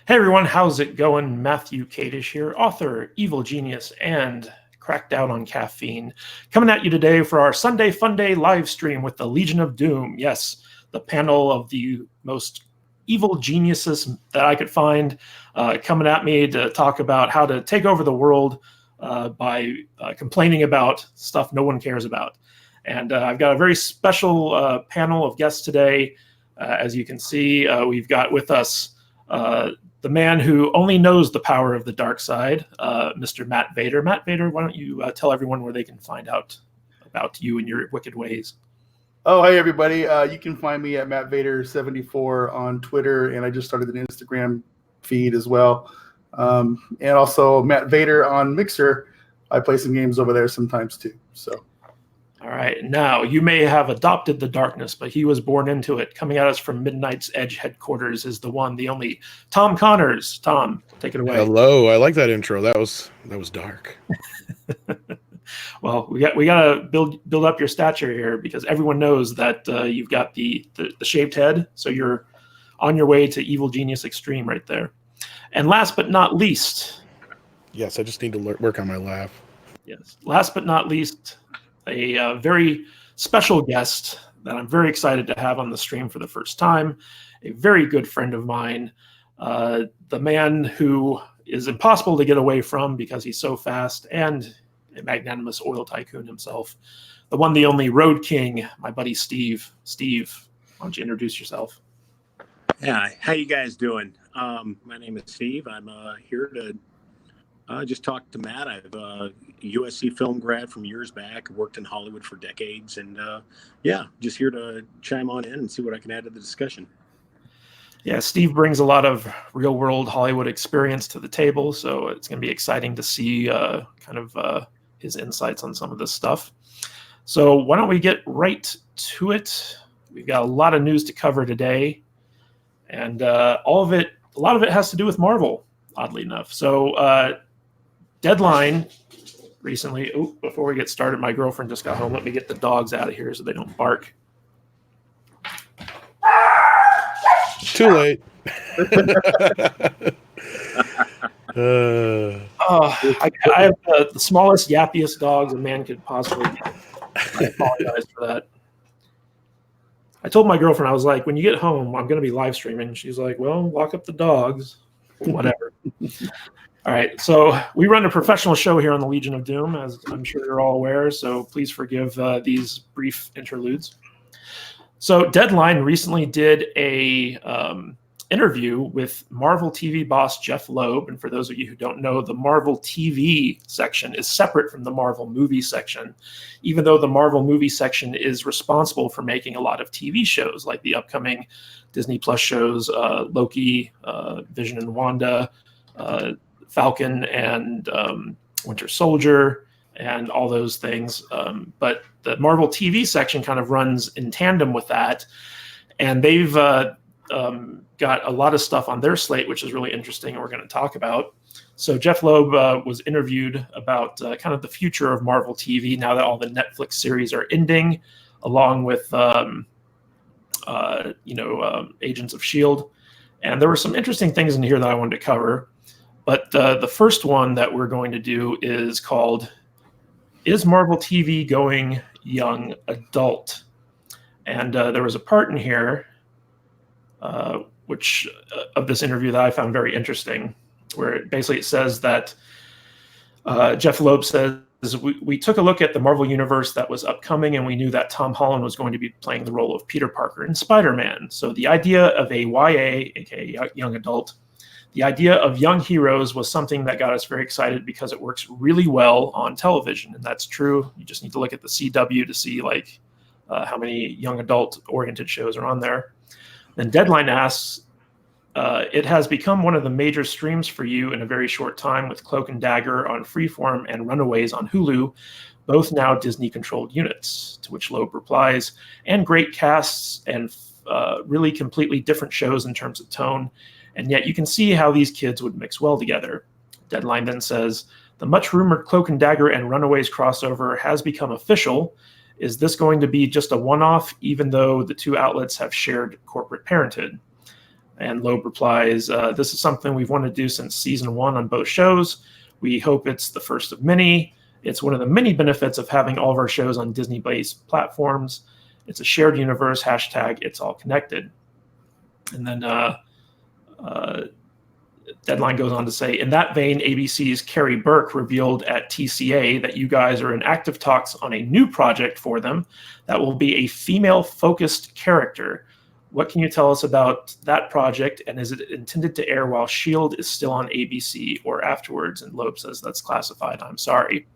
Hey everyone, how's it going? Matthew Kadish here, author, evil genius, and cracked out on caffeine. Coming at you today for our Sunday FUNDAY live stream with the Legion of Doom. Yes, the panel of the most evil geniuses that I could find coming at me to talk about how to take over the world by complaining about stuff no one cares about. And I've got a very special panel of guests today. As you can see, we've got with us the man who only knows the power of the dark side, Mr. MattVader. MattVader, why don't you tell everyone where they can find out about you and your wicked ways? Oh, hey, everybody. You can find me at MattVader74 on Twitter, and I just started an Instagram feed as well. And also MattVader on Mixer. I play some games over there sometimes, too. So. All right. Now, you may have adopted the darkness, but he was born into it. Coming at us from Midnight's Edge headquarters is the one, the only Tom Connors. Tom, take it away. Hello. I like that intro. That was dark. Well, we got to build up your stature here because everyone knows that you've got the shaved head, so you're on your way to evil genius extreme right there. And last but not least, yes, I just need to work on my laugh. Yes, last but not least, a very special guest that I'm very excited to have on the stream for the first time, a very good friend of mine, the man who is impossible to get away from because he's so fast, and a magnanimous oil tycoon himself, the one, the only Roadking, my buddy Steve. Steve, why don't you introduce yourself? Yeah, how you guys doing? My name is Steve. I'm here to just talk to Matt. I've a USC film grad from years back, worked in Hollywood for decades, and yeah, just here to chime on in and see what I can add to the discussion. Yeah, Steve brings a lot of real-world Hollywood experience to the table, so it's going to be exciting to see his insights on some of this stuff. So why don't we get right to it? We've got a lot of news to cover today, and a lot of it has to do with Marvel, oddly enough. So Deadline recently, before we get started, my girlfriend just got home. Let me get the dogs out of here so they don't bark. Too late. I have the smallest, yappiest dogs a man could possibly get. I apologize for that. I told my girlfriend, I was like, when you get home, I'm going to be live streaming. She's like, well, lock up the dogs. Whatever. All right, so we run a professional show here on the Legion of Doom, as I'm sure you're all aware, so please forgive these brief interludes. So Deadline recently did a interview with Marvel TV boss Jeff Loeb, and for those of you who don't know, the Marvel TV section is separate from the Marvel movie section, even though the Marvel movie section is responsible for making a lot of TV shows, like the upcoming Disney Plus shows, Loki, Vision and Wanda, Falcon and Winter Soldier and all those things. But the Marvel TV section kind of runs in tandem with that. And they've got a lot of stuff on their slate, which is really interesting and we're going to talk about. So Jeff Loeb was interviewed about kind of the future of Marvel TV now that all the Netflix series are ending, along with Agents of S.H.I.E.L.D. And there were some interesting things in here that I wanted to cover. But the first one that we're going to do is called, Is Marvel TV Going Young Adult? And there was a part in here of this interview that I found very interesting, where it says that Jeff Loeb says, we took a look at the Marvel universe that was upcoming, and we knew that Tom Holland was going to be playing the role of Peter Parker in Spider-Man. So the idea of a YA, aka young adult, the idea of young heroes was something that got us very excited because it works really well on television, and that's true. You just need to look at the CW to see how many young adult-oriented shows are on there. Then Deadline asks, it has become one of the major streams for you in a very short time with Cloak and Dagger on Freeform and Runaways on Hulu, both now Disney-controlled units, to which Loeb replies, and great casts and really completely different shows in terms of tone. And yet you can see how these kids would mix well together. Deadline then says, the much rumored Cloak and Dagger and Runaways crossover has become official. Is this going to be just a one-off, even though the two outlets have shared corporate parenthood? And Loeb replies, this is something we've wanted to do since season 1 on both shows. We hope it's the first of many. It's one of the many benefits of having all of our shows on Disney-based platforms. It's a shared universe, hashtag it's all connected. And then Deadline goes on to say, in that vein, ABC's Carrie Burke revealed at TCA that you guys are in active talks on a new project for them that will be a female-focused character. What can you tell us about that project, and is it intended to air while S.H.I.E.L.D. is still on ABC or afterwards? And Loeb says that's classified. I'm sorry.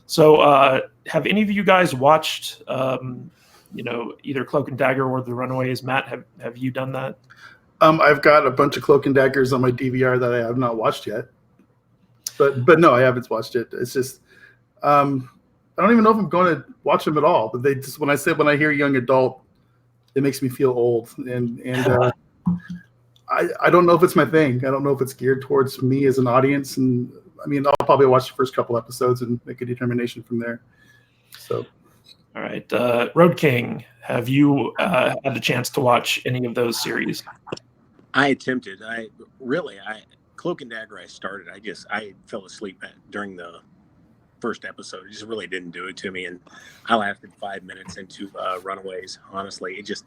So have any of you guys watched, either Cloak and Dagger or The Runaways? Matt, have you done that? I've got a bunch of Cloak and Daggers on my DVR that I have not watched yet. But no, I haven't watched it. It's just I don't even know if I'm going to watch them at all. But they just when I hear young adult, it makes me feel old, and I don't know if it's my thing. I don't know if it's geared towards me as an audience, and I mean I'll probably watch the first couple episodes and make a determination from there. So, all right, Roadking, have you had the chance to watch any of those series? I attempted. Cloak and Dagger. I fell asleep during the first episode. It just really didn't do it to me, and I lasted 5 minutes into Runaways. Honestly, it just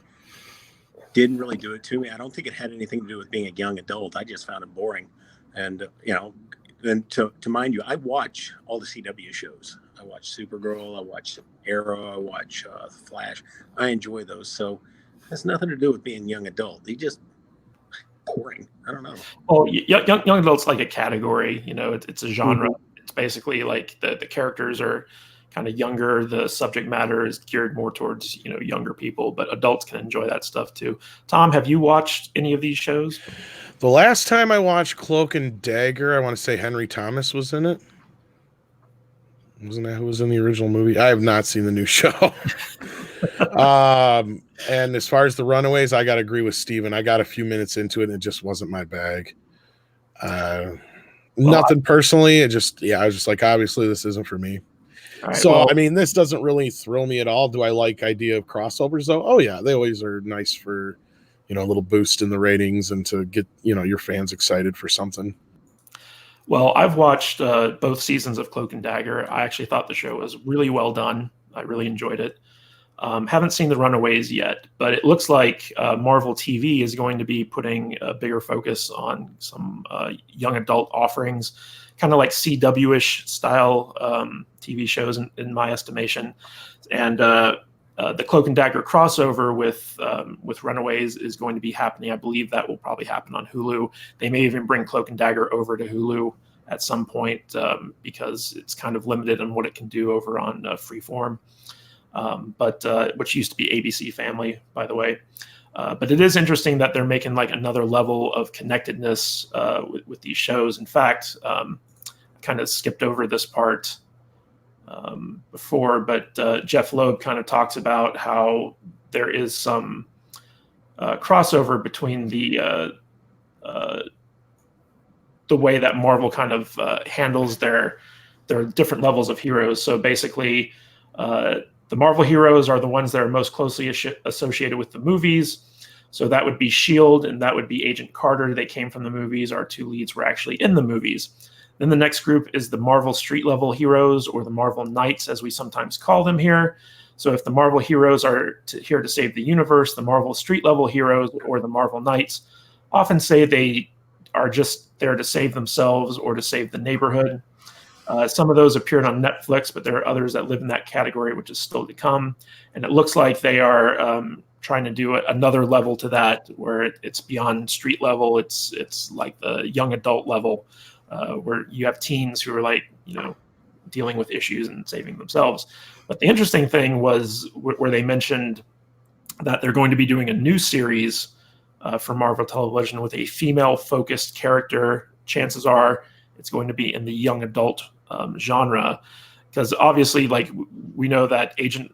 didn't really do it to me. I don't think it had anything to do with being a young adult. I just found it boring, and then to mind you, I watch all the CW shows. I watch Supergirl. I watch Arrow. I watch Flash. I enjoy those. So it has nothing to do with being young adult. They just boring. I don't know. Well, young adult's like a category. It's a genre. Mm-hmm. It's basically like the characters are kind of younger. The subject matter is geared more towards younger people, but adults can enjoy that stuff too. Tom, have you watched any of these shows? The last time I watched Cloak and Dagger, I want to say Henry Thomas was in it. Wasn't that who was in the original movie? I have not seen the new show. And as far as the Runaways, I got to agree with Steven. I got a few minutes into it and it just wasn't my bag. Nothing personally. I was just like, obviously this isn't for me. Right, so, I mean, this doesn't really thrill me at all. Do I like idea of crossovers though? Oh yeah. They always are nice for, a little boost in the ratings and to get, your fans excited for something. Well, I've watched both seasons of Cloak and Dagger. I actually thought the show was really well done. I really enjoyed it. Haven't seen The Runaways yet, but it looks like Marvel TV is going to be putting a bigger focus on some young adult offerings, kind of like CW-ish style TV shows in my estimation. And the Cloak and Dagger crossover with Runaways is going to be happening. I believe that will probably happen on Hulu. They may even bring Cloak and Dagger over to Hulu at some point because it's kind of limited on what it can do over on Freeform. Which used to be ABC Family, by the way. But it is interesting that they're making like another level of connectedness with these shows. In fact, I kind of skipped over this part before, but Jeff Loeb kind of talks about how there is some crossover between the way that Marvel kind of handles their different levels of heroes. So basically, the Marvel heroes are the ones that are most closely associated with the movies. So that would be S.H.I.E.L.D. and that would be Agent Carter. They came from the movies. Our two leads were actually in the movies. Then the next group is the Marvel street level heroes, or the Marvel Knights, as we sometimes call them here. So if the Marvel heroes are here to save the universe, the Marvel street level heroes or the Marvel Knights often say they are just there to save themselves or to save the neighborhood. Some of those appeared on Netflix, but there are others that live in that category, which is still to come. And it looks like they are trying to do another level to that, where it's beyond street level. It's like the young adult level, where you have teens who are like, dealing with issues and saving themselves. But the interesting thing was where they mentioned that they're going to be doing a new series for Marvel Television with a female-focused character. Chances are it's going to be in the young adult genre, because obviously, like, we know that Agent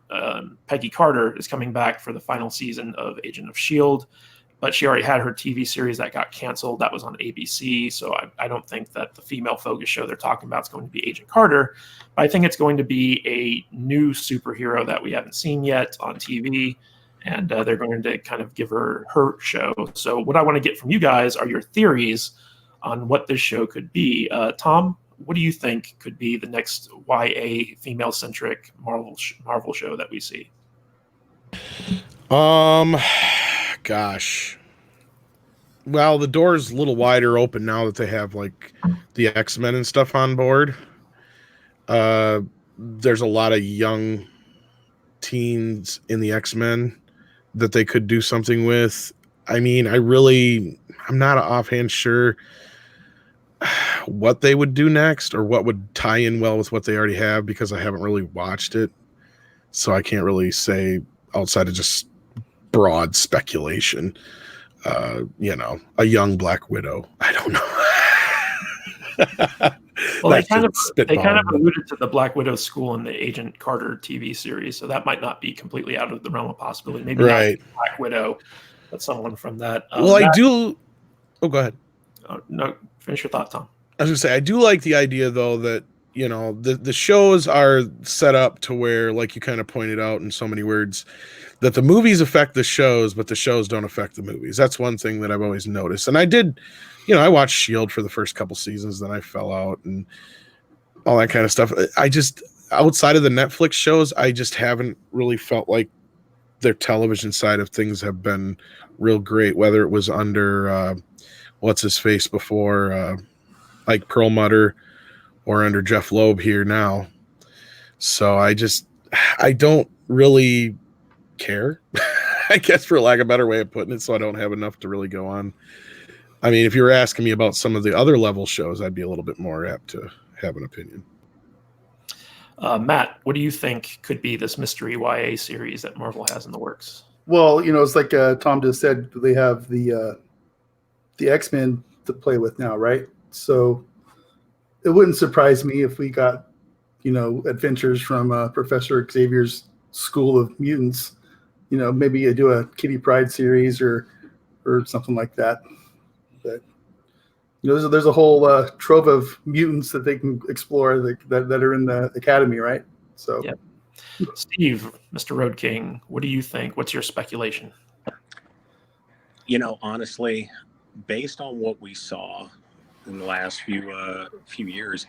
Peggy Carter is coming back for the final season of Agent of S.H.I.E.L.D., but she already had her TV series that got canceled. That was on ABC, so I don't think that the female-focused show they're talking about is going to be Agent Carter. But I think it's going to be a new superhero that we haven't seen yet on TV, and they're going to kind of give her show. So what I want to get from you guys are your theories on what this show could be. Tom, what do you think could be the next YA female-centric Marvel show that we see? Gosh. Well, the door's a little wider open now that they have like the X-Men and stuff on board. There's a lot of young teens in the X-Men that they could do something with. I mean, I'm not offhand sure what they would do next or what would tie in well with what they already have, because I haven't really watched it. So I can't really say outside of just broad speculation. A young Black Widow. I don't know. Well, they kind of alluded to the Black Widow school in the Agent Carter TV series, so that might not be completely out of the realm of possibility. Maybe not Black Widow, but someone from that. I do. Oh, go ahead. No, finish your thought, Tom. I was gonna say I do like the idea though that the shows are set up to where, like you kind of pointed out in so many words, that the movies affect the shows, but the shows don't affect the movies. That's one thing that I've always noticed. And I did, I watched S.H.I.E.L.D. for the first couple seasons, then I fell out and all that kind of stuff. I just, outside of the Netflix shows, I just haven't really felt like their television side of things have been real great, whether it was under, what's his face before, like Perlmutter, or under Jeff Loeb here now. So I don't really care, I guess, for lack of a better way of putting it. So I don't have enough to really go on. I mean, if you were asking me about some of the other level shows, I'd be a little bit more apt to have an opinion. Matt, what do you think could be this mystery YA series that Marvel has in the works? Well, it's like Tom just said, they have the X-Men to play with now, right? So it wouldn't surprise me if we got, adventures from Professor Xavier's School of Mutants. Maybe do a Kitty Pryde series or something like that. But there's a whole trove of mutants that they can explore that are in the academy, right? So, yeah. Steve, Mr. Roadking, what do you think? What's your speculation? Honestly, based on what we saw in the last few years,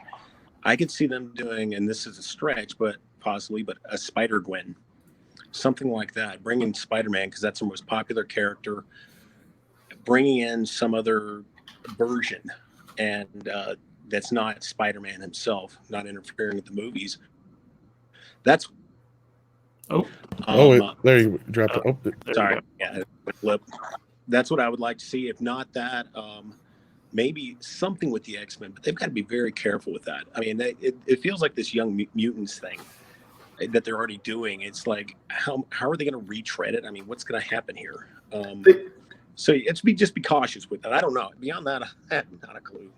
I could see them doing, and this is a stretch, but a Spider-Gwen, something like that. Bringing Spider-Man, because that's the most popular character. Bringing in some other version, and that's not Spider-Man himself, not interfering with the movies. That's there you dropped it. Oh, sorry, yeah, flip. That's what I would like to see. If not that, maybe something with the X-Men, but they've got to be very careful with that. I mean, it feels like this Young Mutants thing that they're already doing. It's like, how are they going to retread it? I mean, what's going to happen here? So just be cautious with that. I don't know. Beyond that, I have not a clue.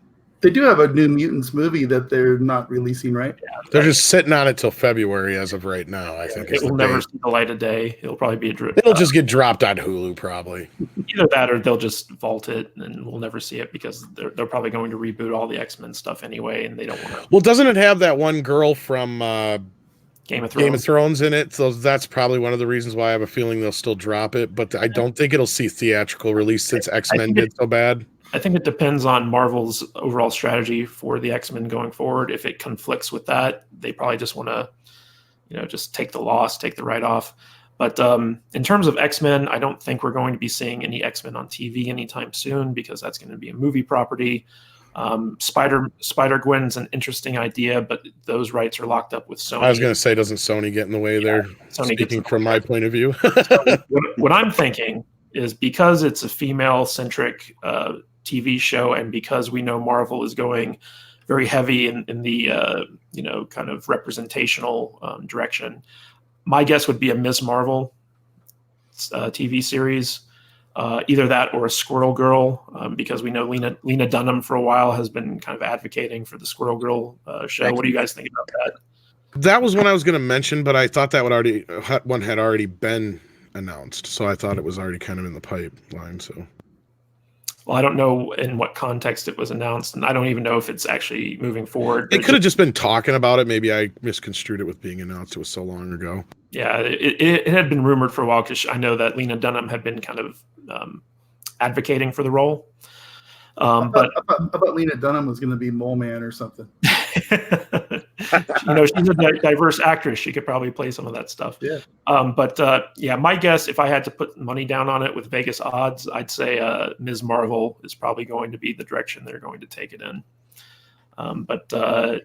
They do have a New Mutants movie that they're not releasing, right? Yeah, they're just sitting on it till February as of right now, I think. It will never see the light of day. It'll probably be it'll just get dropped on Hulu, probably. Either that or they'll just vault it and we'll never see it because they're probably going to reboot all the X-Men stuff anyway, and they don't want to. Well, doesn't it have that one girl from Game of Thrones in it? So that's probably one of the reasons why I have a feeling they'll still drop it, but I don't think it'll see theatrical release since X-Men did so bad. I think it depends on Marvel's overall strategy for the X-Men going forward. If it conflicts with that, they probably just want to, just take the loss, take the write-off. But in terms of X-Men, I don't think we're going to be seeing any X-Men on TV anytime soon because that's going to be a movie property. Spider-Gwen's an interesting idea, but those rights are locked up with Sony. I was going to say, doesn't Sony get in the way there? Sony speaking from my point of view. So what I'm thinking is because it's a female-centric TV show, and because we know Marvel is going very heavy in the kind of representational direction, my guess would be a Ms. Marvel TV series, either that or a Squirrel Girl, because we know Lena Dunham for a while has been kind of advocating for the Squirrel Girl show. What do you guys think about that? That was one I was going to mention, but I thought that one had already been announced, so I thought it was already kind of in the pipeline. So Well, I don't know in what context it was announced, and I don't even know if it's actually moving forward. It could have just been talking about it. Maybe I misconstrued it with being announced. It was so long ago. Yeah, it had been rumored for a while because I know that Lena Dunham had been kind of advocating for the role. I thought Lena Dunham was going to be Mole Man or something. She's a diverse actress. She could probably play some of that stuff. Yeah. Yeah, my guess, if I had to put money down on it with Vegas odds, I'd say Ms. Marvel is probably going to be the direction they're going to take it in. The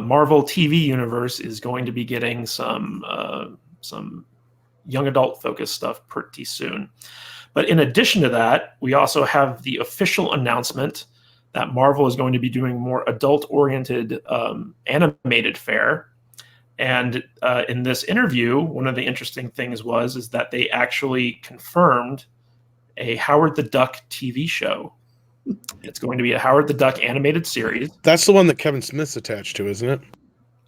Marvel TV universe is going to be getting some young adult focused stuff pretty soon. But in addition to that, we also have the official announcement that Marvel is going to be doing more adult-oriented animated fare. And in this interview, one of the interesting things is that they actually confirmed a Howard the Duck TV show. It's going to be a Howard the Duck animated series. That's the one that Kevin Smith's attached to, isn't it?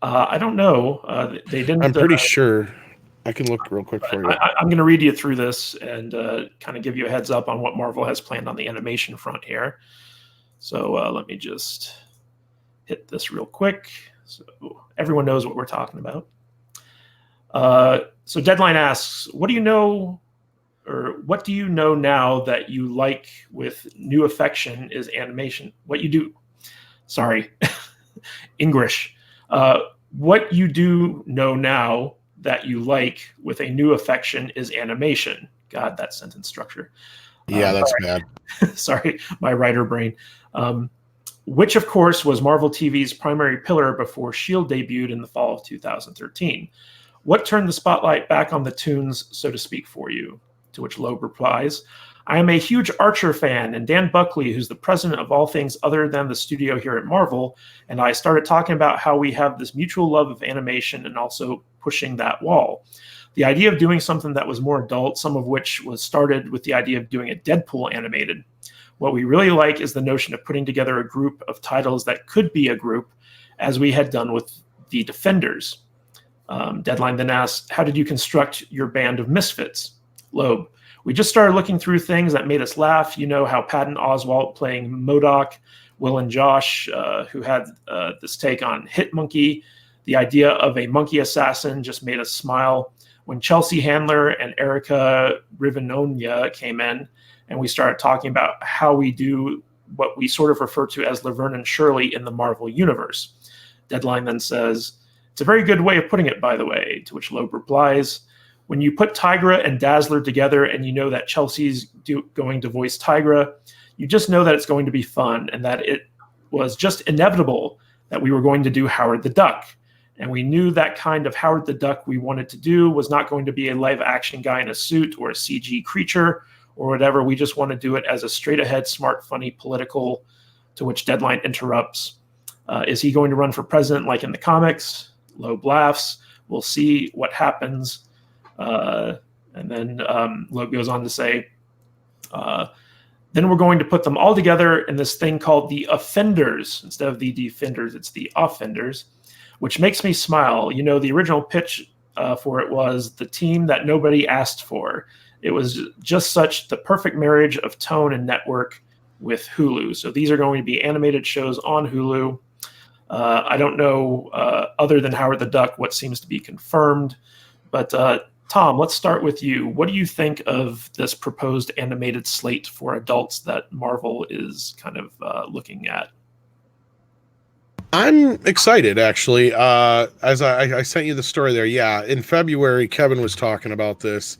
I don't know. They didn't. I'm pretty sure. I can look real quick for you. I'm going to read you through this and kind of give you a heads up on what Marvel has planned on the animation front here. So let me just hit this real quick so everyone knows what we're talking about. So Deadline asks, what do you know now that you like with new affection is animation? What you do, sorry, English. What you do know now that you like with a new affection is animation. God, that sentence structure. Yeah, that's bad. Sorry, my writer brain. Which, of course, was Marvel TV's primary pillar before S.H.I.E.L.D. debuted in the fall of 2013. What turned the spotlight back on the tunes, so to speak, for you? To which Loeb replies, I am a huge Archer fan, and Dan Buckley, who's the president of all things other than the studio here at Marvel, and I started talking about how we have this mutual love of animation and also pushing that wall. The idea of doing something that was more adult, some of which was started with the idea of doing a Deadpool animated. What we really like is the notion of putting together a group of titles that could be a group, as we had done with the Defenders. Deadline then asks, how did you construct your band of misfits? Loeb, we just started looking through things that made us laugh. You know how Patton Oswalt playing MODOK, Will and Josh, who had this take on Hit Monkey. The idea of a monkey assassin just made us smile. When Chelsea Handler and Erica Rivenonia came in, and we started talking about how we do what we sort of refer to as Laverne and Shirley in the Marvel Universe. Deadline then says, it's a very good way of putting it, by the way, to which Loeb replies, when you put Tigra and Dazzler together and you know that Chelsea's going to voice Tigra, you just know that it's going to be fun and that it was just inevitable that we were going to do Howard the Duck. And we knew that kind of Howard the Duck we wanted to do was not going to be a live action guy in a suit or a CG creature or whatever. We just want to do it as a straight ahead, smart, funny, political, to which Deadline interrupts. Is he going to run for president like in the comics? Loeb laughs. We'll see what happens. And then Loeb goes on to say, then we're going to put them all together in this thing called the Offenders. Instead of the Defenders, it's the Offenders, which makes me smile. You know, the original pitch for it was the team that nobody asked for. It was just such the perfect marriage of tone and network with Hulu. So these are going to be animated shows on Hulu. I don't know, other than Howard the Duck, what seems to be confirmed. But Tom, let's start with you. What do you think of this proposed animated slate for adults that Marvel is kind of looking at? I'm excited, actually. As I sent you the story there, yeah, in February, Kevin was talking about this.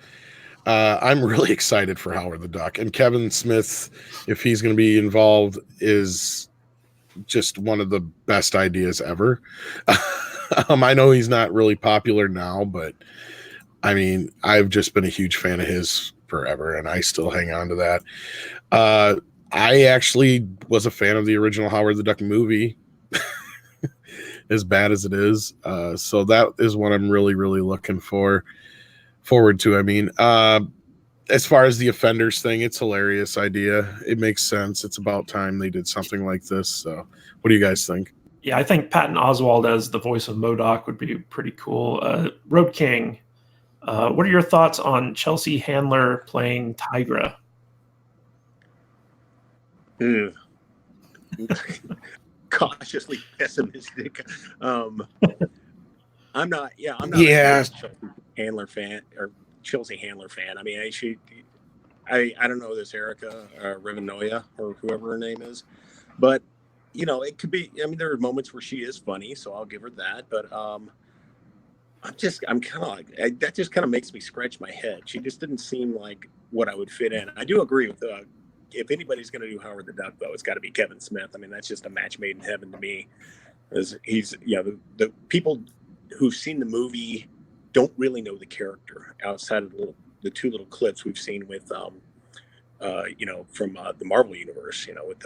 I'm really excited for Howard the Duck. And Kevin Smith, if he's going to be involved, is just one of the best ideas ever. I know he's not really popular now, but I mean, I've just been a huge fan of his forever, and I still hang on to that. I actually was a fan of the original Howard the Duck movie, as bad as it is. So that is what I'm really, really looking forward to. I mean, as far as the Offenders thing, it's a hilarious idea. It makes sense. It's about time they did something like this. So what do you guys think? Yeah, I think Patton Oswalt as the voice of MODOK would be pretty cool. Roadking, What are your thoughts on Chelsea Handler playing Tigra? Cautiously pessimistic. I'm not a Chelsea Handler fan or Chelsea Handler fan. I mean, I don't know this Erica Revenoya or whoever her name is, but it could be. I mean, there are moments where she is funny, so I'll give her that. But I'm kind of like that. Just kind of makes me scratch my head. She just didn't seem like what I would fit in. I do agree with if anybody's going to do Howard the Duck, though, it's got to be Kevin Smith. I mean, that's just a match made in heaven to me. He's the people who've seen the movie don't really know the character outside of the two little clips we've seen with from the Marvel universe, with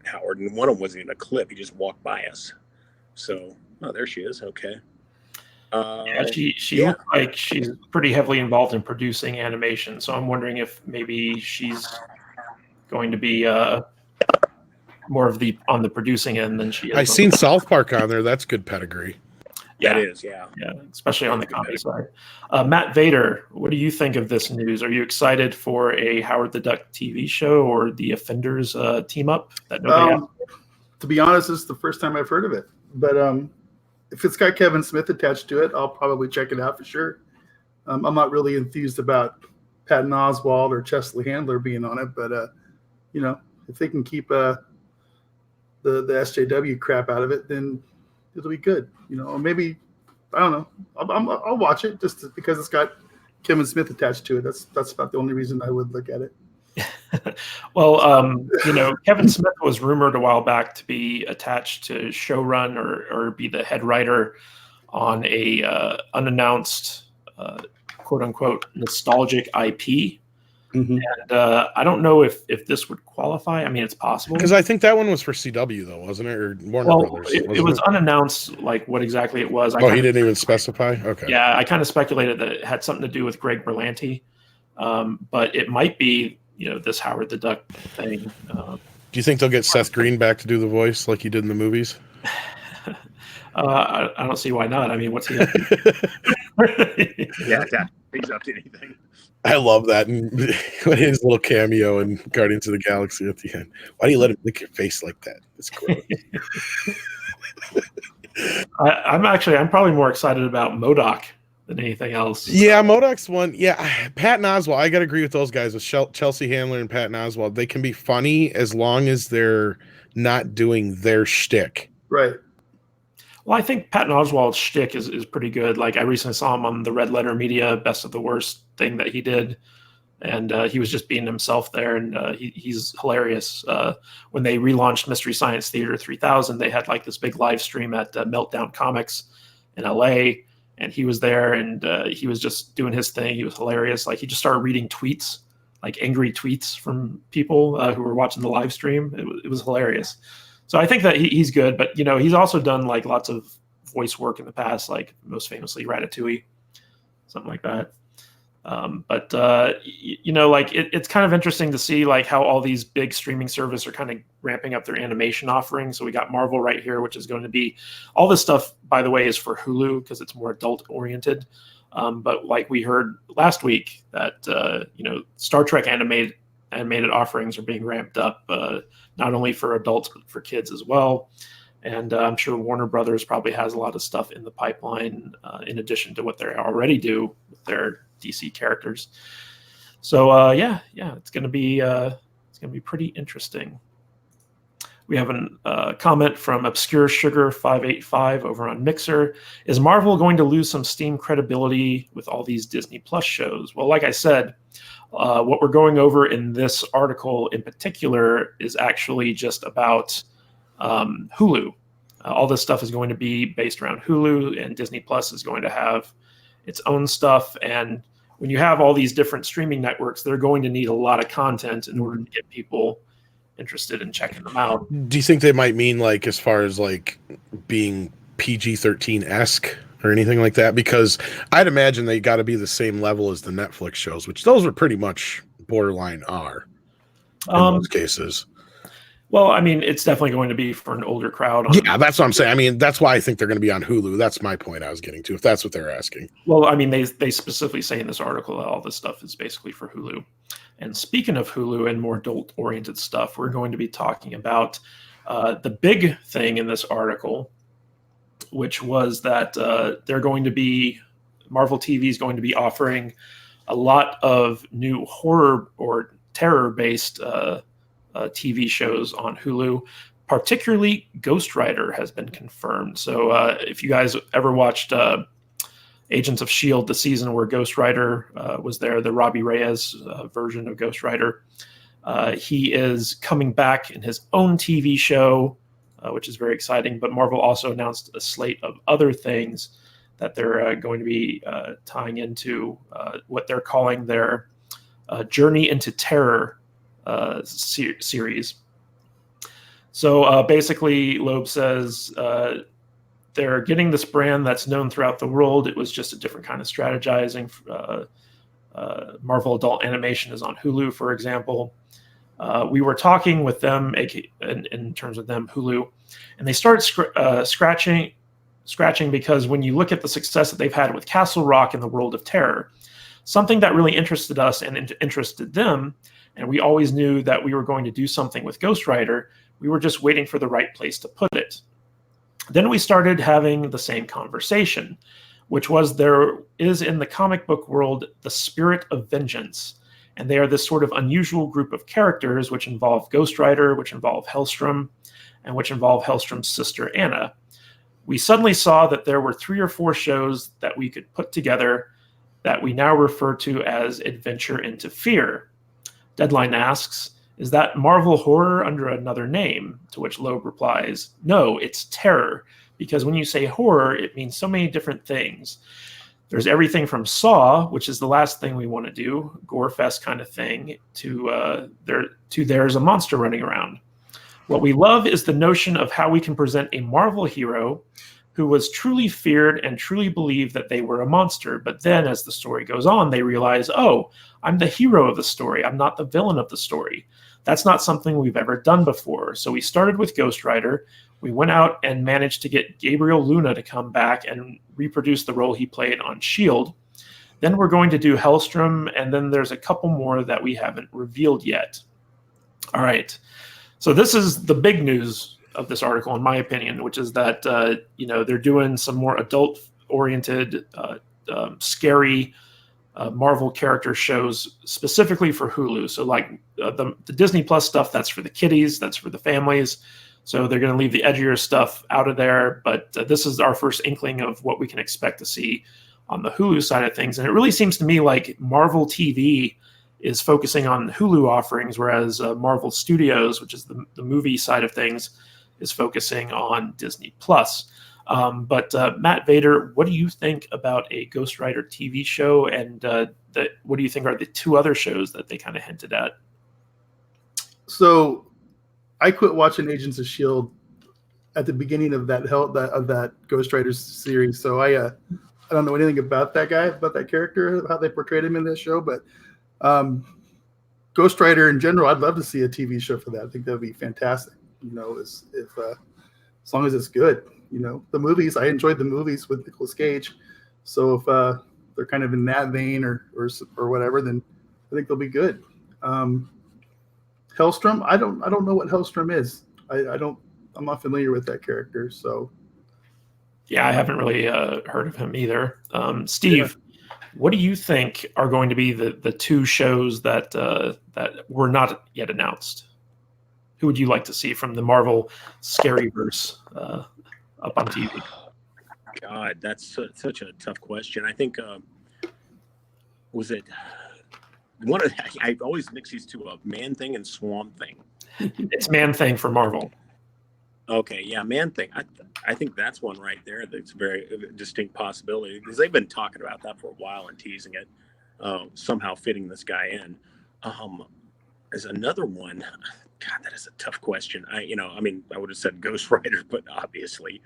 Howard, and one of them wasn't even a clip. He just walked by us. So, there she is. Okay. She looks like she's pretty heavily involved in producing animation. So I'm wondering if maybe she's going to be more of on the producing end than she is. I've seen South Park on there. That's good pedigree. Yeah, that is. Yeah, especially on the comedy side. MattVader, what do you think of this news? Are you excited for a Howard the Duck TV show or the Offenders team up that nobody to be honest, this is the first time I've heard of it. But if it's got Kevin Smith attached to it, I'll probably check it out for sure. I'm not really enthused about Patton Oswalt or Chesley Handler being on it, but if they can keep the SJW crap out of it, then it'll be good. Or maybe, I don't know. I'll watch it just because it's got Kevin Smith attached to it. That's about the only reason I would look at it. Well, Kevin Smith was rumored a while back to be attached to showrun or be the head writer on a unannounced, quote unquote, nostalgic IP. Mm-hmm. And I don't know if this would qualify. I mean, it's possible. Because I think that one was for CW, though, wasn't it? Or Warner Brothers? It was unannounced, like what exactly it was. He didn't even specify? Okay. Yeah, I kind of speculated that it had something to do with Greg Berlanti. But it might be, this Howard the Duck thing. Do you think they'll get Seth Green back to do the voice like he did in the movies? I don't see why not. I mean, what's he up to? Yeah, he's up to anything. I love that. And his little cameo in Guardians of the Galaxy at the end. Why do you let him lick your face like that? It's gross. I'm probably more excited about MODOK than anything else. Yeah, MODOK's one. Yeah, Patton Oswalt. I got to agree with those guys. With Chelsea Handler and Patton Oswalt, they can be funny as long as they're not doing their shtick. Right. Well, I think Patton Oswalt's shtick is pretty good. Like I recently saw him on the Red Letter Media Best of the Worst thing that he did, and he was just being himself there, and he's hilarious. When they relaunched Mystery Science Theater 3000, they had like this big live stream at Meltdown Comics in LA, and he was there, and he was just doing his thing. He was hilarious. Like he just started reading tweets, like angry tweets from people who were watching the live stream. It was hilarious. So I think that he's good, but he's also done like lots of voice work in the past, like most famously Ratatouille, something like that. It's kind of interesting to see like how all these big streaming services are kind of ramping up their animation offerings. So we got Marvel right here, which is going to be all this stuff, by the way, is for Hulu because it's more adult oriented. But like we heard last week that Star Trek animated offerings are being ramped up, not only for adults but for kids as well. And I'm sure Warner Brothers probably has a lot of stuff in the pipeline in addition to what they already do with their DC characters. So it's going to be pretty interesting. We have a comment from Obscure Sugar 585 over on Mixer. Is Marvel going to lose some Steam credibility with all these Disney Plus shows? Well, like I said, what we're going over in this article in particular is actually just about Hulu. All this stuff is going to be based around Hulu, and Disney Plus is going to have its own stuff. And when you have all these different streaming networks, they're going to need a lot of content in order to get people interested in checking them out. Do you think they might mean like as far as like being PG-13-esque or anything like that? Because I'd imagine they got to be the same level as the Netflix shows, which those are pretty much borderline are in most cases. Well, I mean, it's definitely going to be for an older crowd. Yeah, that's what I'm saying. I mean, that's why I think they're going to be on Hulu. That's my point I was getting to, if that's what they're asking. Well, I mean, they specifically say in this article that all this stuff is basically for Hulu. And speaking of Hulu and more adult-oriented stuff, we're going to be talking about the big thing in this article, which was that they're going to be, Marvel TV is going to be offering a lot of new horror or terror-based TV shows on Hulu. Particularly Ghost Rider has been confirmed. So if you guys ever watched Agents of S.H.I.E.L.D., the season where Ghost Rider was there, the Robbie Reyes version of Ghost Rider, he is coming back in his own TV show, which is very exciting. But Marvel also announced a slate of other things that they're going to be tying into what they're calling their Journey into Terror series. So basically, Loeb says they're getting this brand that's known throughout the world. It was just a different kind of strategizing. Marvel Adult Animation is on Hulu, for example. We were talking with them in terms of them, Hulu, and they started scratching because when you look at the success that they've had with Castle Rock in the world of terror, something that really interested us and interested them, and we always knew that we were going to do something with Ghost Rider, we were just waiting for the right place to put it. Then we started having the same conversation, which was there is in the comic book world the Spirit of Vengeance. And they are this sort of unusual group of characters which involve Ghost Rider, which involve Hellstrom, and which involve Hellstrom's sister Anna. We suddenly saw that there were 3 or 4 shows that we could put together that we now refer to as Adventure into Fear. Deadline asks, is that Marvel horror under another name? To which Loeb replies, no, it's terror. Because when you say horror, it means so many different things. There's everything from Saw, which is the last thing we want to do, gore fest kind of thing, to there's a monster running around. What we love is the notion of how we can present a Marvel hero who was truly feared and truly believed that they were a monster. But then as the story goes on, they realize, oh, I'm the hero of the story. I'm not the villain of the story. That's not something we've ever done before. So we started with Ghost Rider. We went out and managed to get Gabriel Luna to come back and reproduce the role he played on S.H.I.E.L.D. Then we're going to do Hellstrom, and then there's a couple more that we haven't revealed yet. All right. So this is the big news of this article, in my opinion, which is that they're doing some more adult-oriented, scary Marvel character shows specifically for Hulu. So like the Disney Plus stuff, that's for the kiddies, that's for the families. So they're going to leave the edgier stuff out of there. But this is our first inkling of what we can expect to see on the Hulu side of things. And it really seems to me like Marvel TV is focusing on Hulu offerings, whereas Marvel Studios, which is the movie side of things, is focusing on Disney Plus. But MattVader, what do you think about a Ghost Rider TV show, and what do you think are the 2 other shows that they kind of hinted at? So I quit watching Agents of S.H.I.E.L.D. at the beginning of that Ghost Rider series. So I don't know anything about that guy, about that character, how they portrayed him in this show. But Ghost Rider in general, I'd love to see a TV show for that. I think that would be fantastic. As long as it's good. The movies, I enjoyed the movies with Nicolas Cage. So if they're kind of in that vein or whatever, then I think they'll be good. Hellstrom, I don't know what Hellstrom is. I'm not familiar with that character. So yeah, I haven't really heard of him either. Steve, what do you think are going to be the 2 shows that were not yet announced? Who would you like to see from the Marvel Scaryverse up on TV? God, that's such a tough question. I think was it one of I always mix these 2 up: Man-Thing and Swamp-Thing. It's Man-Thing for Marvel. Okay, yeah, Man-Thing. I think that's one right there that's a very distinct possibility, because they've been talking about that for a while and teasing it, somehow fitting this guy in. There's another one. God, that is a tough question. I would have said Ghost Rider, but obviously,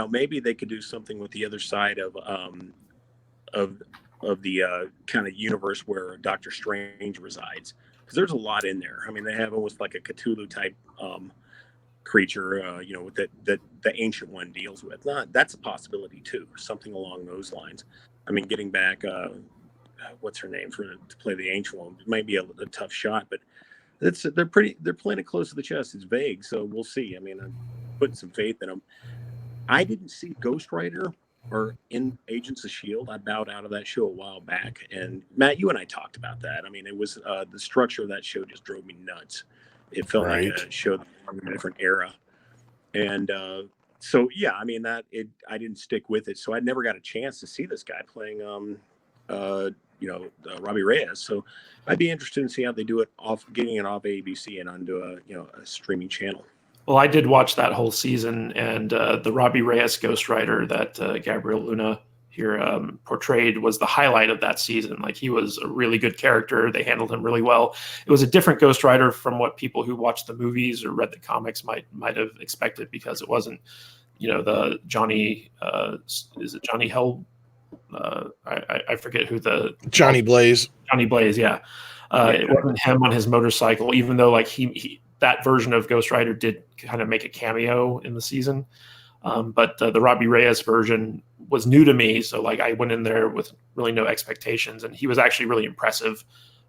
maybe they could do something with the other side of kind of universe where Doctor Strange resides, because there's a lot in there. I mean, they have almost like a Cthulhu type creature, with that the Ancient One deals with. That's a possibility too, something along those lines. I mean, getting back, what's her name to play the Ancient One? It might be a tough shot, but they're playing it close to the chest. It's vague, so we'll see. I mean, I'm putting some faith in them. I didn't see Ghost Rider or in Agents of S.H.I.E.L.D. I bowed out of that show a while back. And Matt, you and I talked about that. I mean, it was the structure of that show just drove me nuts. It felt like a show from a different era. And so, yeah, I mean, I didn't stick with it. So I never got a chance to see this guy playing, Robbie Reyes. So I'd be interested to see how they do it getting it off ABC and onto a streaming channel. Well, I did watch that whole season, and the Robbie Reyes Ghost Rider that Gabriel Luna here portrayed was the highlight of that season. Like, he was a really good character. They handled him really well. It was a different Ghost Rider from what people who watched the movies or read the comics might have expected, because it wasn't, the Johnny. Is it Johnny Hell? I forget who the Johnny Blaze. Johnny Blaze, yeah. It wasn't him on his motorcycle, even though like he that version of Ghost Rider did kind of make a cameo in the season. But the Robbie Reyes version was new to me. So like I went in there with really no expectations, and he was actually really impressive,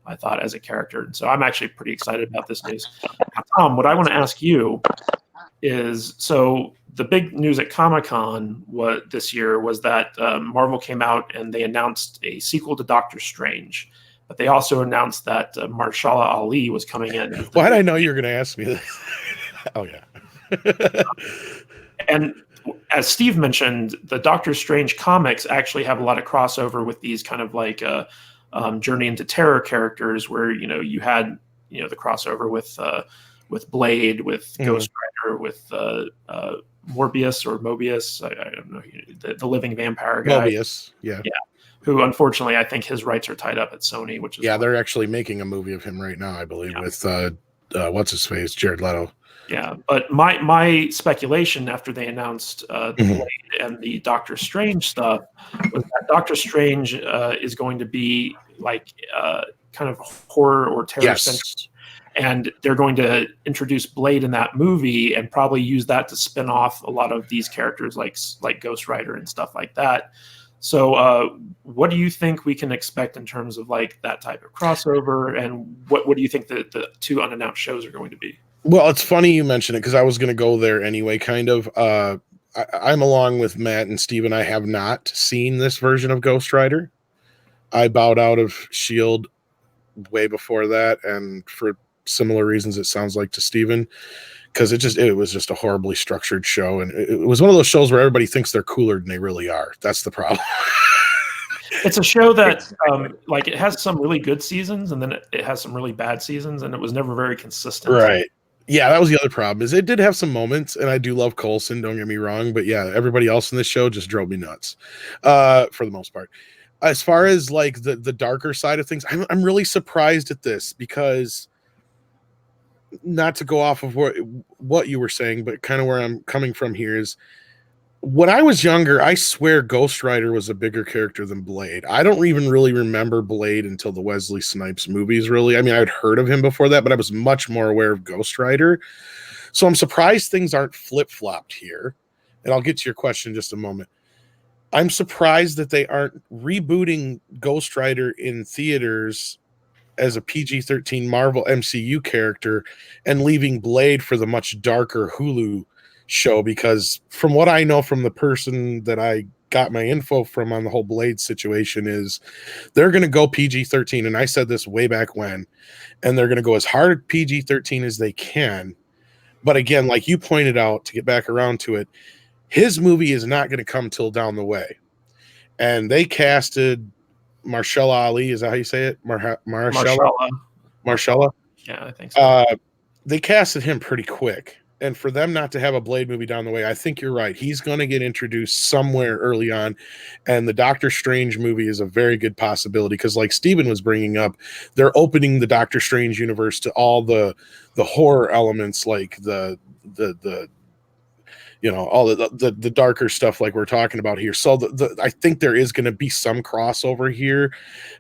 I thought, as a character. And so I'm actually pretty excited about this news. Now, Tom, what I want to ask you is, so the big news at Comic-Con this year was that Marvel came out and they announced a sequel to Doctor Strange. But they also announced that Mahershala Ali was coming in. Why did I know you were going to ask me this? Oh, yeah. And as Steve mentioned, the Doctor Strange comics actually have a lot of crossover with these kind of like Journey into Terror characters, where you had the crossover with Blade, with Ghost Rider, with Morbius or Mobius. I don't know, the living vampire guy. Mobius, yeah. Who unfortunately I think his rights are tied up at Sony, which is they're actually making a movie of him right now, I believe, with what's his face, Jared Leto. Yeah, but my speculation after they announced the Blade and the Doctor Strange stuff was that Doctor Strange is going to be like kind of horror or terror centric, and they're going to introduce Blade in that movie and probably use that to spin off a lot of these characters like Ghost Rider and stuff like that. So what do you think we can expect in terms of like that type of crossover, and what do you think the two unannounced shows are going to be? Well, it's funny you mention it, because I was going to go there anyway, kind of. I'm along with Matt and Steven. I have not seen this version of Ghost Rider. I bowed out of S.H.I.E.L.D. way before that, and for similar reasons, it sounds like, to Steven, because it was just a horribly structured show, and it was one of those shows where everybody thinks they're cooler than they really are. That's the problem. It's a show that like it has some really good seasons, and then it has some really bad seasons, and it was never very consistent. Right. Yeah, that was the other problem, is it did have some moments, and I do love Coulson, don't get me wrong, but yeah, everybody else in this show just drove me nuts for the most part. As far as like the darker side of things, I'm really surprised at this, because, not to go off of what you were saying, but kind of where I'm coming from here is, when I was younger, I swear Ghost Rider was a bigger character than Blade. I don't even really remember Blade until the Wesley Snipes movies, really. I mean, I'd heard of him before that, but I was much more aware of Ghost Rider. So I'm surprised things aren't flip-flopped here. And I'll get to your question in just a moment. I'm surprised that they aren't rebooting Ghost Rider in theaters as a PG-13 Marvel MCU character and leaving Blade for the much darker Hulu show, because from what I know from the person that I got my info from on the whole Blade situation is they're going to go PG-13, and I said this way back when, and they're going to go as hard PG-13 as they can. But again, like you pointed out, to get back around to it, his movie is not going to come till down the way. And they casted Mahershala Ali, is that how you say it? Mahershala? Yeah, I think so. They casted him pretty quick. And for them not to have a Blade movie down the way, I think you're right. He's going to get introduced somewhere early on. And the Doctor Strange movie is a very good possibility, because like Steven was bringing up, they're opening the Doctor Strange universe to all the horror elements, like the all the darker stuff like we're talking about here. So I think there is going to be some crossover here.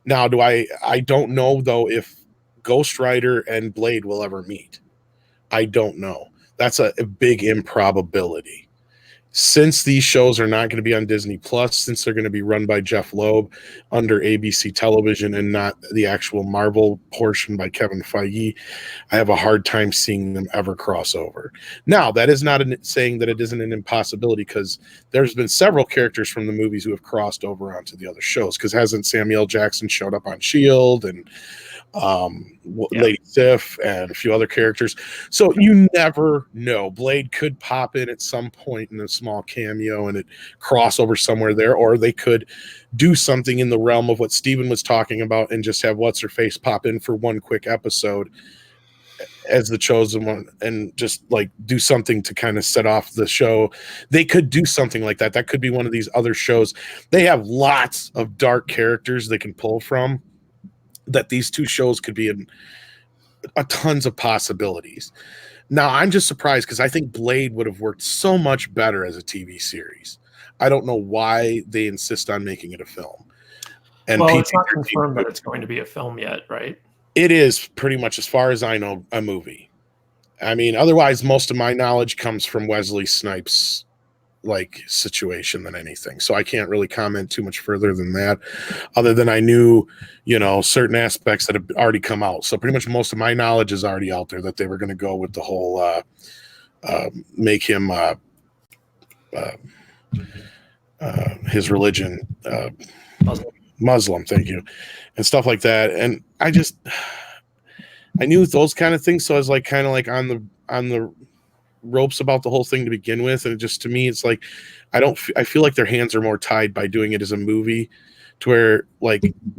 Now, I don't know though if Ghost Rider and Blade will ever meet. I don't know. That's a big improbability. Since these shows are not going to be on Disney Plus, since they're going to be run by Jeff Loeb under ABC Television and not the actual Marvel portion by Kevin Feige, I have a hard time seeing them ever cross over. Now, that is not saying that it isn't an impossibility, because there's been several characters from the movies who have crossed over onto the other shows, because hasn't Samuel Jackson showed up on S.H.I.E.L.D. and Lady Sif and a few other characters. So you never know. Blade could pop in at some point in a small cameo and it cross over somewhere there, or they could do something in the realm of what Steven was talking about and just have What's-Her-Face pop in for one quick episode as the chosen one and just like do something to kind of set off the show. They could do something like that. That could be one of these other shows. They have lots of dark characters they can pull from, that these two shows could be in tons of possibilities. Now, I'm just surprised because I think Blade would have worked so much better as a TV series. I don't know why they insist on making it a film. And well, it's not confirmed that it's going to be a film yet, right? It is pretty much, as far as I know, a movie. I mean, otherwise, most of my knowledge comes from Wesley Snipes' situation than anything. So I can't really comment too much further than that, other than I knew, certain aspects that have already come out. So pretty much most of my knowledge is already out there, that they were going to go with the whole make him his religion Muslim, thank you, and stuff like that. And I knew those kind of things, so I was kind of on the ropes about the whole thing to begin with, and just to me it's like I feel like their hands are more tied by doing it as a movie, to where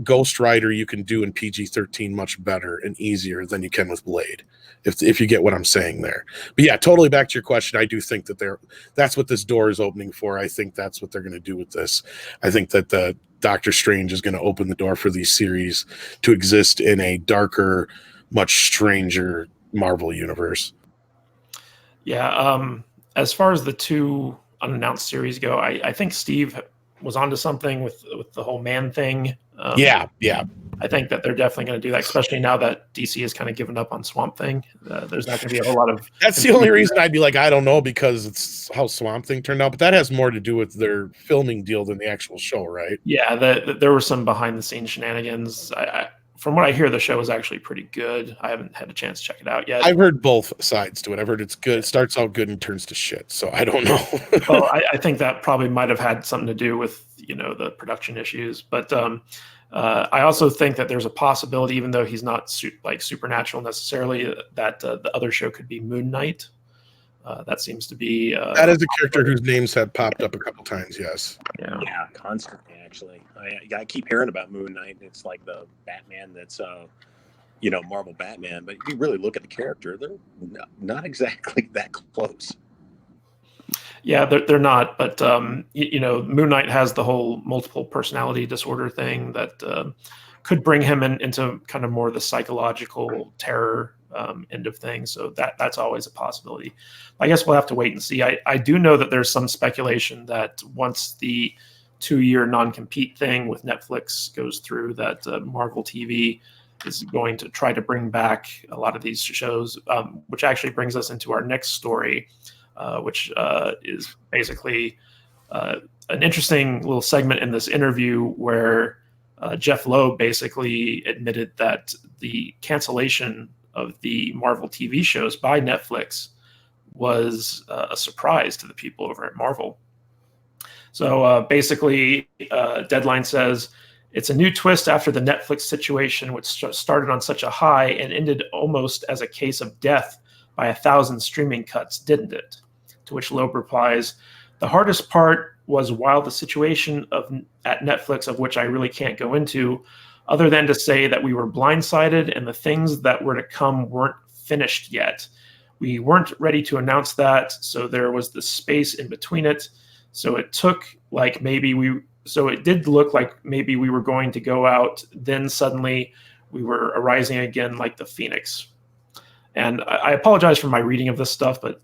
Ghost Rider you can do in PG-13 much better and easier than you can with Blade, if you get what I'm saying there. But yeah, totally back to your question, I do think that that's what this door is opening for. I think that's what they're going to do with this. I think that the Doctor Strange is going to open the door for these series to exist in a darker, much stranger Marvel universe. Yeah, as far as the two unannounced series go, I think Steve was onto something with the whole man thing. Yeah. I think that they're definitely going to do that, especially now that DC has kind of given up on Swamp Thing. There's not going to be a whole lot of... That's the only reason I'd be I don't know, because it's how Swamp Thing turned out, but that has more to do with their filming deal than the actual show, right? Yeah, there were some behind-the-scenes shenanigans. From what I hear, the show is actually pretty good. I haven't had a chance to check it out yet. I've heard both sides to it. I've heard it's good. It starts out good and turns to shit. So I don't know. Well, I think that probably might have had something to do with the production issues. But I also think that there's a possibility, even though he's not supernatural necessarily, that the other show could be Moon Knight. That seems to be that is a character whose names have popped up a couple times. Yes. Yeah, constantly. Actually, I keep hearing about Moon Knight. It's like the Batman that's Marvel Batman. But if you really look at the character, they're not exactly that close. Yeah, they're not. But Moon Knight has the whole multiple personality disorder thing that could bring him into kind of more the psychological terror end of things. So that's always a possibility. I guess we'll have to wait and see. I do know that there's some speculation that once the 2-year non-compete thing with Netflix goes through, that Marvel TV is going to try to bring back a lot of these shows, which actually brings us into our next story, which is basically an interesting little segment in this interview where Jeff Loeb basically admitted that the cancellation of the Marvel TV shows by Netflix was a surprise to the people over at Marvel. So basically, Deadline says, it's a new twist after the Netflix situation, which started on such a high and ended almost as a case of death by 1,000 streaming cuts, didn't it? To which Loeb replies, the hardest part was, while the situation at Netflix, of which I really can't go into, other than to say that we were blindsided and the things that were to come weren't finished yet. We weren't ready to announce that, so there was the space in between it. So it did look like maybe we were going to go out, then suddenly we were arising again like the Phoenix. And I apologize for my reading of this stuff, but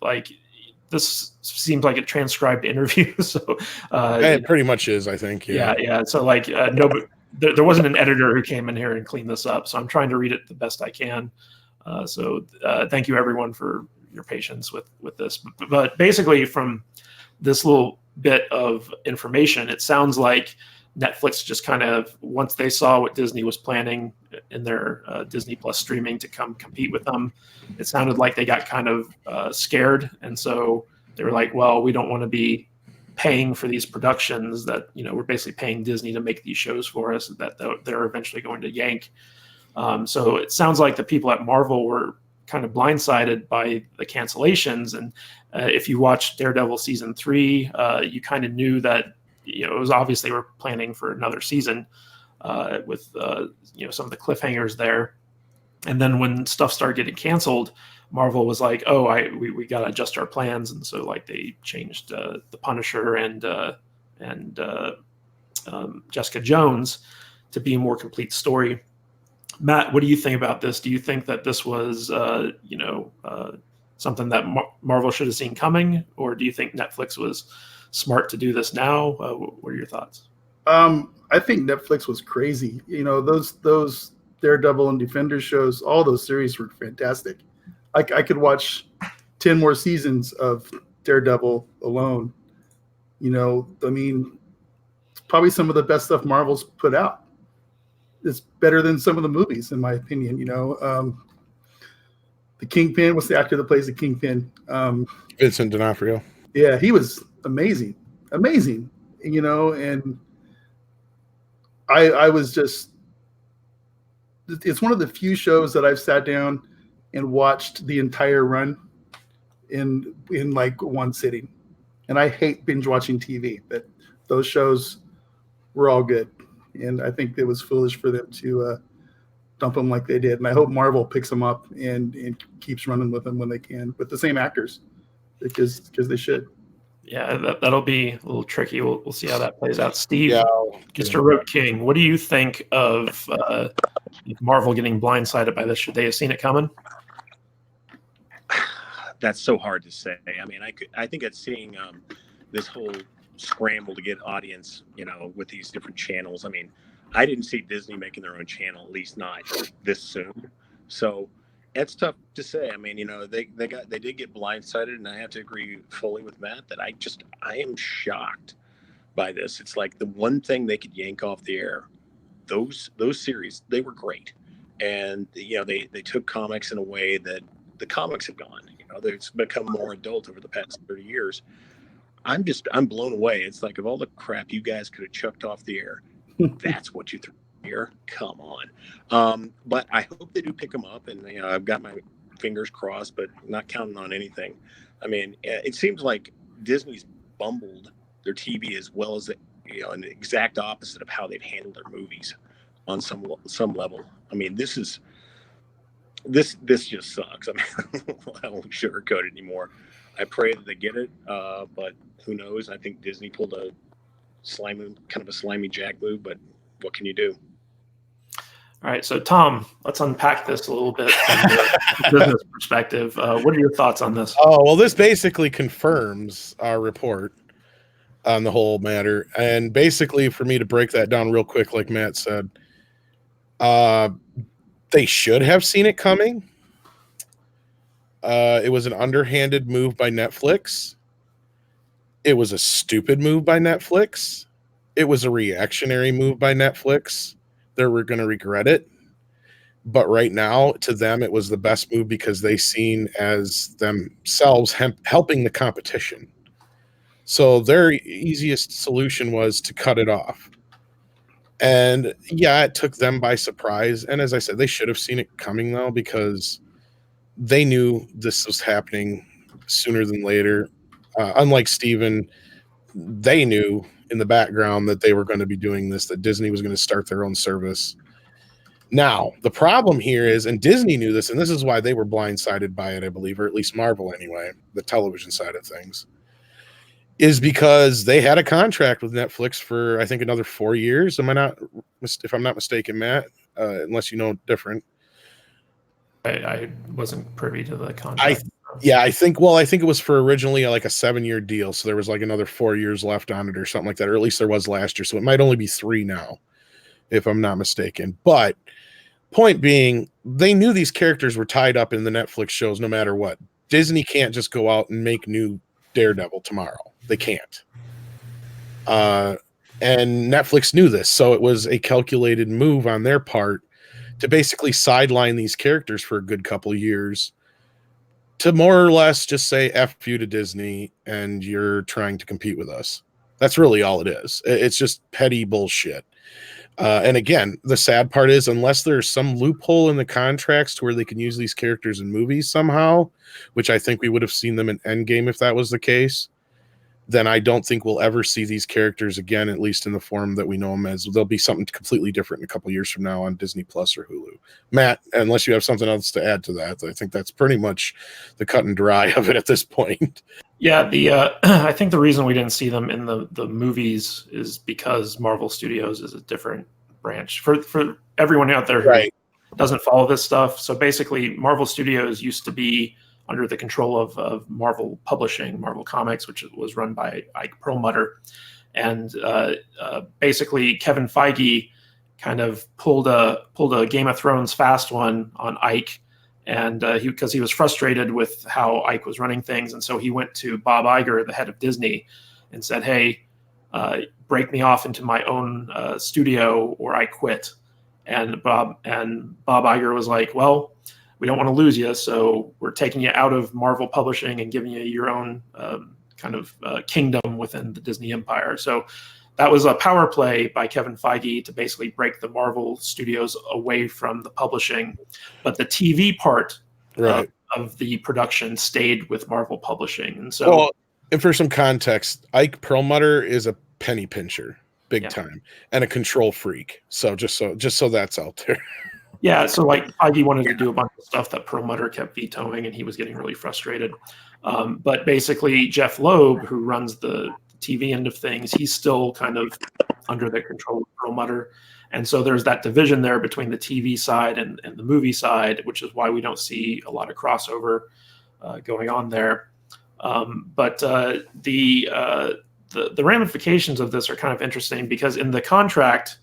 this seems like a transcribed interview. So it pretty much is, I think. Yeah. So like there wasn't an editor who came in here and cleaned this up. So I'm trying to read it the best I can. So thank you everyone for your patience with this. But basically, from this little bit of information, it sounds like Netflix just kind of, once they saw what Disney was planning in their Disney Plus streaming to come compete with them, it sounded like they got kind of scared. And so they were like, well, we don't want to be paying for these productions that, we're basically paying Disney to make these shows for us that they're eventually going to yank. So it sounds like the people at Marvel were kind of blindsided by the cancellations. And if you watched Daredevil season 3, you kind of knew that, it was obvious they were planning for another season with, some of the cliffhangers there. And then when stuff started getting canceled, Marvel was like, oh, we got to adjust our plans. And so like they changed the Punisher and Jessica Jones to be a more complete story. Matt, what do you think about this? Do you think that this was, something that Marvel should have seen coming? Or do you think Netflix was smart to do this now? What are your thoughts? I think Netflix was crazy. Those Daredevil and Defender shows, all those series were fantastic. I could watch 10 more seasons of Daredevil alone. It's probably some of the best stuff Marvel's put out. It's better than some of the movies, in my opinion. The Kingpin, what's the actor that plays the Kingpin? Vincent D'Onofrio. Yeah, he was amazing. And I was just, it's one of the few shows that I've sat down and watched the entire run in like one sitting. And I hate binge watching TV, but those shows were all good. And I think it was foolish for them to dump them like they did. And I hope Marvel picks them up and keeps running with them when they can, with the same actors, because they should. Yeah, that'll be a little tricky. We'll see how that plays out. Steve, Mr. Roadking, what do you think of Marvel getting blindsided by this? Should they have seen it coming? That's so hard to say. I mean, I think it's seeing this whole scramble to get audience, with these different channels. I mean, I didn't see Disney making their own channel, at least not this soon. So it's tough to say. I mean, they did get blindsided, and I have to agree fully with Matt that I am shocked by this. It's like the one thing they could yank off the air. Those series, they were great, and they took comics in a way that the comics have gone. They've become more adult over the past 30 years. I'm blown away. It's like, of all the crap you guys could have chucked off the air, that's what you threw here. Come on. But I hope they do pick them up, and I've got my fingers crossed, but not counting on anything. I mean, it seems like Disney's bumbled their TV as well as an exact opposite of how they've handled their movies on some level. I mean, this just sucks. I mean, I won't sugarcoat it anymore. I pray that they get it, but who knows? I think Disney pulled a slimy Jack move, but what can you do? All right, so Tom, let's unpack this a little bit from the business perspective. What are your thoughts on this? Oh, well, this basically confirms our report on the whole matter. And basically, for me to break that down real quick, like Matt said, they should have seen it coming. It was an underhanded move by Netflix. It was a stupid move by Netflix. It was a reactionary move by Netflix. They were going to regret it. But right now, to them, it was the best move because they seen as themselves helping the competition. So their easiest solution was to cut it off. And yeah, it took them by surprise. And as I said, they should have seen it coming, though, because they knew this was happening sooner than later. Unlike Steven, they knew in the background that they were going to be doing this, that Disney was going to start their own service. Now, the problem here is, and Disney knew this, and this is why they were blindsided by it, I believe, or at least Marvel anyway, the television side of things, is because they had a contract with Netflix for, I think, another 4 years. If I'm not mistaken, Matt, unless you know different. I wasn't privy to the contract. Yeah, I think it was for originally like a 7-year deal, so there was like another 4 years left on it or something like that, or at least there was last year, so it might only be 3 now, if I'm not mistaken. But point being, they knew these characters were tied up in the Netflix shows no matter what. Disney can't just go out and make new Daredevil tomorrow. They can't. And Netflix knew this, so it was a calculated move on their part to basically sideline these characters for a good couple of years, to more or less just say F you to Disney and you're trying to compete with us. That's really all it is. It's just petty bullshit. And again, the sad part is, unless there's some loophole in the contracts to where they can use these characters in movies somehow, which I think we would have seen them in Endgame if that was the case, then I don't think we'll ever see these characters again, at least in the form that we know them as. There'll be something completely different in a couple years from now on Disney Plus or Hulu. Matt, unless you have something else to add to that, I think that's pretty much the cut and dry of it at this point. Yeah, I think the reason we didn't see them in the movies is because Marvel Studios is a different branch. For everyone out there who doesn't follow this stuff, so basically Marvel Studios used to be under the control of Marvel Publishing, Marvel Comics, which was run by Ike Perlmutter. And basically Kevin Feige kind of pulled a Game of Thrones fast one on Ike, and because he was frustrated with how Ike was running things. And so he went to Bob Iger, the head of Disney, and said, hey, break me off into my own studio or I quit. And Bob Iger was like, well, we don't want to lose you, so we're taking you out of Marvel Publishing and giving you your own kind of kingdom within the Disney empire. So that was a power play by Kevin Feige to basically break the Marvel Studios away from the publishing. But the TV part of the production stayed with Marvel Publishing. And so, well, and for some context, Ike Perlmutter is a penny pincher, big time, and a control freak. So just so that's out there. Yeah, so like Feige wanted to do a bunch of stuff that Perlmutter kept vetoing, and he was getting really frustrated. But basically, Jeff Loeb, who runs the TV end of things, he's still kind of under the control of Perlmutter. And so there's that division there between the TV side and the movie side, which is why we don't see a lot of crossover going on there. But the ramifications of this are kind of interesting, because in the contract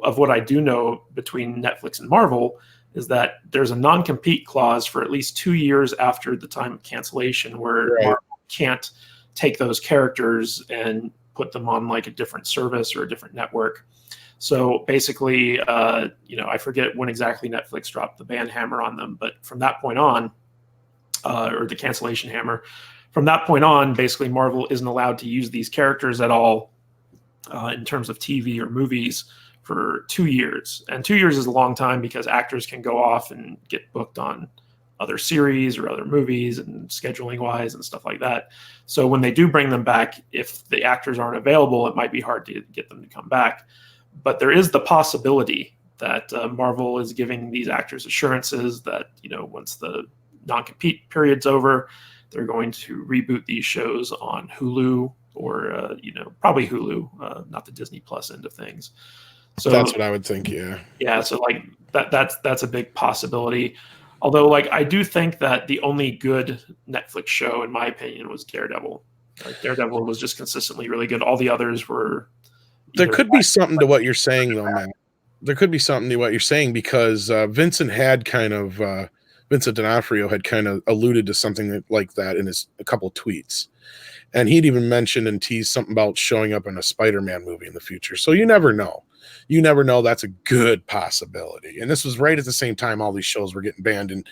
of what I do know between Netflix and Marvel is that there's a non-compete clause for at least 2 years after the time of cancellation, where Marvel can't take those characters and put them on like a different service or a different network. So basically, I forget when exactly Netflix dropped the ban hammer on them, but from that point on, or the cancellation hammer, from that point on, basically Marvel isn't allowed to use these characters at all in terms of TV or movies for 2 years. And 2 years is a long time, because actors can go off and get booked on other series or other movies and scheduling wise and stuff like that. So when they do bring them back, if the actors aren't available, it might be hard to get them to come back. But there is the possibility that Marvel is giving these actors assurances that, once the non-compete period's over, they're going to reboot these shows on Hulu or, probably Hulu, not the Disney Plus end of things. So that's what I would think. Yeah. So like that's a big possibility. Although, like, I do think that the only good Netflix show, in my opinion, was Daredevil. Like, Daredevil was just consistently really good. All the others were. There could be something to what you're saying, though, man. There could be something to what you're saying, because Vincent D'Onofrio had kind of alluded to something like that in a couple of tweets. And he'd even mentioned and teased something about showing up in a Spider-Man movie in the future. So you never know. That's a good possibility. And this was right at the same time all these shows were getting canceled.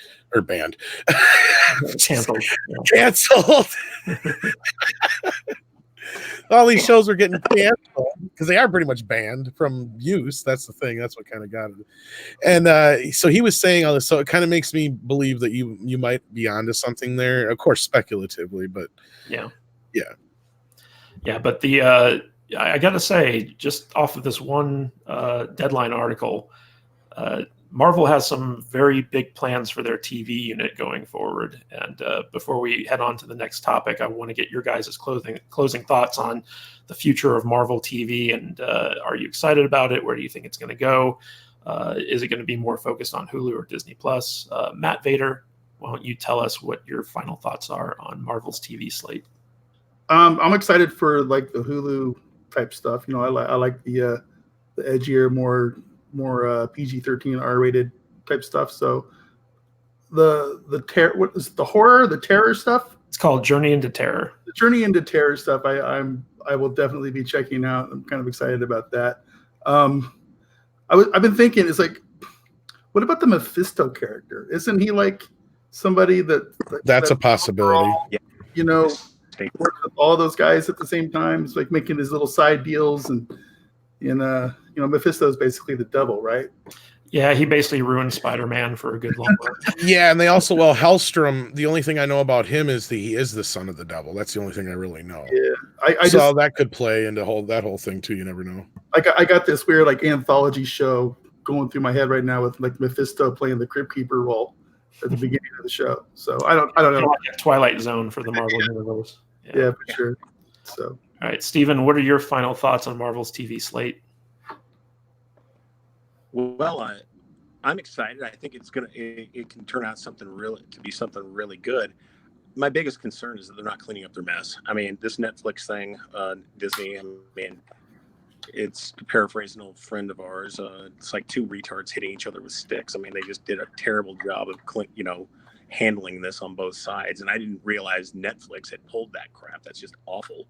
All these shows were getting canceled because they are pretty much banned from use. That's the thing. That's what kind of got it. And so he was saying all this. So it kind of makes me believe that you might be onto something there. Of course, speculatively, but yeah. But I got to say, just off of this one Deadline article, Marvel has some very big plans for their TV unit going forward. And before we head on to the next topic, I want to get your guys' closing thoughts on the future of Marvel TV. And are you excited about it? Where do you think it's going to go? Is it going to be more focused on Hulu or Disney Plus? MattVader, why don't you tell us what your final thoughts are on Marvel's TV slate? I'm excited for like the Hulu type stuff. You know, I like the edgier, more PG-13 R-rated type stuff. So the terror stuff? It's called Journey into Terror. The Journey into Terror stuff. I will definitely be checking out. I'm kind of excited about that. I've been thinking, it's like, what about the Mephisto character? Isn't he like somebody that's a possibility? You know, works with all those guys at the same time. It's like making his little side deals, and you know, Mephisto is basically the devil, right? Yeah, he basically ruined Spider-Man for a good long run. Yeah, and they also, Hellstrom, the only thing I know about him is he is the son of the devil. That's the only thing I really know. Yeah, so that could play into that whole thing too. You never know. I got this weird like anthology show going through my head right now with like Mephisto playing the Crypt Keeper role at the beginning of the show. So I don't know. Like a Twilight Zone for the Marvel universe. Yeah, for sure. So all right, Steven, what are your final thoughts on Marvel's TV slate? Well, I'm excited. I think it can turn out something really good. My biggest concern is that they're not cleaning up their mess. I mean, this Netflix thing, Disney. I mean, it's, to paraphrase an old friend of ours, it's like two retards hitting each other with sticks. I mean, they just did a terrible job of handling this on both sides. And I didn't realize Netflix had pulled that crap. That's just awful.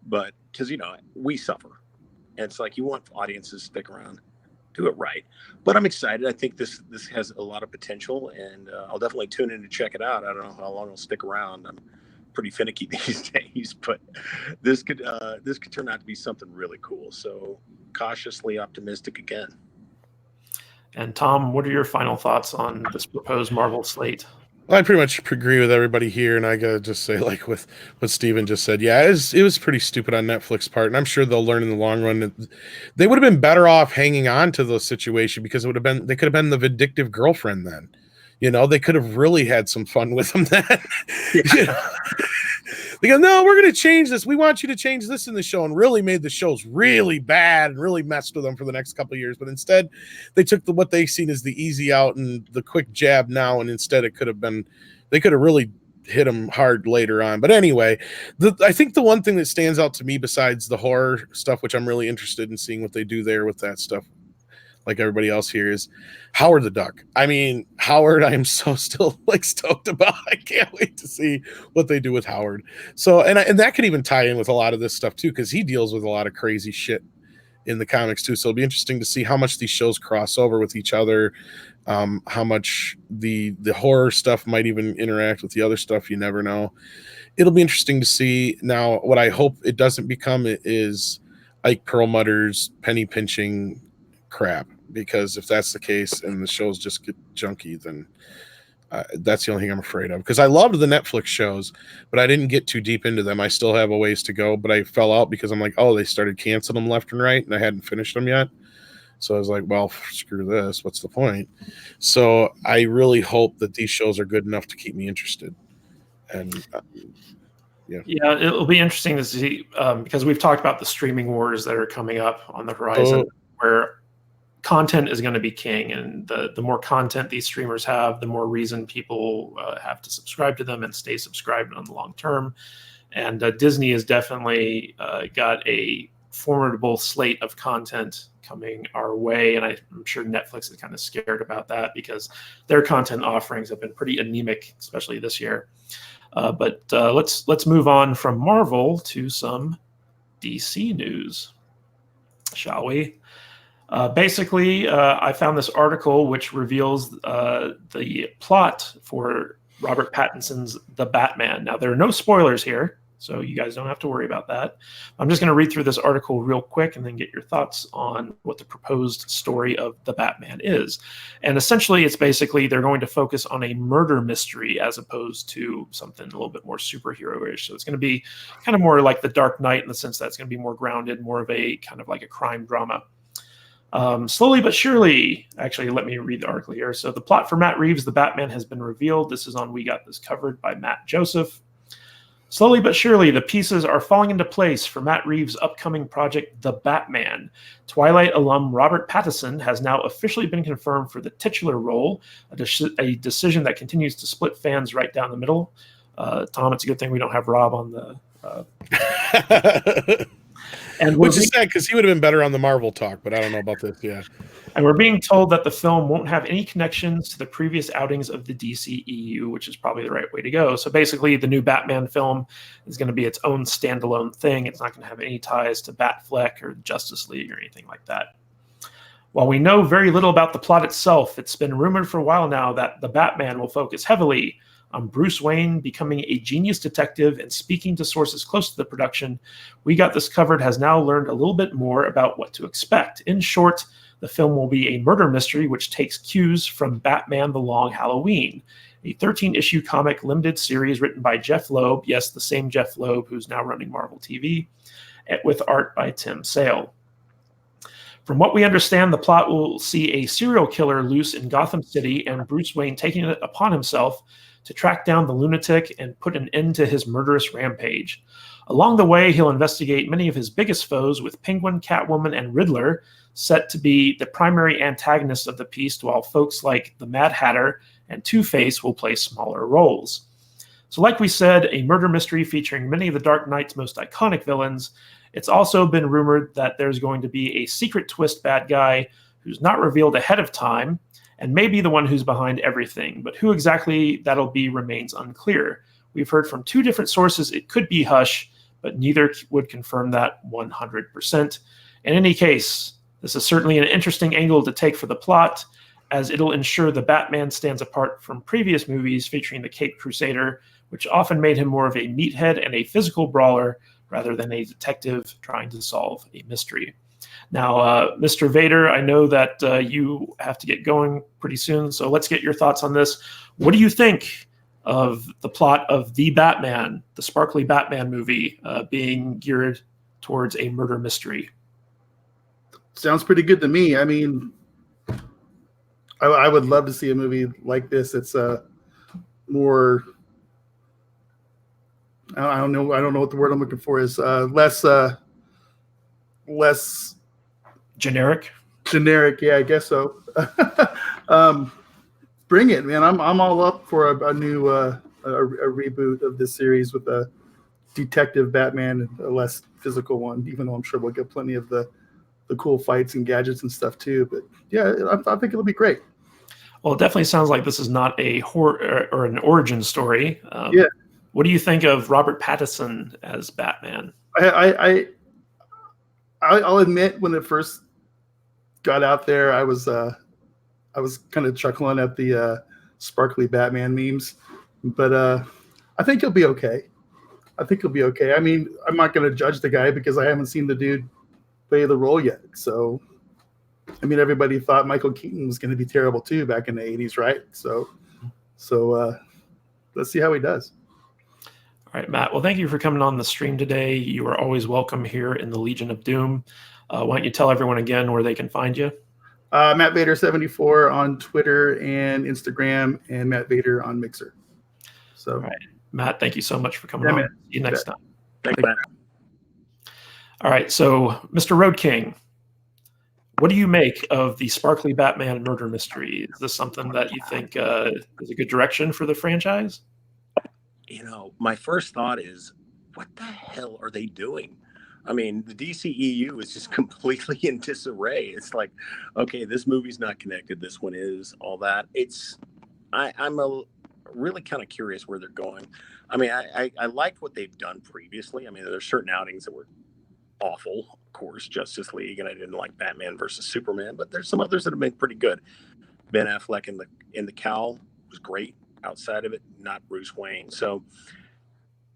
But because we suffer, and it's like you want audiences to stick around. Do it right. But I'm excited. I think this has a lot of potential, and I'll definitely tune in to check it out. I don't know how long I'll stick around. I'm pretty finicky these days, but this could turn out to be something really cool. So cautiously optimistic again. And Tom, what are your final thoughts on this proposed Marvel slate? Well, I pretty much agree with everybody here, and I gotta just say, like with what Steven just said, yeah, it was pretty stupid on Netflix's part, and I'm sure they'll learn in the long run that they would have been better off hanging on to the situation, because they could have been the vindictive girlfriend then. They could have really had some fun with them then. Yeah. They go, no, we're going to change this. We want you to change this in the show, and really made the shows really bad and really messed with them for the next couple of years. But instead, they took what they seen as the easy out and the quick jab now, and instead they could have really hit them hard later on. But anyway, I think the one thing that stands out to me besides the horror stuff, which I'm really interested in seeing what they do there with that stuff, like everybody else here, is Howard the Duck. I mean, Howard, I am so still like stoked about. I can't wait to see what they do with Howard. So, and that could even tie in with a lot of this stuff too, because he deals with a lot of crazy shit in the comics too. So it'll be interesting to see how much these shows cross over with each other, how much the horror stuff might even interact with the other stuff. You never know. It'll be interesting to see. Now, what I hope it doesn't become is Ike Perlmutter's penny pinching crap, because if that's the case and the shows just get junky, then that's the only thing I'm afraid of. Because I loved the Netflix shows, but I didn't get too deep into them. I still have a ways to go, but I fell out because I'm like, oh, they started canceling them left and right, and I hadn't finished them yet. So I was like, well, screw this. What's the point? So I really hope that these shows are good enough to keep me interested. And yeah, it'll be interesting to see, because we've talked about the streaming wars that are coming up on the horizon, where content is going to be king, and the more content these streamers have, the more reason people have to subscribe to them and stay subscribed on the long term. And Disney has definitely got a formidable slate of content coming our way, and I'm sure Netflix is kind of scared about that, because their content offerings have been pretty anemic, especially this year. But let's move on from Marvel to some DC news, shall we? Basically, I found this article which reveals the plot for Robert Pattinson's The Batman. Now, there are no spoilers here, so you guys don't have to worry about that. I'm just going to read through this article real quick and then get your thoughts on what the proposed story of The Batman is. And essentially, it's basically they're going to focus on a murder mystery as opposed to something a little bit more superhero-ish. So it's going to be kind of more like The Dark Knight, in the sense that it's going to be more grounded, more of a kind of like a crime drama. Slowly but surely, actually, let me read the article here. So the plot for Matt Reeves' The Batman has been revealed. This is on We Got This Covered by Matt Joseph. Slowly but surely, the pieces are falling into place for Matt Reeves' upcoming project, The Batman. Twilight alum Robert Pattinson has now officially been confirmed for the titular role, a decision that continues to split fans right down the middle. Tom, it's a good thing we don't have Rob on the... Which is sad, because he would have been better on the Marvel talk, but I don't know about this, yeah. And we're being told that the film won't have any connections to the previous outings of the DCEU, which is probably the right way to go. So basically, the new Batman film is going to be its own standalone thing. It's not going to have any ties to Batfleck or Justice League or anything like that. While we know very little about the plot itself, it's been rumored for a while now that the Batman will focus heavily on Bruce Wayne becoming a genius detective, and speaking to sources close to the production, We Got This Covered has now learned a little bit more about what to expect. In short, the film will be a murder mystery which takes cues from Batman: The Long Halloween, a 13-issue comic limited series written by Jeff Loeb, yes, the same Jeff Loeb who's now running Marvel TV, with art by Tim Sale. From what we understand, the plot will see a serial killer loose in Gotham City and Bruce Wayne taking it upon himself to track down the lunatic and put an end to his murderous rampage. Along the way, he'll investigate many of his biggest foes, with Penguin, Catwoman, and Riddler set to be the primary antagonists of the piece, while folks like the Mad Hatter and Two-Face will play smaller roles. So like we said, a murder mystery featuring many of the Dark Knight's most iconic villains. It's also been rumored that there's going to be a secret twist bad guy who's not revealed ahead of time, and may be the one who's behind everything. But who exactly that'll be remains unclear. We've heard from two different sources it could be Hush, but neither would confirm that 100%. In any case, this is certainly an interesting angle to take for the plot, as it'll ensure the Batman stands apart from previous movies featuring the Caped Crusader, which often made him more of a meathead and a physical brawler rather than a detective trying to solve a mystery. Now, Mr. Vader, I know that you have to get going pretty soon, so let's get your thoughts on this. What do you think of the plot of The Batman, the sparkly Batman movie, being geared towards a murder mystery? Sounds pretty good to me. I mean, I would love to see a movie like this. It's more, I don't know what the word I'm looking for is. Less Generic. Yeah, I guess so. Bring it, man. I'm all up for a new a reboot of this series with a detective Batman, a less physical one. Even though I'm sure we'll get plenty of the cool fights and gadgets and stuff too. But yeah, I think it'll be great. Well, it definitely sounds like this is not a horror or an origin story. Yeah. What do you think of Robert Pattinson as Batman? I'll admit, when it first got out there, I was kind of chuckling at the sparkly Batman memes, but I think he'll be okay. I mean, I'm not going to judge the guy because I haven't seen the dude play the role yet. So, I mean, everybody thought Michael Keaton was going to be terrible too back in the 80s, right? So let's see how he does. All right, Matt. Well, thank you for coming on the stream today. You are always welcome here in the Legion of Doom. Why don't you tell everyone again where they can find you? MattVader 74 on Twitter and Instagram, and MattVader on Mixer. So, all right, Matt, thank you so much for coming on. Man. See you next time. Thank you, Matt. All right, so Mr. Roadking, what do you make of the sparkly Batman murder mystery? Is this something that you think is a good direction for the franchise? You know, my first thought is, what the hell are they doing? I mean, the DCEU is just completely in disarray. It's like, okay, this movie's not connected. This one is, all that. I'm really kind of curious where they're going. I mean, I liked what they've done previously. I mean, there's certain outings that were awful, of course, Justice League, and I didn't like Batman versus Superman, but there's some others that have been pretty good. Ben Affleck in the cowl was great. Outside of it, not Bruce Wayne. So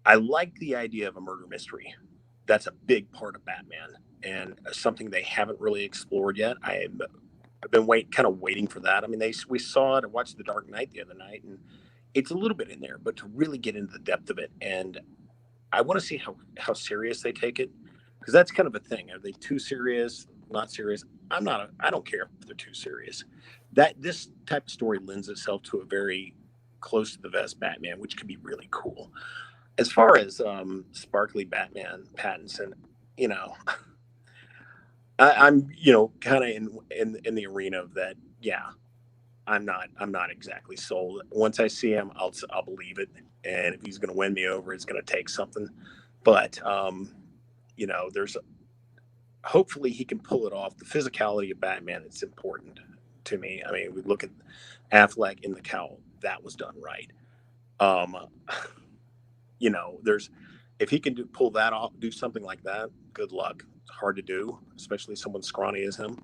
I like the idea of a murder mystery. That's a big part of Batman, and something they haven't really explored yet. I've been waiting for that. I mean, we saw it. I watched The Dark Knight the other night, and it's a little bit in there, but to really get into the depth of it, and I want to see how serious they take it, because that's kind of a thing. Are they too serious? Not serious? I don't care if they're too serious. This type of story lends itself to a very close to the vest Batman, which could be really cool. as far as sparkly Batman Pattinson, you know, I'm kind of in the arena of that. Yeah, I'm not exactly sold. Once I see him, I'll believe it. And if he's going to win me over, it's going to take something. But there's hopefully he can pull it off. The physicality of Batman is important to me. I mean, we look at Affleck in the cowl, that was done right. There's if he can pull that off, do something like that, good luck. It's hard to do, especially someone scrawny as him.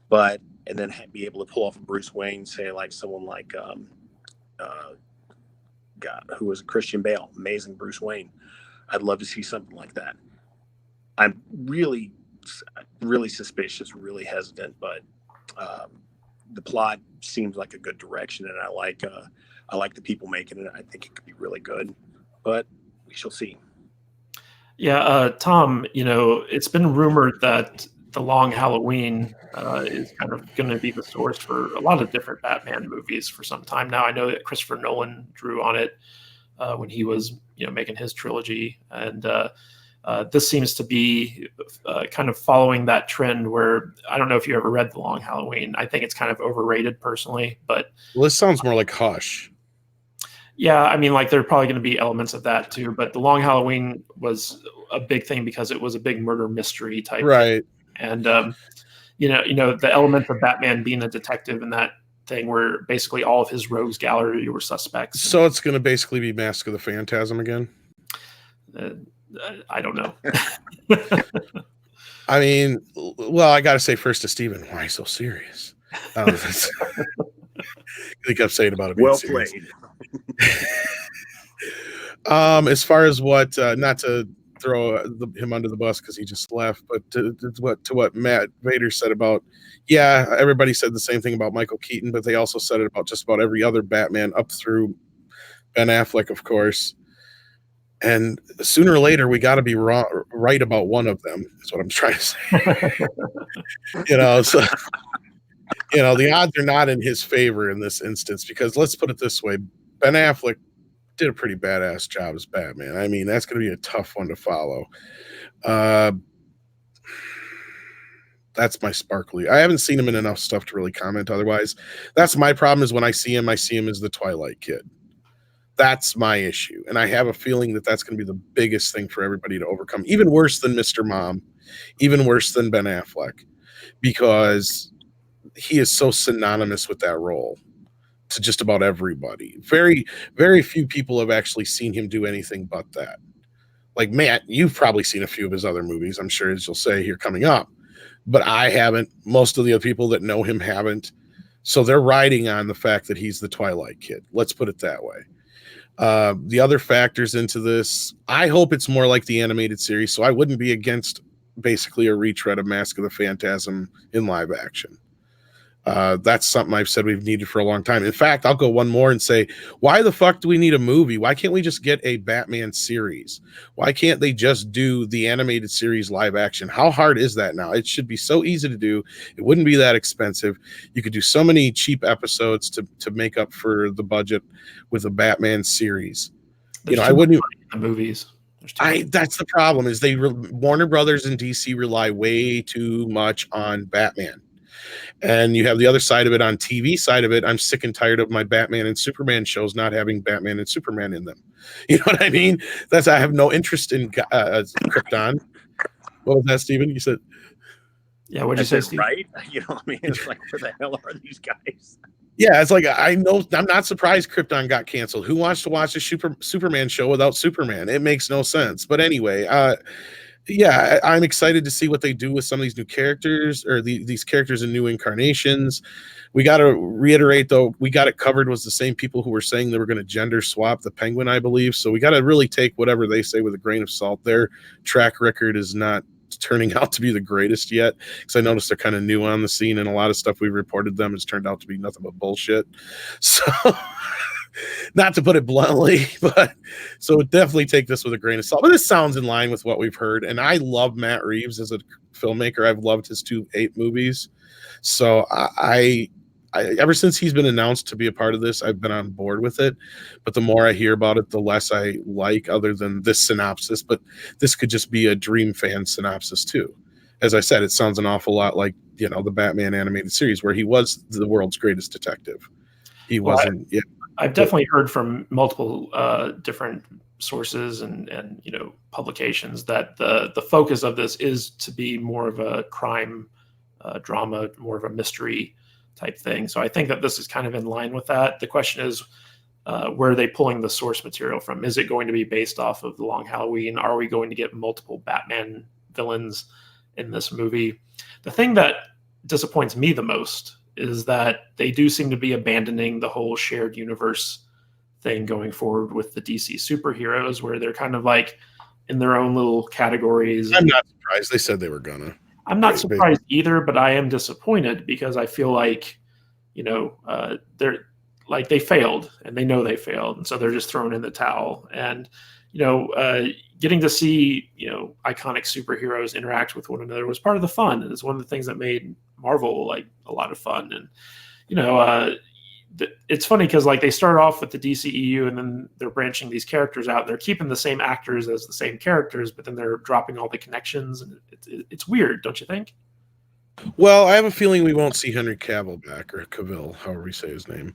But and then be able to pull off a Bruce Wayne, say like someone like who was Christian Bale, amazing Bruce Wayne. I'd love to see something like that. I'm really suspicious, really hesitant, but the plot seems like a good direction, and I like the people making it. I think it could be really good, but we shall see. Yeah, Tom, it's been rumored that The Long Halloween is kind of going to be the source for a lot of different Batman movies for some time now. I know that Christopher Nolan drew on it when he was, making his trilogy, and this seems to be kind of following that trend where I don't know if you ever read The Long Halloween. I think it's kind of overrated personally, but this sounds more like Hush. Yeah, I mean, like there are probably going to be elements of that too, but The Long Halloween was a big thing because it was a big murder mystery type right thing. And the elements of Batman being a detective in that thing where basically all of his rogues gallery were suspects. So it's going to basically be Mask of the Phantasm again? I don't know. I mean, well, I got to say first to Steven, why so serious? He kept saying about it being well serious. Played. As far as what, not to throw him under the bus because he just left, but to what MattVader said about, yeah, everybody said the same thing about Michael Keaton, but they also said it about just about every other Batman up through Ben Affleck, of course. And sooner or later, we got to be right about one of them, is what I'm trying to say. So, the odds are not in his favor in this instance, because let's put it this way. Ben Affleck did a pretty badass job as Batman. I mean, that's going to be a tough one to follow. That's my sparkly. I haven't seen him in enough stuff to really comment otherwise. That's my problem, is when I see him as the Twilight Kid. That's my issue. And I have a feeling that that's going to be the biggest thing for everybody to overcome. Even worse than Mr. Mom. Even worse than Ben Affleck. Because he is so synonymous with that role to just about everybody. Very, very few people have actually seen him do anything but that. Like Matt, you've probably seen a few of his other movies, I'm sure, as you'll say here coming up. But I haven't. Most of the other people that know him haven't. So they're riding on the fact that he's the Twilight Kid. Let's put it that way. The other factors into this, I hope it's more like the animated series, so I wouldn't be against basically a retread of Mask of the Phantasm in live action. That's something I've said we've needed for a long time. In fact, I'll go one more and say, why the fuck do we need a movie? Why can't we just get a Batman series? Why can't they just do the animated series live action? How hard is that now? It should be so easy to do. It wouldn't be that expensive. You could do so many cheap episodes to make up for the budget with a Batman series. I wouldn't. The movies. That's the problem, is Warner Brothers and DC rely way too much on Batman. And you have the other side of it, on TV side of it. I'm sick and tired of my Batman and Superman shows not having Batman and Superman in them. You know what I mean? I have no interest in Krypton. What was that, Steven? You said? Yeah, what'd you say, Steve? Right? I mean, it's like, where the hell are these guys? Yeah, it's like, I know, I'm not surprised Krypton got canceled. Who wants to watch a Superman show without Superman? It makes no sense. But anyway, yeah, I'm excited to see what they do with some of these new characters, or these characters in new incarnations. We got to reiterate, though, we got it covered was the same people who were saying they were going to gender swap the Penguin, I believe. So we got to really take whatever they say with a grain of salt. Their track record is not turning out to be the greatest yet, because I noticed they're kind of new on the scene, and a lot of stuff we reported them has turned out to be nothing but bullshit. So not to put it bluntly, but so definitely take this with a grain of salt. But this sounds in line with what we've heard. And I love Matt Reeves as a filmmaker. I've loved his 2 8 movies. So I ever since he's been announced to be a part of this, I've been on board with it. But the more I hear about it, the less I like, other than this synopsis. But this could just be a Dream fan synopsis too. As I said, it sounds an awful lot like, you know, the Batman animated series where he was the world's greatest detective. He wasn't. Yeah, I've definitely heard from multiple different sources and you know, publications that the focus of this is to be more of a crime drama, more of a mystery type thing. So I think that this is kind of in line with that. The question is, where are they pulling the source material from? Is it going to be based off of The Long Halloween? Are we going to get multiple Batman villains in this movie? The thing that disappoints me the most is that they do seem to be abandoning the whole shared universe thing going forward with the DC superheroes, where they're kind of like in their own little categories. I'm not surprised. They said they were gonna. I'm not surprised either, but I am disappointed because I feel like, you know, they're like, they failed and they know they failed, and so they're just throwing in the towel. And you know, getting to see, you know, iconic superheroes interact with one another was part of the fun, and it's one of the things that made Marvel like a lot of fun. And you know, it's funny because like they start off with the DCEU and then they're branching these characters out. They're keeping the same actors as the same characters, but then they're dropping all the connections, and it's weird, don't you think? Well, I have a feeling we won't see Henry Cavill back, or Cavill, however we say his name.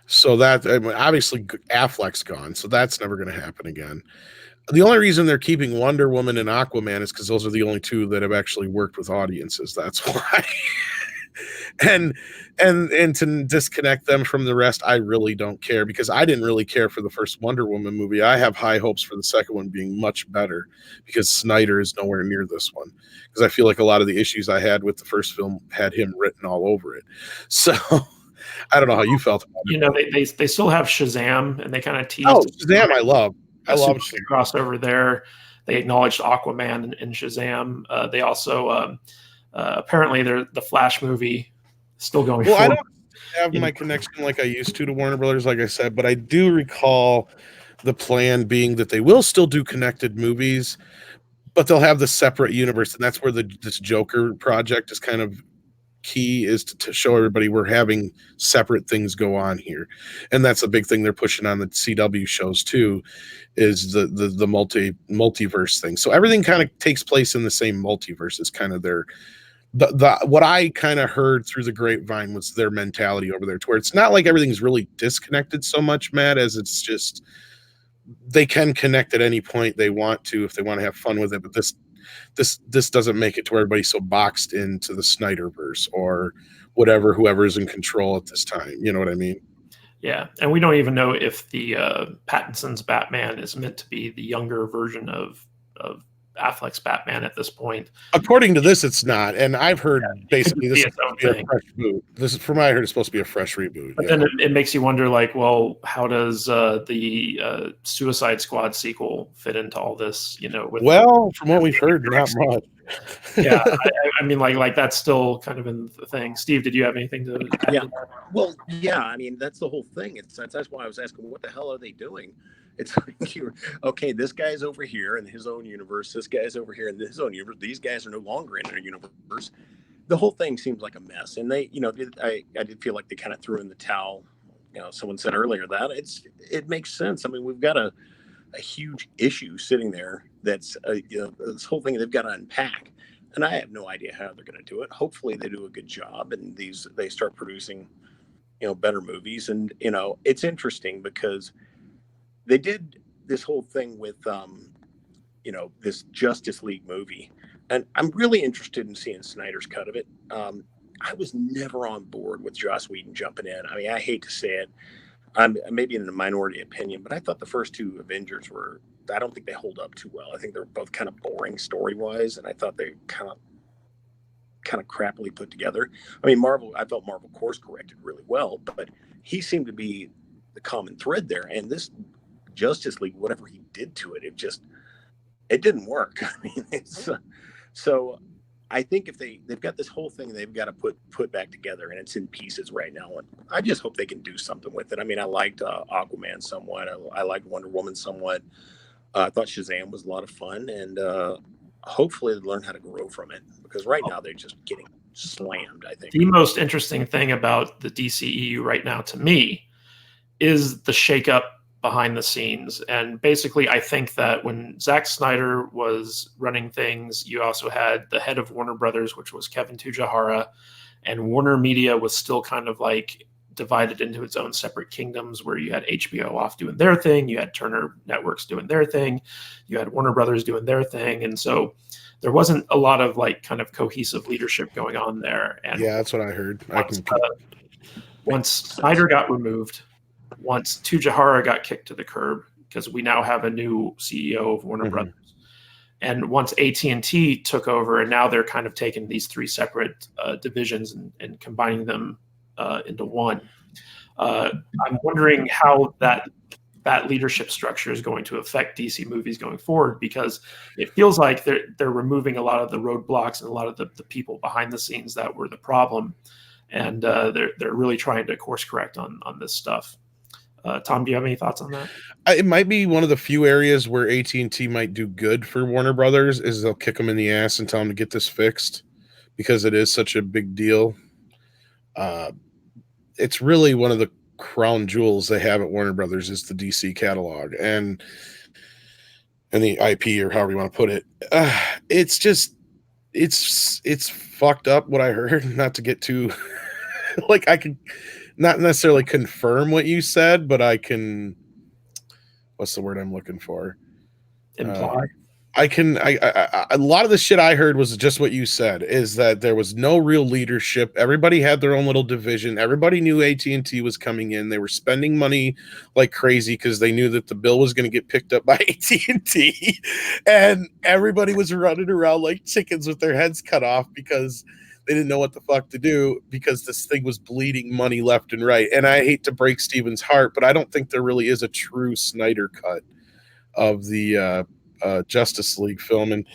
So that, I mean, obviously Affleck's gone, so that's never going to happen again. The only reason they're keeping Wonder Woman and Aquaman is because those are the only two that have actually worked with audiences. That's why. and to disconnect them from the rest, I really don't care, because I didn't really care for the first Wonder Woman movie. I have high hopes for the second one being much better, because Snyder is nowhere near this one, because I feel like a lot of the issues I had with the first film had him written all over it. So I don't know how you felt about it. You know, they still have Shazam, and they kind of teased. Oh, Shazam, I love Shazam. Crossover there. They acknowledged Aquaman in Shazam. They also apparently the Flash movie still going. Well, I don't have my connection like I used to Warner Brothers, like I said, but I do recall the plan being that they will still do connected movies, but they'll have the separate universe, and that's where this Joker project is kind of key, is to show everybody we're having separate things go on here. And that's a big thing they're pushing on the CW shows too, is the multiverse thing. So everything kind of takes place in the same multiverse. Is kind of their what I kind of heard through the grapevine was their mentality over there, to where it's not like everything's really disconnected so much, Matt, as it's just they can connect at any point they want to if they want to have fun with it. But this doesn't make it to where everybody's so boxed into the Snyderverse or whatever, whoever's in control at this time. You know what I mean? Yeah, and we don't even know if the Pattinson's Batman is meant to be the younger version of Affleck's Batman at this point. According to this, it's not, and I've heard basically this is supposed to be a fresh reboot. This is, from what I heard, it's supposed to be a fresh reboot. But then it makes you wonder, like, well, how does the Suicide Squad sequel fit into all this? You know, from what we've heard, not much. Yeah, I mean, like that's still kind of in the thing. Steve, did you have anything to? Yeah, well, yeah. I mean, that's the whole thing. That's why I was asking, what the hell are they doing? It's like, okay, this guy's over here in his own universe. This guy's over here in his own universe. These guys are no longer in their universe. The whole thing seems like a mess. And they, you know, I did feel like they kind of threw in the towel. You know, someone said earlier that it makes sense. I mean, we've got a huge issue sitting there. That's you know, this whole thing they've got to unpack. And I have no idea how they're going to do it. Hopefully they do a good job and they start producing, you know, better movies. And, you know, it's interesting because they did this whole thing with, you know, this Justice League movie. And I'm really interested in seeing Snyder's cut of it. I was never on board with Joss Whedon jumping in. I mean, I hate to say it. I'm maybe in a minority opinion, but I thought the first two Avengers I don't think they hold up too well. I think they're both kind of boring story-wise, and I thought they kind of crappily put together. I mean, I felt Marvel course corrected really well, but he seemed to be the common thread there. And this Justice League, whatever he did to it, it didn't work. I mean, so I think if they've got this whole thing they've got to put back together, and it's in pieces right now, and I just hope they can do something with it. I mean, I liked Aquaman somewhat. I liked Wonder Woman somewhat. I thought Shazam was a lot of fun, and hopefully they learn how to grow from it, because right now they're just getting slammed, I think. The most interesting thing about the DCEU right now to me is the shakeup behind the scenes. And basically, I think that when Zack Snyder was running things, you also had the head of Warner Brothers, which was Kevin Tujahara, and Warner Media was still kind of like divided into its own separate kingdoms, where you had HBO off doing their thing, you had Turner Networks doing their thing, you had Warner Brothers doing their thing. And so there wasn't a lot of like kind of cohesive leadership going on there. And yeah, that's what I heard. Once Snyder got removed, once Tujahara got kicked to the curb, because we now have a new CEO of Warner Brothers, and once AT&T took over, and now they're kind of taking these three separate divisions and combining them into one. I'm wondering how that leadership structure is going to affect DC movies going forward, because it feels like they're removing a lot of the roadblocks and a lot of the people behind the scenes that were the problem, and they're really trying to course correct on this stuff. Tom, do you have any thoughts on that? It might be one of the few areas where AT&T might do good for Warner Brothers, is they'll kick them in the ass and tell them to get this fixed, because it is such a big deal. It's really one of the crown jewels they have at Warner Brothers is the DC catalog and the IP, or however you want to put it. It's just it's fucked up what I heard. Not to get too like, I can not necessarily confirm what you said, but I can, what's the word I'm looking for? Imply. A lot of the shit I heard was just what you said, is that there was no real leadership. Everybody had their own little division. Everybody knew AT&T was coming in. They were spending money like crazy because they knew that the bill was going to get picked up by AT&T, and everybody was running around like chickens with their heads cut off because they didn't know what the fuck to do, because this thing was bleeding money left and right. And I hate to break Steven's heart, but I don't think there really is a true Snyder cut of the Justice League film. And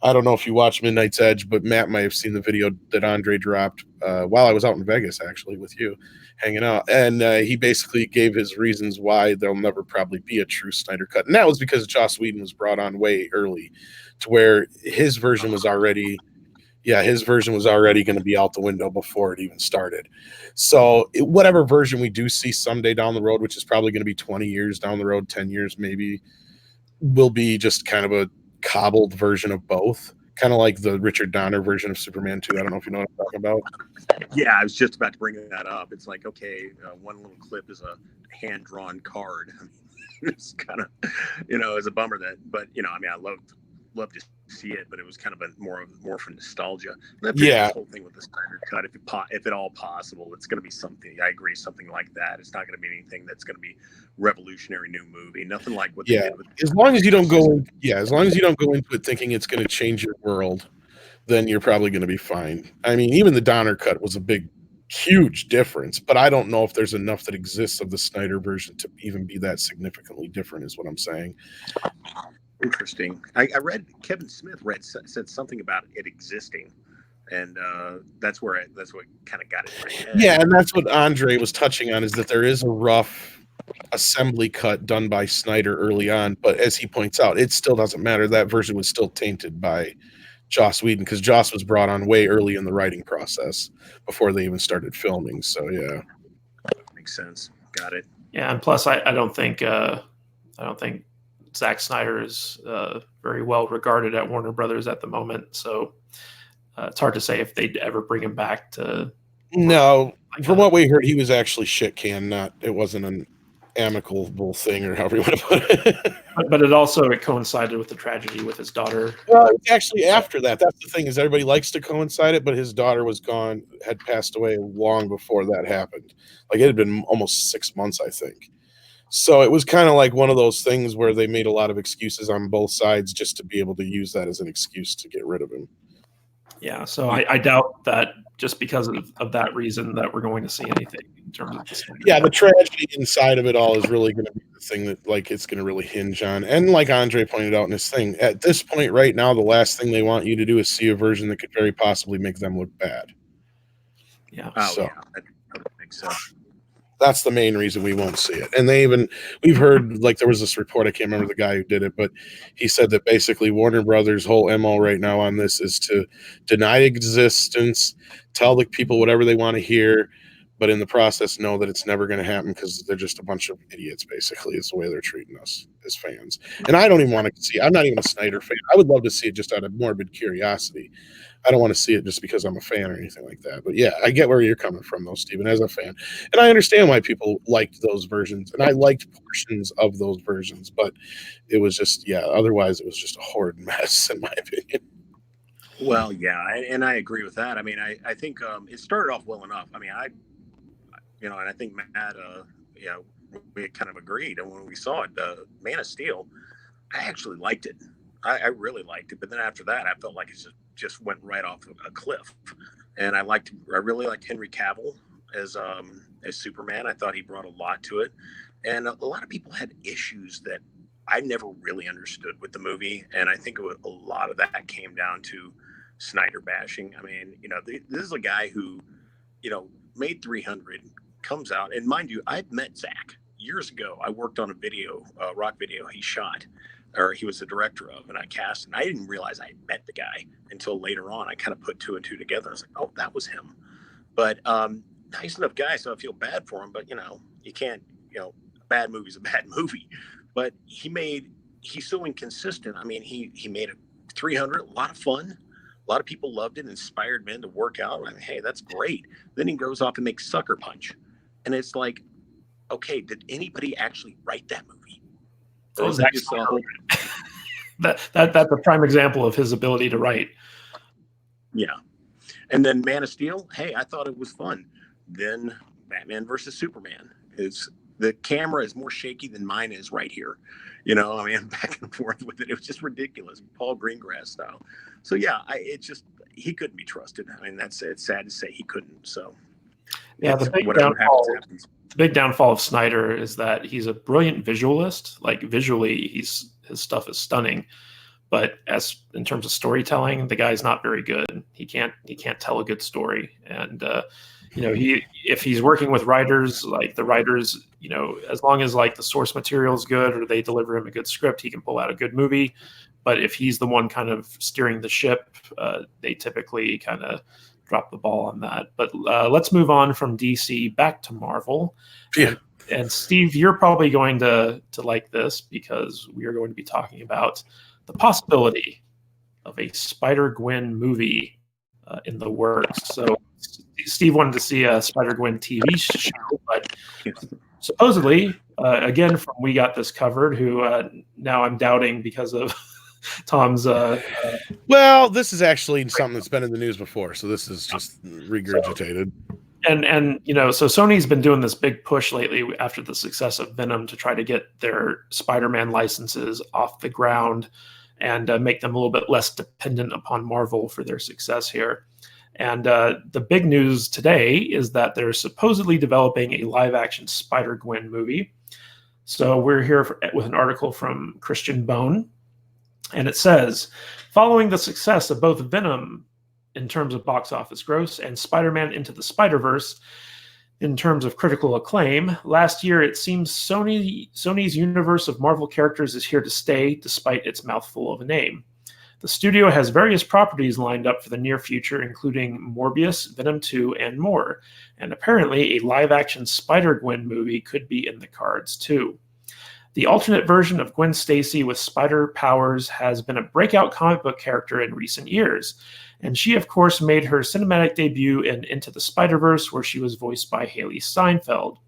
I don't know if you watched Midnight's Edge, but Matt might have seen the video that Andre dropped while I was out in Vegas, actually, with you hanging out. And he basically gave his reasons why there'll never probably be a true Snyder cut. And that was because Joss Whedon was brought on way early, to where his version was already going to be out the window before it even started. So whatever version we do see someday down the road, which is probably going to be 20 years down the road, 10 years maybe, will be just kind of a cobbled version of both. Kind of like the Richard Donner version of Superman 2. I don't know if you know what I'm talking about. Yeah, I was just about to bring that up. It's like, okay, one little clip is a hand-drawn card. I mean, it's kind of, it's a bummer that, but, I mean, I love to see it, but it was kind of more for nostalgia. Yeah, the whole thing with the Snyder cut, if at all possible, it's going to be something. I agree, something like that. It's not going to be anything that's going to be revolutionary new movie. Nothing like what they did with. As long as you don't go into it thinking it's going to change your world, then you're probably going to be fine. I mean, even the Donner cut was a huge difference, but I don't know if there's enough that exists of the Snyder version to even be that significantly different, is what I'm saying. Interesting. I read Kevin Smith said something about it existing, and that's what kind of got it in my head. Yeah, and that's what Andre was touching on, is that there is a rough assembly cut done by Snyder early on, but as he points out, it still doesn't matter. That version was still tainted by Joss Whedon, because Joss was brought on way early in the writing process before they even started filming. So yeah, makes sense. Got it. Yeah, and plus, I don't think Zack Snyder is very well regarded at Warner Brothers at the moment, so it's hard to say if they'd ever bring him back to. No, from what we heard, he was actually shit canned. It wasn't an amicable thing, or however you want to put it. But it coincided with the tragedy with his daughter. Well, actually, after that, that's the thing, is everybody likes to coincide it, but his daughter had passed away long before that happened. Like, it had been almost 6 months, I think. So it was kind of like one of those things where they made a lot of excuses on both sides just to be able to use that as an excuse to get rid of him. Yeah, so I doubt that just because of that reason that we're going to see anything in terms of this. Yeah, the tragedy inside of it all is really going to be the thing that, like, it's going to really hinge on. And like Andre pointed out in his thing, at this point right now, the last thing they want you to do is see a version that could very possibly make them look bad. Yeah. Oh, so. Yeah, that makes sense. That's the main reason we won't see it. And we've heard, like, there was this report, I can't remember the guy who did it, but he said that basically Warner Brothers' whole MO right now on this is to deny existence, tell the people whatever they want to hear, but in the process know that it's never going to happen because they're just a bunch of idiots, basically, is the way they're treating us as fans. And I don't even want to see it. I'm not even a Snyder fan. I would love to see it just out of morbid curiosity. I don't want to see it just because I'm a fan or anything like that. But yeah, I get where you're coming from, though, Stephen, as a fan. And I understand why people liked those versions. And I liked portions of those versions. But it was just, otherwise it was just a horrid mess, in my opinion. Well, yeah, and I agree with that. I mean, I think it started off well enough. I mean, and I think Matt, we kind of agreed. And when we saw it, Man of Steel, I actually liked it. I really liked it. But then after that, I felt like it just went right off a cliff. And I really liked Henry Cavill as Superman. I thought he brought a lot to it. And a lot of people had issues that I never really understood with the movie. And I think a lot of that came down to Snyder bashing. I mean, this is a guy who, made 300, comes out. And mind you, I've met Zach years ago. I worked on a video, rock video he shot, or he was the director of, and I cast, and I didn't realize I had met the guy until later on. I kind of put 2 and 2 together. I was like, oh, that was him. But nice enough guy, so I feel bad for him. But, you can't, a bad movie's a bad movie. But he's so inconsistent. I mean, he made a 300, a lot of fun. A lot of people loved it, inspired men to work out. I mean, hey, that's great. Then he goes off and makes Sucker Punch. And it's like, okay, did anybody actually write that movie? Or was that just that's a prime example of his ability to write. Yeah. And then Man of Steel, hey, I thought it was fun. Then Batman versus Superman. The camera is more shaky than mine is right here. I mean, back and forth with it. It was just ridiculous. Paul Greengrass style. So yeah, he couldn't be trusted. I mean, it's sad to say he couldn't. So yeah, the big downfall of Snyder is that he's a brilliant visualist. Like visually, his stuff is stunning, but as in terms of storytelling, the guy's not very good. He can't tell a good story. And if he's working with writers, like the writers, as long as like the source material is good or they deliver him a good script, he can pull out a good movie. But if he's the one kind of steering the ship, they typically kind of drop the ball on that. But let's move on from DC back to Marvel. Yeah. And Steve, you're probably going to like this because we are going to be talking about the possibility of a Spider-Gwen movie in the works. So Steve wanted to see a Spider-Gwen TV show, but supposedly, again, from We Got This Covered, who now I'm doubting because of Tom's. Well, this is actually something that's been in the news before, so this is just regurgitated. And so Sony's been doing this big push lately after the success of Venom to try to get their Spider-Man licenses off the ground and make them a little bit less dependent upon Marvel for their success here. And the big news today is that they're supposedly developing a live-action Spider-Gwen movie. So we're here with an article from Christian Bone, and it says, following the success of both Venom in terms of box office gross and Spider-Man Into the Spider-Verse in terms of critical acclaim, last year it seems Sony's universe of Marvel characters is here to stay despite its mouthful of a name. The studio has various properties lined up for the near future, including Morbius, Venom 2, and more. And apparently a live-action Spider-Gwen movie could be in the cards too. The alternate version of Gwen Stacy with spider powers has been a breakout comic book character in recent years. And she, of course, made her cinematic debut in Into the Spider-Verse, where she was voiced by Haley Steinfeld.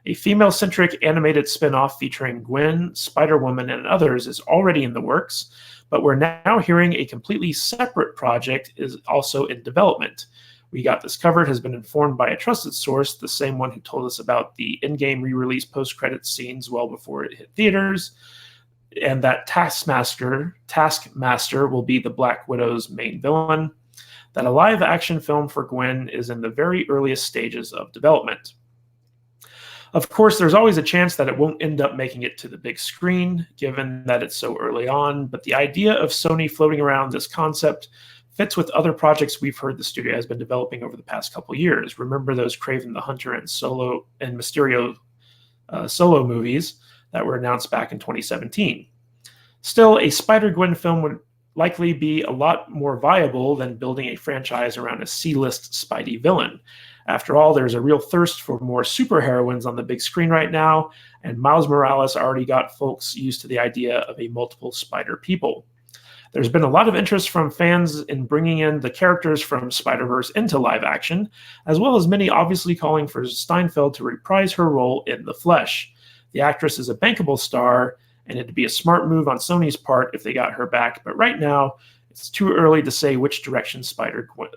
A female-centric animated spin-off featuring Gwen, Spider-Woman, and others is already in the works, but we're now hearing a completely separate project is also in development. We Got This Covered has been informed by a trusted source, the same one who told us about the in-game re-release post-credits scenes well before it hit theaters, and that Taskmaster will be the Black Widow's main villain, that a live-action film for Gwen is in the very earliest stages of development. Of course, there's always a chance that it won't end up making it to the big screen, given that it's so early on, but the idea of Sony floating around this concept fits with other projects we've heard the studio has been developing over the past couple years. Remember those Kraven the Hunter and Mysterio solo movies that were announced back in 2017. Still, a Spider-Gwen film would likely be a lot more viable than building a franchise around a C-list Spidey villain. After all, there's a real thirst for more superheroines on the big screen right now, and Miles Morales already got folks used to the idea of a multiple Spider people. There's been a lot of interest from fans in bringing in the characters from Spider-Verse into live action, as well as many obviously calling for Steinfeld to reprise her role in the flesh. The actress is a bankable star, and it'd be a smart move on Sony's part if they got her back, but right now, it's too early to say which direction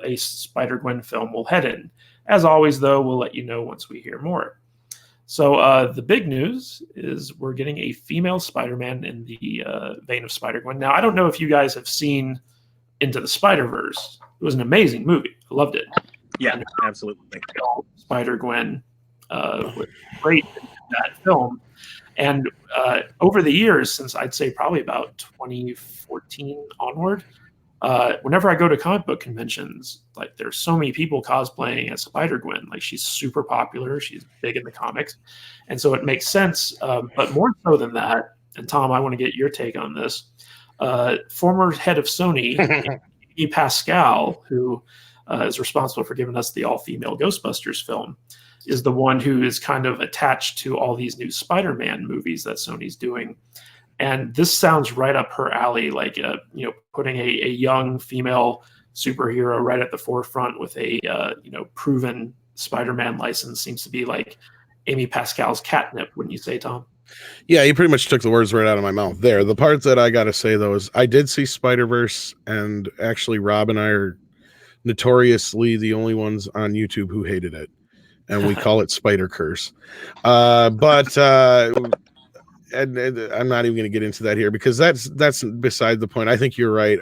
a Spider-Gwen film will head in. As always, though, we'll let you know once we hear more. So the big news is we're getting a female Spider-Man in the vein of Spider-Gwen. Now, I don't know if you guys have seen Into the Spider-Verse. It was an amazing movie. I loved it. Yeah, absolutely. Spider-Gwen was great in that film. And over the years, since I'd say probably about 2014 onward, whenever I go to comic book conventions, like there's so many people cosplaying as Spider-Gwen. Like she's super popular, she's big in the comics, and so it makes sense. But more so than that, and Tom, I want to get your take on this. Former head of Sony, E. Pascal, who is responsible for giving us the all-female Ghostbusters film, is the one who is kind of attached to all these new Spider-Man movies that Sony's doing. And this sounds right up her alley, like putting a young female superhero right at the forefront with a proven Spider-Man license seems to be like Amy Pascal's catnip, wouldn't you say, Tom? Yeah, you pretty much took the words right out of my mouth there. The part that I got to say, though, is I did see Spider-Verse, and actually Rob and I are notoriously the only ones on YouTube who hated it, and we call it Spider Curse. And I'm not even going to get into that here because that's beside the point. I think you're right.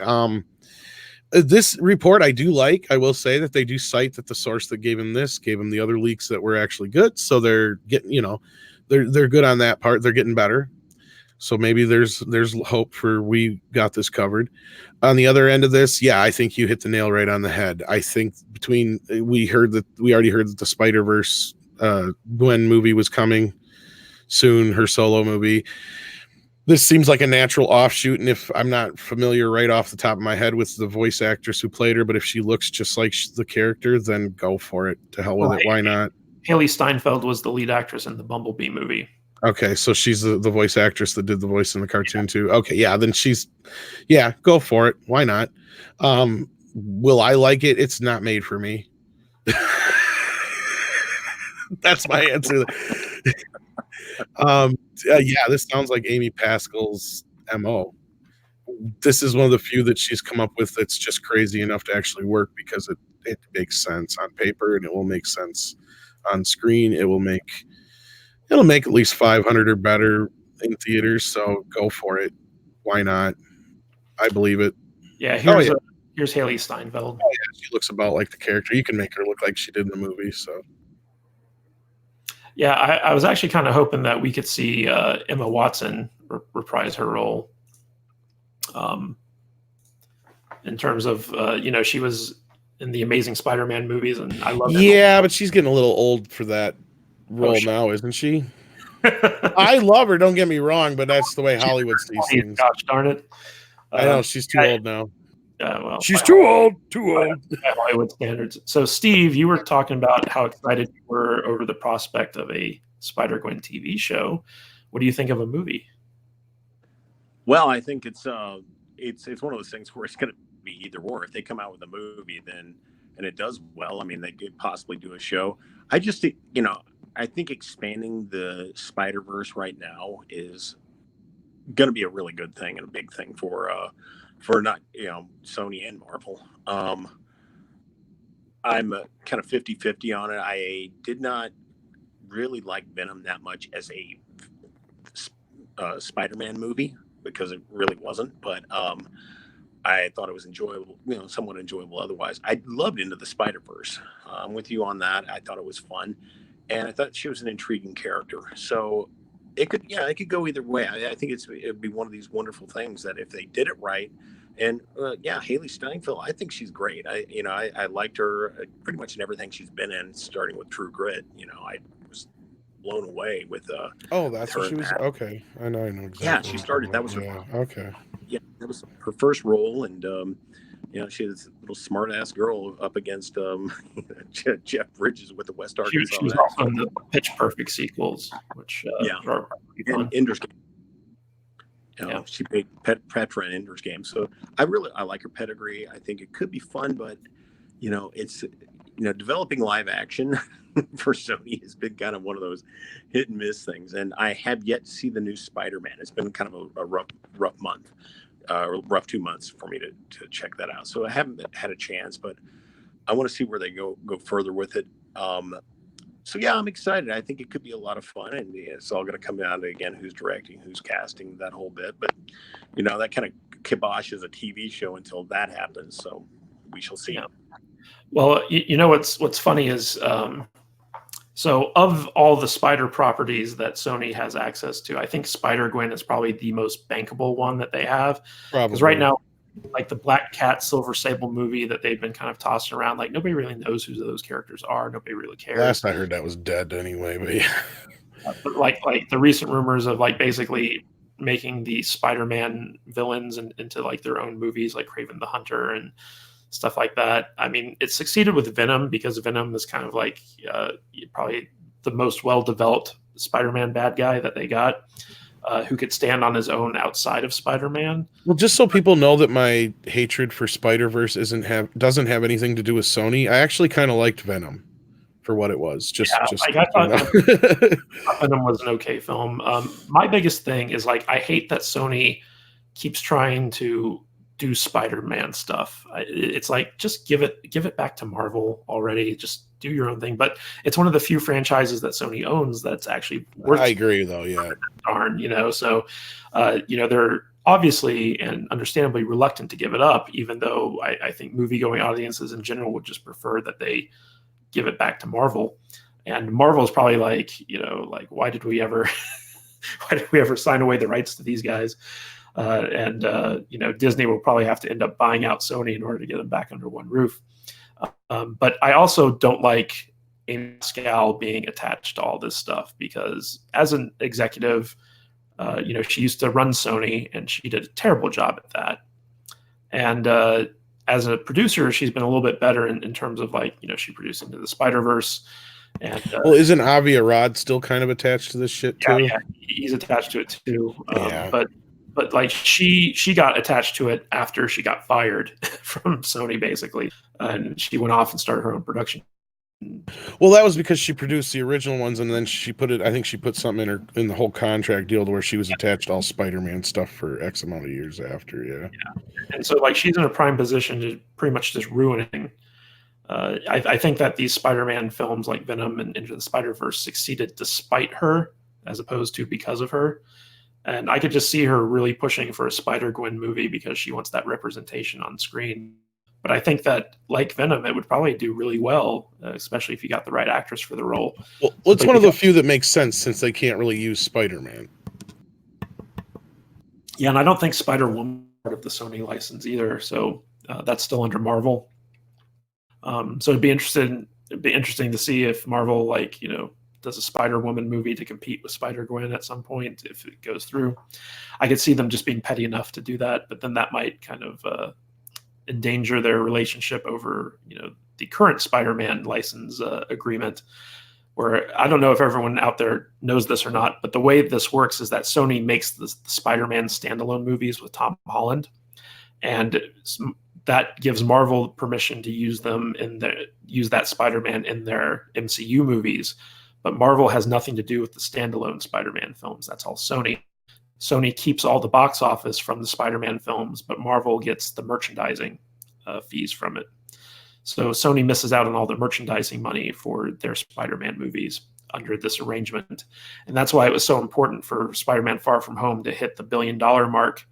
This report I do like. I will say that they do cite that the source that gave him the other leaks that were actually good. So they're getting, they're good on that part. They're getting better. So maybe there's hope for we got this covered. On the other end of this, yeah, I think you hit the nail right on the head. I think we already heard that the Spider-Verse Gwen movie was coming soon, her solo movie. This seems like a natural offshoot, and if I'm not familiar right off the top of my head with the voice actress who played her, but if she looks just like the character, then go for it. To hell with it. Why not? Haley Steinfeld was the lead actress in the Bumblebee movie. Okay, so she's the voice actress that did the voice in the cartoon too. Okay, yeah, then go for it. Why not? Will I like it? It's not made for me. That's my answer. Yeah, this sounds like Amy Pascal's MO. This is one of the few that she's come up with that's just crazy enough to actually work because it makes sense on paper and it will make sense on screen. It'll make at least 500 or better in theaters. So go for it. Why not? I believe it. Yeah. Here's Haley Steinfeld. Oh, yeah, she looks about like the character. You can make her look like she did in the movie. So. Yeah, I was actually kind of hoping that we could see Emma Watson reprise her role. In terms of, she was in the Amazing Spider-Man movies, and I love. Yeah, but she's getting a little old for that role now, isn't she? I love her. Don't get me wrong, but that's the way Hollywood sees things. Gosh darn it! I know she's too old now. Well, she's too old. By Hollywood standards. So, Steve, you were talking about how excited you were over the prospect of a Spider-Gwen TV show. What do you think of a movie? Well, I think it's one of those things where it's going to be either or. If they come out with a movie, then and it does well, I mean, they could possibly do a show. I just think, I think expanding the Spider-Verse right now is going to be a really good thing and a big thing for not Sony and Marvel. I'm kind of 50-50 on it. I did not really like Venom that much as a Spider-Man movie because it really wasn't, but I thought it was enjoyable, somewhat enjoyable otherwise. I loved Into the Spider-Verse. I'm with you on that. I thought it was fun, and I thought she was an intriguing character. So it could go either way. I think it'd be one of these wonderful things that if they did it right And yeah, Haley Steinfeld, I think she's great. I liked her pretty much in everything she's been in, starting with True Grit. I was blown away with Oh, with that's her what in she was. that. Okay, I know exactly. Yeah, What she you're started. talking That about. was her. Yeah. Okay. Yeah, that was her first role, and she was a little smart ass girl up against Jeff Bridges with the West She Arkansas was also accent. in the Pitch Perfect sequels, which Yeah, are pretty and fun. Ender's Game. Yeah. She played Petra in Ender's Game, so I like her pedigree. I think it could be fun, but it's developing live action for Sony has been kind of one of those hit and miss things. And I have yet to see the new Spider-Man. It's been kind of a rough month, or rough 2 months for me to check that out. So I haven't had a chance, but I want to see where they go further with it. So yeah, I'm excited. I think it could be a lot of fun, and it's all going to come down to, again, who's directing, who's casting, that whole bit. But that kind of kiboshes a TV show until that happens. So we shall see. Yeah. Well, what's funny is, so of all the Spider properties that Sony has access to, I think Spider-Gwen is probably the most bankable one that they have. Because right now, like the Black Cat, Silver Sable movie that they've been kind of tossing around, like nobody really knows who those characters are. Nobody really cares. Last I heard, that was dead anyway. But yeah. But like the recent rumors of like basically making the Spider-Man villains into like their own movies, like Kraven the Hunter and stuff like that. I mean, it succeeded with Venom because Venom is kind of like probably the most well-developed Spider-Man bad guy that they got, who could stand on his own outside of Spider-Man. Well, just so people know that my hatred for Spider-Verse doesn't have anything to do with Sony, I actually kind of liked Venom for what it was. I thought Venom was an okay film. My biggest thing is like I hate that Sony keeps trying to do Spider-Man stuff. It's like just give it back to Marvel already. Just do your own thing. But it's one of the few franchises that Sony owns that's actually worth. I agree, though. Yeah, darn. So they're obviously and understandably reluctant to give it up, even though I think movie-going audiences in general would just prefer that they give it back to Marvel. And Marvel's probably like, why did we ever sign away the rights to these guys? Disney will probably have to end up buying out Sony in order to get them back under one roof. But I also don't like Amy Pascal being attached to all this stuff because as an executive, she used to run Sony and she did a terrible job at that. And as a producer, she's been a little bit better in terms of she produced Into the Spider-Verse. And well, isn't Avi Arad still kind of attached to this shit too? Yeah, he's attached to it too. Yeah. But like she got attached to it after she got fired from Sony, basically, and she went off and started her own production. Well, that was because she produced the original ones, and then I think she put something in the whole contract deal to where she was attached to all Spider-Man stuff for X amount of years after. Yeah. And so she's in a prime position to pretty much just ruining. I think that these Spider-Man films like Venom and Into the Spider-Verse succeeded despite her, as opposed to because of her. And I could just see her really pushing for a Spider-Gwen movie because she wants that representation on screen. But I think that, like Venom, it would probably do really well, especially if you got the right actress for the role. Well, it's one of the few that makes sense since they can't really use Spider-Man. Yeah, and I don't think Spider-Woman is part of the Sony license either, so that's still under Marvel. So it'd be interesting to see if Marvel does a Spider-Woman movie to compete with Spider-Gwen at some point if it goes through. I could see them just being petty enough to do that, but then that might kind of endanger their relationship over the current Spider-Man license agreement, where I don't know if everyone out there knows this or not, but the way this works is that Sony makes the Spider-Man standalone movies with Tom Holland, and that gives Marvel permission to use that Spider-Man in their MCU movies. But Marvel has nothing to do with the standalone Spider-Man films. That's all Sony. Sony keeps all the box office from the Spider-Man films, but Marvel gets the merchandising fees from it. So Sony misses out on all the merchandising money for their Spider-Man movies under this arrangement. And that's why it was so important for Spider-Man Far From Home to hit the $1 billion mark,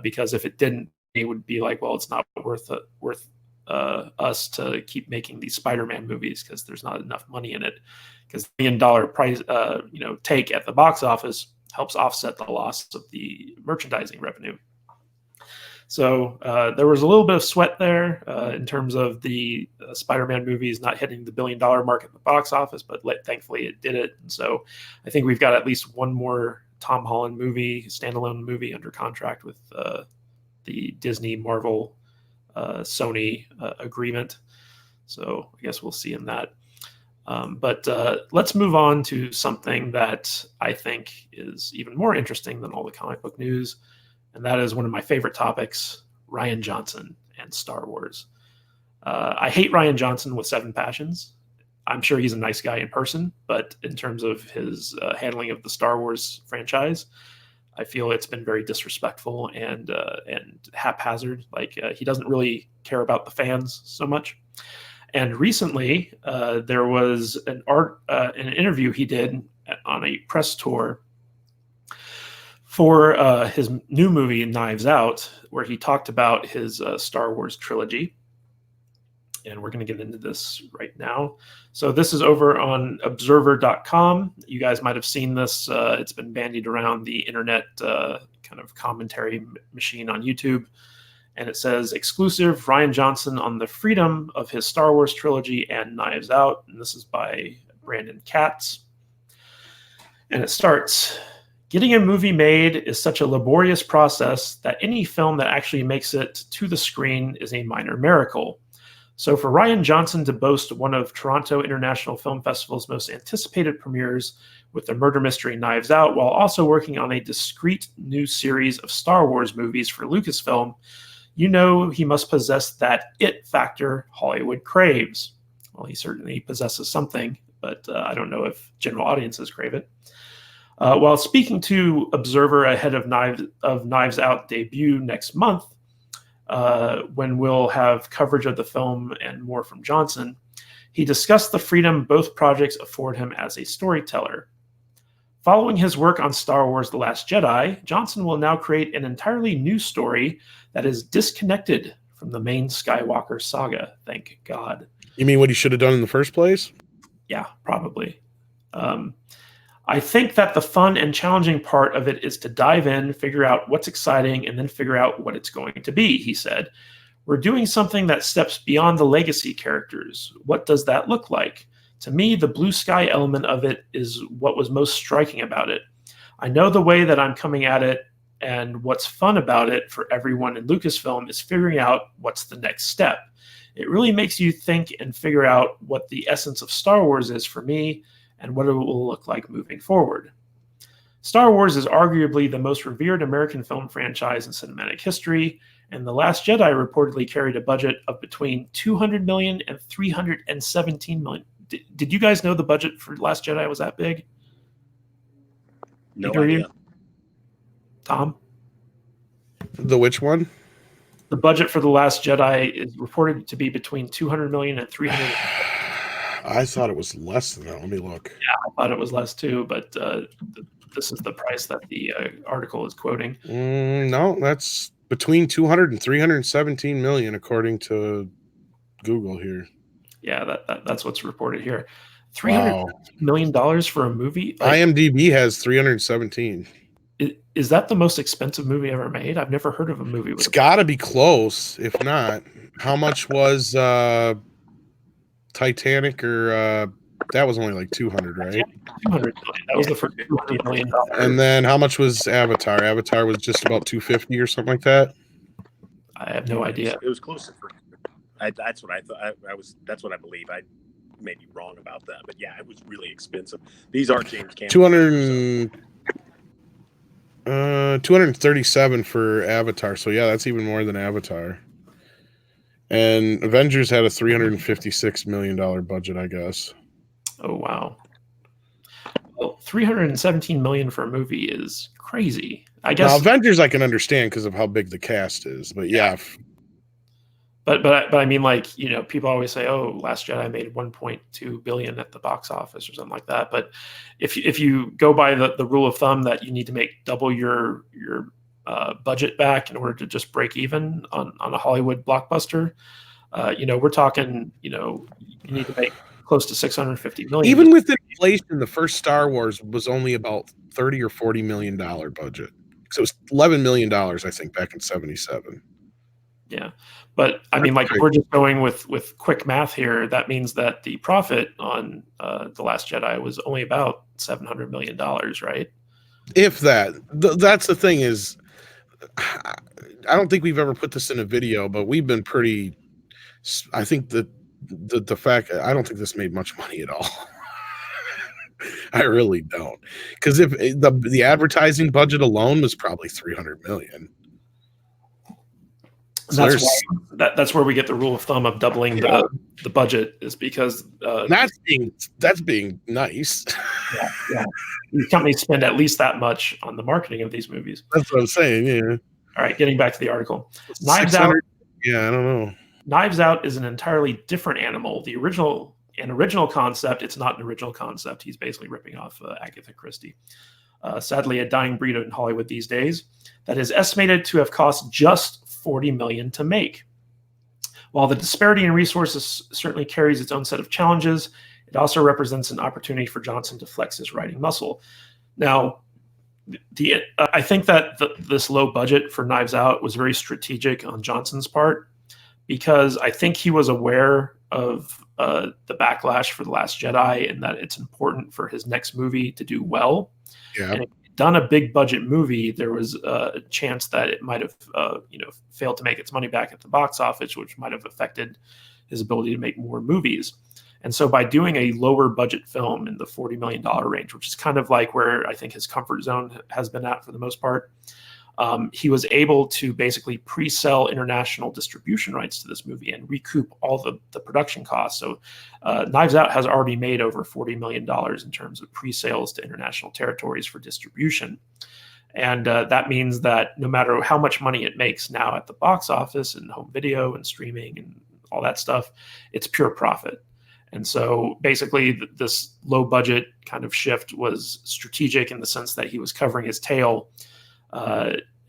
because if it didn't, it would be like, well, it's not worth us to keep making these Spider-Man movies because there's not enough money in it. Because the $1 billion price, take at the box office helps offset the loss of the merchandising revenue. So there was a little bit of sweat there in terms of the Spider-Man movies not hitting the $1 billion mark at the box office, but thankfully it did it. And so I think we've got at least one more Tom Holland movie, standalone movie, under contract with the Disney, Marvel, Sony agreement. So I guess we'll see in that. But let's move on to something that I think is even more interesting than all the comic book news. And that is one of my favorite topics, Rian Johnson and Star Wars. I hate Rian Johnson with 7 passions. I'm sure he's a nice guy in person, but in terms of his handling of the Star Wars franchise, I feel it's been very disrespectful and haphazard. Like he doesn't really care about the fans so much. And recently, there was an interview he did on a press tour for his new movie, Knives Out, where he talked about his Star Wars trilogy. And we're going to get into this right now. So this is over on observer.com. You guys might have seen this. It's been bandied around the internet kind of commentary machine on YouTube. And it says, exclusive, Rian Johnson on the freedom of his Star Wars trilogy and Knives Out. And this is by Brandon Katz. And it starts, getting a movie made is such a laborious process that any film that actually makes it to the screen is a minor miracle. So for Rian Johnson to boast one of Toronto International Film Festival's most anticipated premieres with the murder mystery Knives Out, while also working on a discrete new series of Star Wars movies for Lucasfilm, you know he must possess that it factor Hollywood craves. Well, he certainly possesses something, but I don't know if general audiences crave it. While speaking to Observer ahead of Knives Out debut next month, when we'll have coverage of the film and more from Johnson, he discussed the freedom both projects afford him as a storyteller. Following his work on Star Wars The Last Jedi, Johnson will now create an entirely new story that is disconnected from the main Skywalker saga, thank God. You mean what he should have done in the first place? Yeah, probably. I think that the fun and challenging part of it is to dive in, figure out what's exciting, and then figure out what it's going to be, he said. We're doing something that steps beyond the legacy characters. What does that look like? To me, the blue sky element of it is what was most striking about it. I know the way that I'm coming at it, and what's fun about it for everyone in Lucasfilm is figuring out what's the next step. It really makes you think and figure out what the essence of Star Wars is for me and what it will look like moving forward. Star Wars is arguably the most revered American film franchise in cinematic history, and The Last Jedi reportedly carried a budget of between $200 million and $317 million. Did you guys know the budget for Last Jedi was that big? No idea. Tom? The which one? The budget for The Last Jedi is reported to be between $200 million and $300 million. I thought it was less than that. Let me look. Yeah, I thought it was less too, but this is the price that the article is quoting. No, that's between 200 and 317 million, according to Google here. Yeah, that's what's reported here. $300 million for a movie? Like, IMDb has 317. Is that the most expensive movie ever made? I've never heard of a movie with It's got to be close, if not. How much was Titanic or that was only like 200, right? 200 million. That was the first $200 million. And then how much was Avatar? Avatar was just about 250 or something like that. I have no idea. It was close to that's what I thought. That's what I believe. I may be wrong about that, but yeah, it was really expensive. These are James Cameron. 237 for Avatar. So yeah, that's even more than Avatar. And Avengers had a $356 million budget, I guess. Oh wow. Well, $317 million for a movie is crazy. I guess now, Avengers I can understand because of how big the cast is, but yeah. But I mean, like, you know, people always say, "Oh, Last Jedi made 1.2 billion at the box office" or something like that. But if you go by the rule of thumb that you need to make double your budget back in order to just break even on a Hollywood blockbuster, you know, we're talking, you know, you need to make close to 650 million. Even with inflation, the first Star Wars was only about $30 or $40 million budget. So it was $11 million, I think, back in '77. Yeah, but I mean, like, if we're just going with quick math here, that means that the profit on The Last Jedi was only about $700 million, right? If that. That's the thing is, I don't think we've ever put this in a video, but we've been pretty. I think that the fact I don't think this made much money at all. I really don't, because if the advertising budget alone was probably 300 million. So that's where we get the rule of thumb of doubling the budget, is because that's being nice. Yeah. These companies spend at least that much on the marketing of these movies. That's what I'm saying. Yeah. All right, getting back to the article. Knives Out. Yeah, I don't know. Knives Out is an entirely different animal. The original concept, it's not an original concept. He's basically ripping off Agatha Christie. Sadly, a dying breed in Hollywood these days that is estimated to have cost just $40 million to make. While the disparity in resources certainly carries its own set of challenges, it also represents an opportunity for Johnson to flex his writing muscle. Now, I think that this low budget for Knives Out was very strategic on Johnson's part, because I think he was aware of the backlash for The Last Jedi, and that it's important for his next movie to do well. Yeah. And if he'd done a big budget movie, there was a chance that it might have failed to make its money back at the box office, which might have affected his ability to make more movies. And so by doing a lower budget film in the $40 million range, which is kind of like where I think his comfort zone has been at for the most part, he was able to basically pre-sell international distribution rights to this movie and recoup all the production costs. So Knives Out has already made over $40 million in terms of pre-sales to international territories for distribution. And that means that no matter how much money it makes now at the box office and home video and streaming and all that stuff, it's pure profit. And so basically this low budget kind of shift was strategic in the sense that he was covering his tail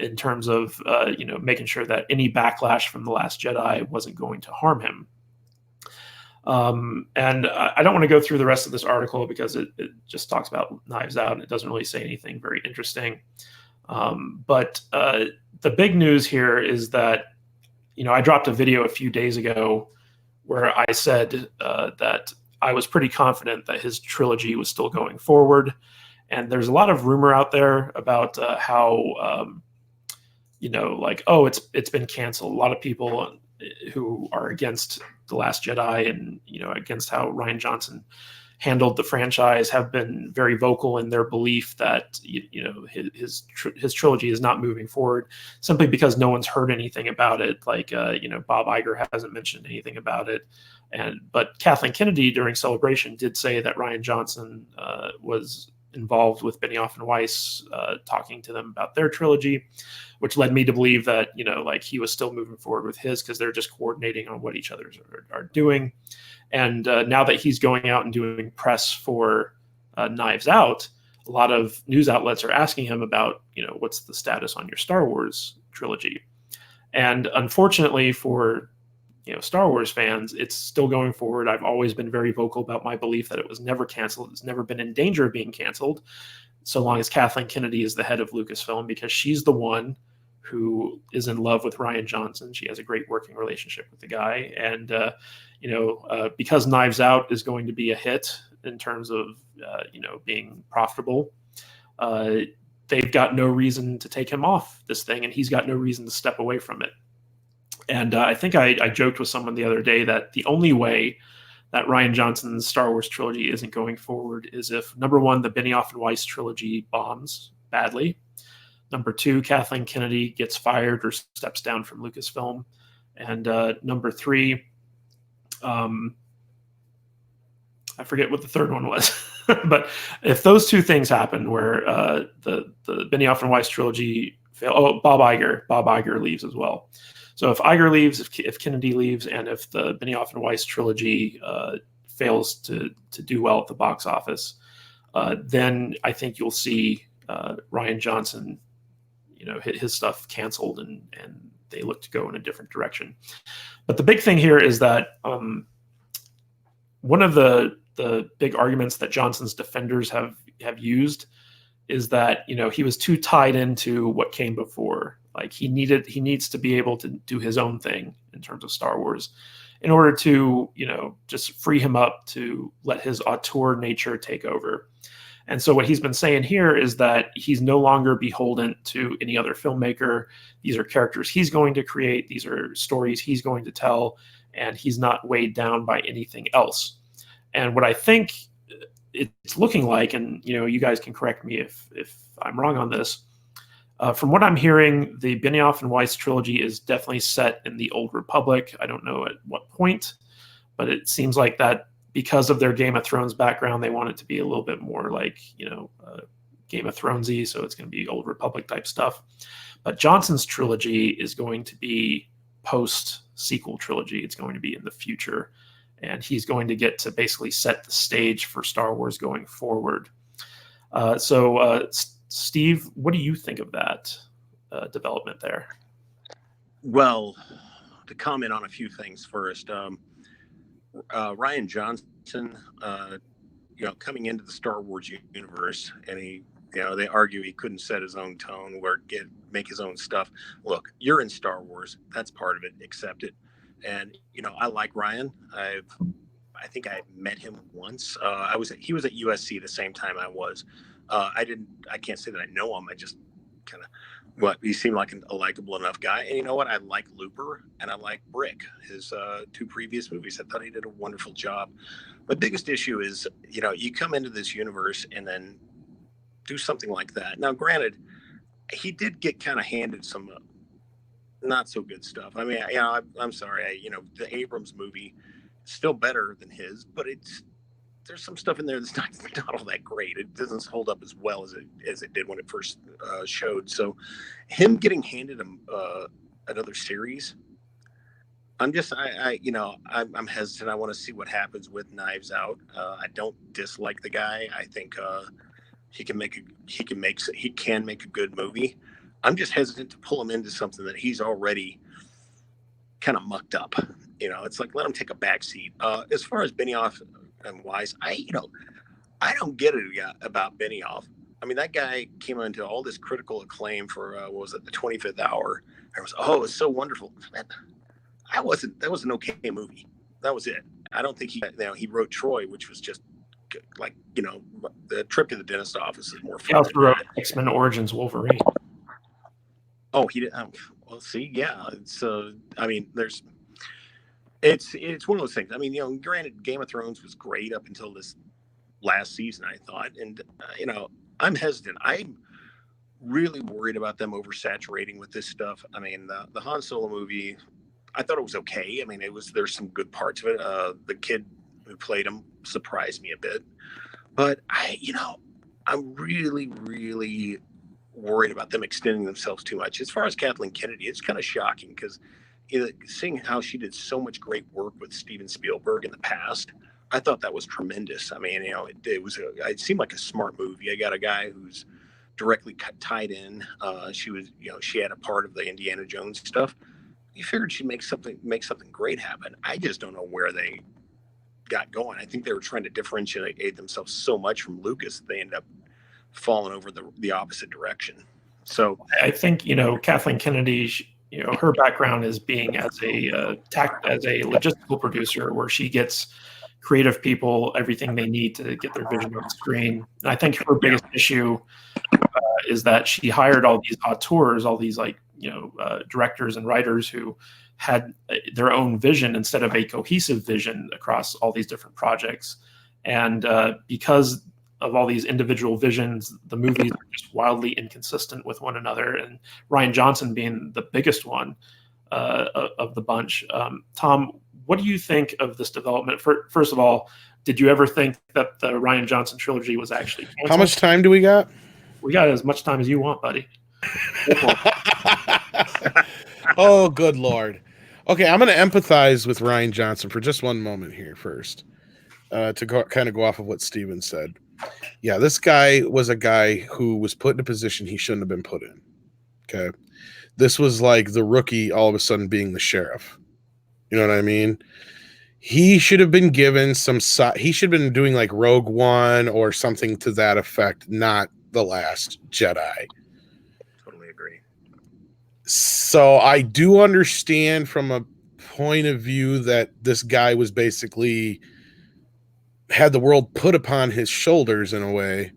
in terms of making sure that any backlash from The Last Jedi wasn't going to harm him. And I don't want to go through the rest of this article because it just talks about Knives Out and it doesn't really say anything very interesting. But the big news here is that, I dropped a video a few days ago where I said that I was pretty confident that his trilogy was still going forward. And there's a lot of rumor out there about how, it's been canceled. A lot of people who are against The Last Jedi and, against how Rian Johnson handled the franchise have been very vocal in their belief that, his trilogy is not moving forward simply because no one's heard anything about it. Like, Bob Iger hasn't mentioned anything about it. But Kathleen Kennedy during Celebration did say that Rian Johnson was involved with Benioff and Weiss, talking to them about their trilogy, which led me to believe that, he was still moving forward with his because they're just coordinating on what each other are doing. And now that he's going out and doing press for Knives Out, a lot of news outlets are asking him about, what's the status on your Star Wars trilogy? And unfortunately for Star Wars fans, it's still going forward. I've always been very vocal about my belief that it was never canceled. It's never been in danger of being canceled, so long as Kathleen Kennedy is the head of Lucasfilm, because she's the one who is in love with Rian Johnson. She has a great working relationship with the guy. And, because Knives Out is going to be a hit in terms of, being profitable, they've got no reason to take him off this thing, and he's got no reason to step away from it. And I think I joked with someone the other day that the only way that Rian Johnson's Star Wars trilogy isn't going forward is if, number one, the Benioff and Weiss trilogy bombs badly. Number two, Kathleen Kennedy gets fired or steps down from Lucasfilm. And number three, I forget what the third one was. But if those two things happen where the Benioff and Weiss trilogy fail, Bob Iger leaves as well. So if Iger leaves, if Kennedy leaves, and if the Benioff and Weiss trilogy fails to do well at the box office, then I think you'll see Rian Johnson, his stuff canceled, and they look to go in a different direction. But the big thing here is that one of the big arguments that Johnson's defenders have used is that he was too tied into what came before. Like he needs to be able to do his own thing in terms of Star Wars in order to, just free him up to let his auteur nature take over. And so what he's been saying here is that he's no longer beholden to any other filmmaker. These are characters he's going to create. These are stories he's going to tell, and he's not weighed down by anything else. And what I think it's looking like, and you guys can correct me if I'm wrong on this, from what I'm hearing, the Benioff and Weiss trilogy is definitely set in the Old Republic. I don't know at what point, but it seems like that because of their Game of Thrones background, they want it to be a little bit more like, Game of Thronesy, so it's going to be Old Republic type stuff. But Johnson's trilogy is going to be post-sequel trilogy. It's going to be in the future, and he's going to get to basically set the stage for Star Wars going forward. Steve, what do you think of that development there? Well, to comment on a few things first, Rian Johnson, coming into the Star Wars universe, and they argue he couldn't set his own tone or make his own stuff. Look, you're in Star Wars. That's part of it. Accept it. And, I like Rian. I think I met him once. He was at USC the same time I was. I can't say that I know him. I just he seemed like a likable enough guy. And you know what? I like Looper and I like Brick, his 2 previous movies. I thought he did a wonderful job. My biggest issue is, you come into this universe and then do something like that. Now, granted, he did get kind of handed some not so good stuff. I mean, I'm sorry. The Abrams movie is still better than his, but there's some stuff in there that's not all that great. It doesn't hold up as well as it did when it first showed. So him getting handed another series, I'm hesitant. I want to see what happens with Knives Out. I don't dislike the guy. I think he can make a good movie. I'm just hesitant to pull him into something that he's already kind of mucked up. It's like, let him take a back seat. As far as Benioff and Weiss, I don't get it about Benioff. I mean, that guy came into all this critical acclaim for what was it, the 25th Hour. It's so wonderful. That was an okay movie. That was it. I don't think he wrote Troy, which was just like, the trip to the dentist office is more fun. He also wrote X-Men Origins Wolverine. Oh, he did. Well, see, yeah. It's it's one of those things. I mean, granted, Game of Thrones was great up until this last season, I thought, and I'm hesitant. I'm really worried about them oversaturating with this stuff. I mean, the Han Solo movie, I thought it was okay. I mean, there's some good parts of it. The kid who played him surprised me a bit, but I'm really, really worried about them extending themselves too much. As far as Kathleen Kennedy, it's kind of shocking because seeing how she did so much great work with Steven Spielberg in the past, I thought that was tremendous. I mean, it seemed like a smart movie. I got a guy who's directly tied in. She had a part of the Indiana Jones stuff. You figured she'd make something great happen. I just don't know where they got going. I think they were trying to differentiate themselves so much from Lucas, they ended up falling over the opposite direction. So I think, Kathleen Kennedy, her background is being as a logistical producer, where she gets creative people everything they need to get their vision on screen. And I think her biggest issue is that she hired all these auteurs, all these directors and writers who had their own vision instead of a cohesive vision across all these different projects. And because of all these individual visions, the movies are just wildly inconsistent with one another, and Rian Johnson being the biggest one of the bunch. Tom, what do you think of this development? First of all, did you ever think that the Rian Johnson trilogy was actually canceled? How much time do we got? We got as much time as you want, buddy. Oh, good Lord. Okay, I'm going to empathize with Rian Johnson for just one moment here first, to go off of what Steven said. Yeah, this guy was a guy who was put in a position he shouldn't have been put in. Okay. This was like the rookie all of a sudden being the sheriff. You know what I mean? He should have been given he should have been doing like Rogue One or something to that effect, not The Last Jedi. Totally agree. So I do understand from a point of view that this guy was basically had the world put upon his shoulders in a way,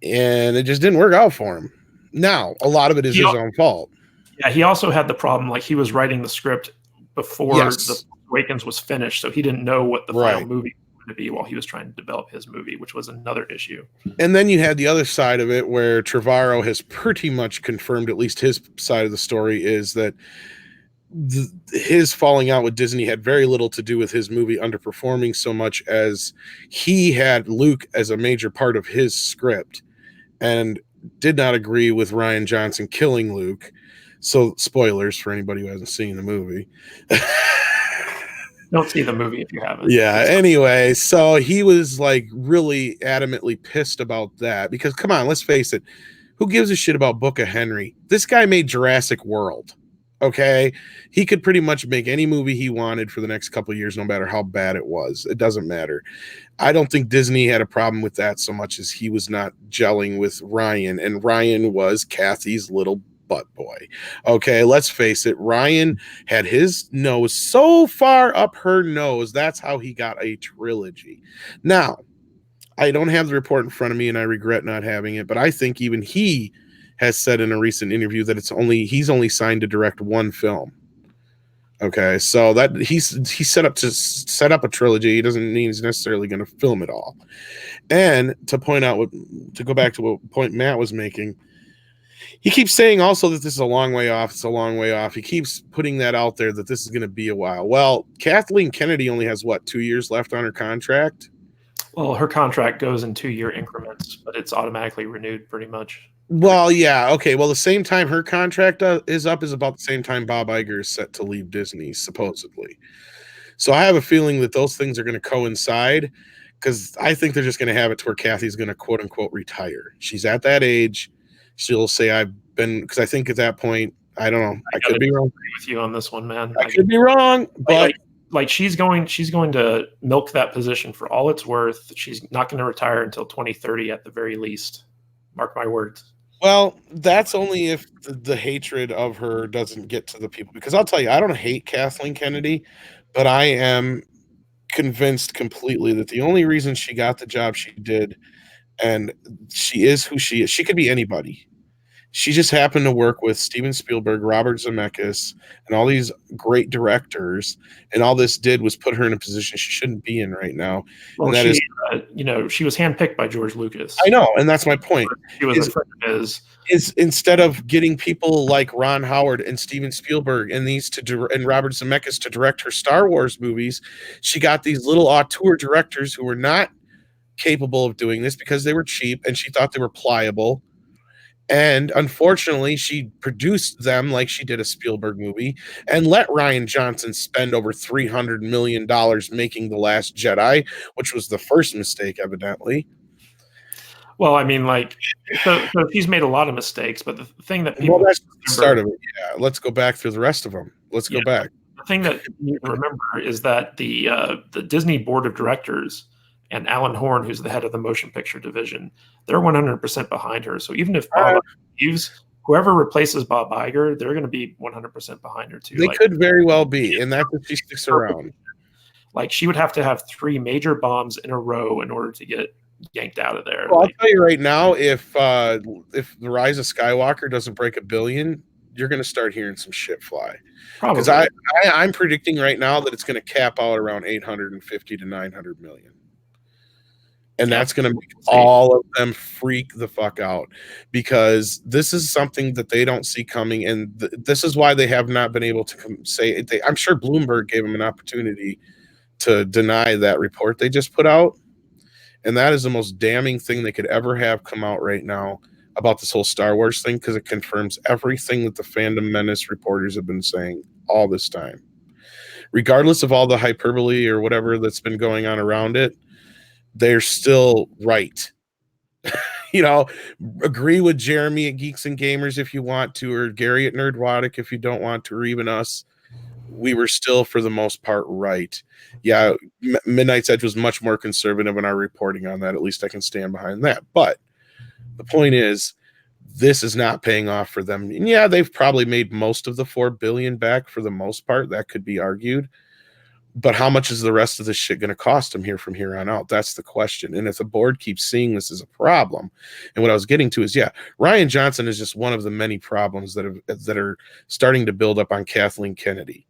and it just didn't work out for him. Now, a lot of it is his own fault. Yeah, he also had the problem, like he was writing the script before The Awakens was finished, so he didn't know what the final movie was going to be while he was trying to develop his movie, which was another issue. And then you had the other side of it where Trevorrow has pretty much confirmed, at least his side of the story, is that his falling out with Disney had very little to do with his movie underperforming so much as he had Luke as a major part of his script and did not agree with Rian Johnson killing Luke. So spoilers for anybody who hasn't seen the movie. Don't see the movie if you haven't. Yeah. Anyway, so he was like really adamantly pissed about that because come on, let's face it. Who gives a shit about Book of Henry? This guy made Jurassic World. Okay. He could pretty much make any movie he wanted for the next couple of years, no matter how bad it was. It doesn't matter. I don't think Disney had a problem with that so much as he was not gelling with Ryan, and Ryan was Kathy's little butt boy. Okay, let's face it. Ryan had his nose so far up her nose. That's how he got a trilogy. Now, I don't have the report in front of me, and I regret not having it, but I think even he has said in a recent interview that he's only signed to direct one film. Okay, so that he's set up a trilogy. He doesn't mean he's necessarily going to film it all. And to go back to what point Matt was making, he keeps saying also that this is a long way off. It's a long way off. He keeps putting that out there that this is going to be a while. Well, Kathleen Kennedy only has 2 years left on her contract. Well, her contract goes in 2-year increments, but it's automatically renewed pretty much. Well, yeah. Okay. Well, the same time her contract is up is about the same time Bob Iger is set to leave Disney, supposedly. So I have a feeling that those things are going to coincide because I think they're just going to have it to where Kathy's going to quote unquote retire. She's at that age. She'll say, because I think at that point, I don't know. I could be wrong with you on this one, man. I could be wrong, but like she's going to milk that position for all it's worth. She's not going to retire until 2030 at the very least. Mark my words. Well, that's only if the hatred of her doesn't get to the people. Because I'll tell you, I don't hate Kathleen Kennedy, but I am convinced completely that the only reason she got the job she did, and she is who she is, she could be anybody. She just happened to work with Steven Spielberg, Robert Zemeckis, and all these great directors, and all this did was put her in a position she shouldn't be in right now. Well, and that she was handpicked by George Lucas. I know, and that's my point. She was a friend of his. Is instead of getting people like Ron Howard and Steven Spielberg and and Robert Zemeckis to direct her Star Wars movies, she got these little auteur directors who were not capable of doing this because they were cheap and she thought they were pliable. And unfortunately, she produced them like she did a Spielberg movie and let Rian Johnson spend over $300 million making The Last Jedi, which was the first mistake, evidently. Well, I mean, so he's made a lot of mistakes, but the thing that people that's the start of it. Yeah, let's go back through the rest of them. Let's go back. The thing that you need to remember is that the Disney board of directors and Alan Horn, who's the head of the motion picture division, they're 100% behind her. So even if Bob leaves, whoever replaces Bob Iger, they're going to be 100% behind her too. They could very well be, and that's if she sticks around. Like she would have to have 3 major bombs in a row in order to get yanked out of there. Well, I'll tell you right now, if The Rise of Skywalker doesn't break $1 billion, you're going to start hearing some shit fly. Because I'm predicting right now that it's going to cap out around 850 to 900 million. And that's going to make all of them freak the fuck out because this is something that they don't see coming. And this is why they have not been able to say I'm sure Bloomberg gave them an opportunity to deny that report they just put out. And that is the most damning thing they could ever have come out right now about this whole Star Wars thing because it confirms everything that the Fandom Menace reporters have been saying all this time. Regardless of all the hyperbole or whatever that's been going on around it, they're still right. Agree with Jeremy at Geeks and Gamers if you want to, or Gary at Nerdwatic if you don't want to, or even us. We were still, for the most part, right. Yeah, Midnight's Edge was much more conservative in our reporting on that. At least I can stand behind that. But the point is, this is not paying off for them. And yeah, they've probably made most of the $4 billion back for the most part. That could be argued. But how much is the rest of this shit going to cost them here from here on out? That's the question. And if the board keeps seeing this as a problem, and what I was getting to is, yeah, Rian Johnson is just one of the many problems that are starting to build up on Kathleen Kennedy.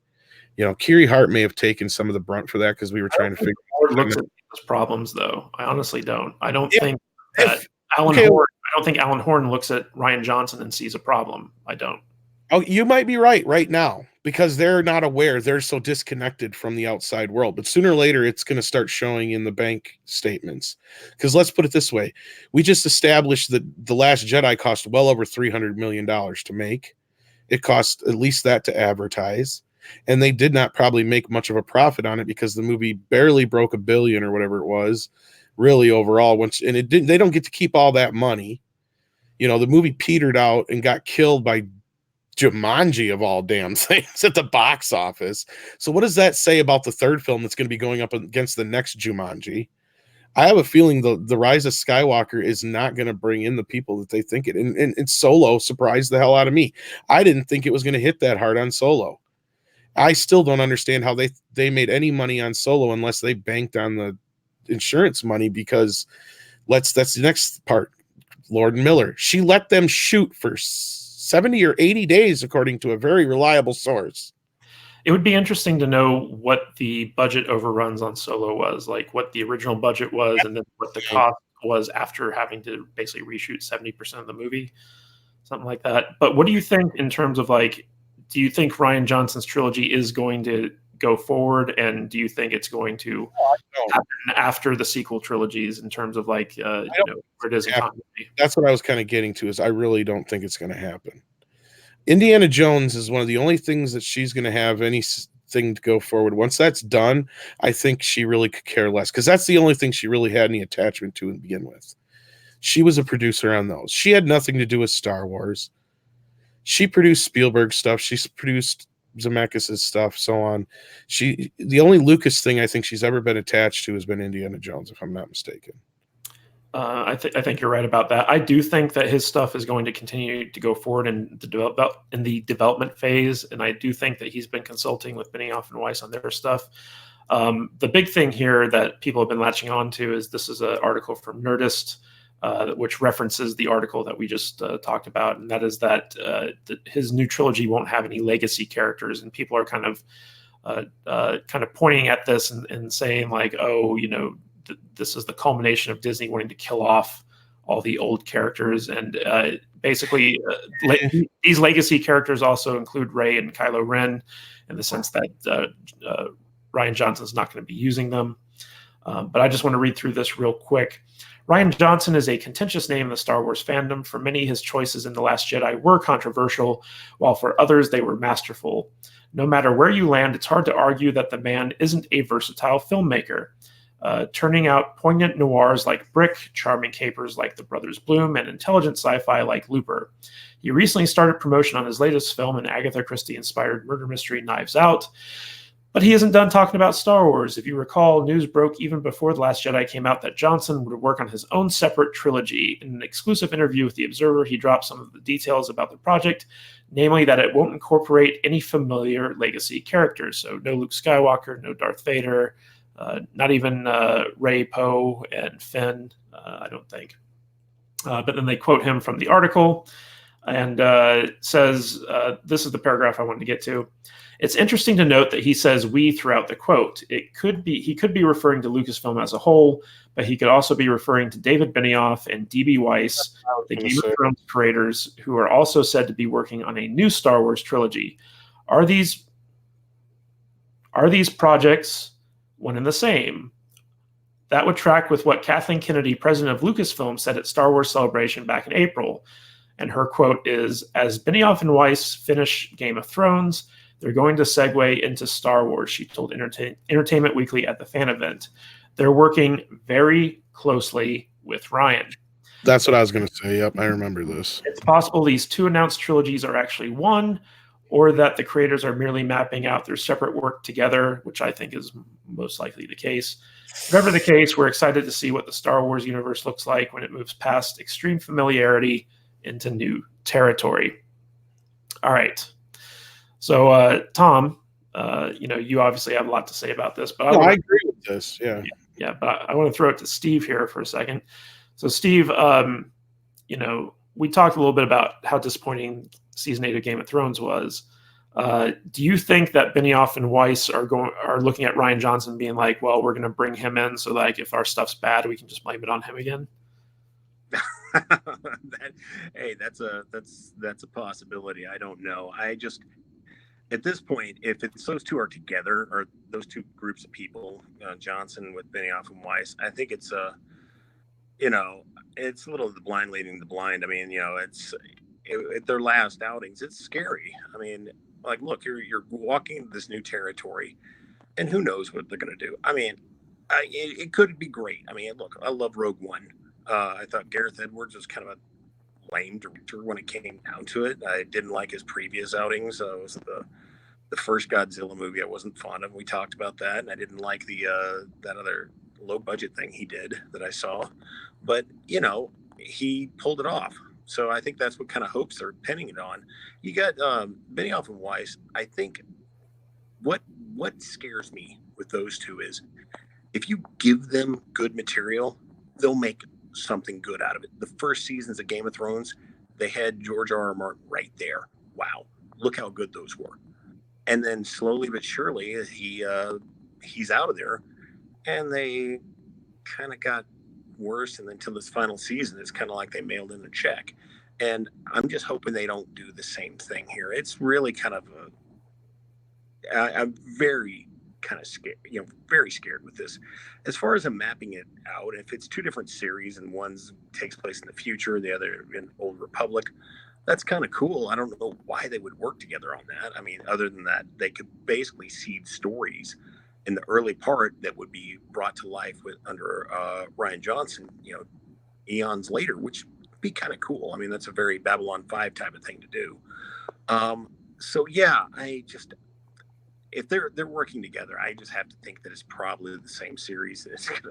You know, Kiri Hart may have taken some of the brunt for that because we were trying to figure out. Looks at those problems, though. I honestly don't. I don't think that Alan Horn. I don't think Alan Horn looks at Rian Johnson and sees a problem. I don't. Oh, you might be right now, because they're not aware. They're so disconnected from the outside world. But sooner or later, it's going to start showing in the bank statements. Because let's put it this way. We just established that The Last Jedi cost well over $300 million to make. It cost at least that to advertise. And they did not probably make much of a profit on it because the movie barely broke $1 billion or whatever it was, really overall. And it didn't. They don't get to keep all that money. You know, the movie petered out and got killed by Jumanji of all damn things at the box office. So what does that say about the third film that's going to be going up against the next Jumanji? I have a feeling the Rise of Skywalker is not going to bring in the people that they think it. And Solo surprised the hell out of me. I didn't think it was going to hit that hard on Solo. I still don't understand how they made any money on Solo unless they banked on the insurance money, because that's the next part. Lord and Miller, she let them shoot for 70 or 80 days, according to a very reliable source. It would be interesting to know what the budget overruns on Solo was, like what the original budget was, and then what the cost was after having to basically reshoot 70% of the movie, something like that. But what do you think in terms of, like, do you think Rian Johnson's trilogy is going to go forward, and do you think it's going to happen after the sequel trilogies in terms of, like, where it is in continuity? That's what I was kind of getting to, is I really don't think it's going to happen. Indiana Jones is one of the only things that she's going to have anything to go forward. Once that's done, I think she really could care less, because that's the only thing she really had any attachment to to begin with. She was a producer on those. She had nothing to do with Star Wars. She produced Spielberg stuff. She's produced Zemeckis' stuff, so on. The only Lucas thing I think she's ever been attached to has been Indiana Jones, if I'm not mistaken. I think you're right about that. I do think that his stuff is going to continue to go forward in the development phase, and I do think that he's been consulting with Benioff and Weiss on their stuff. The big thing here that people have been latching on to is this is an article from Nerdist, which references the article that we just talked about, and that is that his new trilogy won't have any legacy characters, and people are kind of pointing at this and saying, like, oh, you know, this is the culmination of Disney wanting to kill off all the old characters, and basically these legacy characters also include Rey and Kylo Ren, in the sense that Rian Johnson's not going to be using them. But I just want to read through this real quick. Rian Johnson is a contentious name in the Star Wars fandom. For many, his choices in The Last Jedi were controversial, while for others, they were masterful. No matter where you land, it's hard to argue that the man isn't a versatile filmmaker, turning out poignant noirs like Brick, charming capers like The Brothers Bloom, and intelligent sci-fi like Looper. He recently started promotion on his latest film, an Agatha Christie-inspired murder mystery, Knives Out. But he isn't done talking about Star Wars. If you recall, news broke even before The Last Jedi came out that Johnson would work on his own separate trilogy. In an exclusive interview with The Observer, he dropped some of the details about the project, namely that it won't incorporate any familiar legacy characters. So no Luke Skywalker, no Darth Vader, not even Rey, Poe, and Finn, I don't think. But then they quote him from the article, and says, this is the paragraph I wanted to get to. It's interesting to note that he says "we" throughout the quote. He could be referring to Lucasfilm as a whole, but he could also be referring to David Benioff and D.B. Weiss, the Game of Thrones creators, who are also said to be working on a new Star Wars trilogy. Are these projects one and the same? That would track with what Kathleen Kennedy, president of Lucasfilm, said at Star Wars Celebration back in April. And her quote is, "As Benioff and Weiss finish Game of Thrones, they're going to segue into Star Wars," she told Entertainment Weekly at the fan event. They're working very closely with Rian. That's what I was going to say. Yep, I remember this. It's possible these two announced trilogies are actually one, or that the creators are merely mapping out their separate work together, which I think is most likely the case. Whatever the case, we're excited to see what the Star Wars universe looks like when it moves past extreme familiarity into new territory. All right. So, Tom, you obviously have a lot to say about this, but I agree with this. Yeah. Yeah, but I want to throw it to Steve here for a second. So, Steve, we talked a little bit about how disappointing season 8 of Game of Thrones was. Do you think that Benioff and Weiss are looking at Rian Johnson being like, well, we're going to bring him in so like if our stuff's bad, we can just blame it on him again? Hey, that's a possibility. I don't know. I just, at this point, if it's those two are together, or those two groups of people, Johnson with Benioff and Weiss, I think it's it's a little the blind leading the blind. I mean, at their last outings, it's scary. I mean, like, look, you're walking into this new territory, and who knows what they're going to do. I mean, it could be great. I mean, look, I love Rogue One. I thought Gareth Edwards was kind of a lame director when it came down to it. I didn't like his previous outings. It was the first Godzilla movie I wasn't fond of. We talked about that, and I didn't like that other low budget thing he did that I saw. But he pulled it off. So I think that's what kind of hopes they're pinning it on. You got Benioff and Weiss. I think what scares me with those two is if you give them good material, they'll make something good out of it. The first seasons of Game of Thrones, they had George R.R. Martin right there. Wow, look how good those were. And then slowly but surely, he's out of there, and they kind of got worse. And until this final season, it's kind of like they mailed in a check. And I'm just hoping they don't do the same thing here. It's really kind of I'm very kind of scared, very scared with this. As far as I'm mapping it out, if it's two different series and one takes place in the future, the other in Old Republic, that's kind of cool. I don't know why they would work together on that. I mean, other than that, they could basically seed stories in the early part that would be brought to life under Rian Johnson, eons later, which would be kind of cool. I mean, that's a very Babylon 5 type of thing to do. So yeah, if they're working together, I just have to think that it's probably the same series.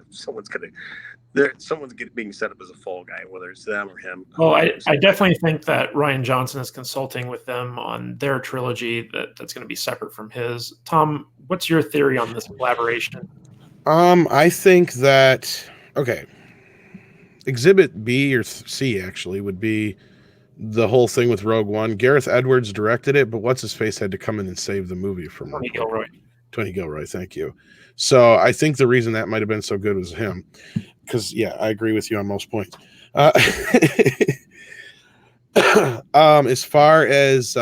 Someone's being set up as a fall guy, whether it's them or him. Well, I definitely think that Rian Johnson is consulting with them on their trilogy that's going to be separate from his. Tom, what's your theory on this collaboration? I think that Exhibit B or C actually would be the whole thing with Rogue One. Gareth Edwards directed it, but what's his face had to come in and save the movie from Tony Gilroy, thank you. So I think the reason that might have been so good was him, because I agree with you on most points. As far as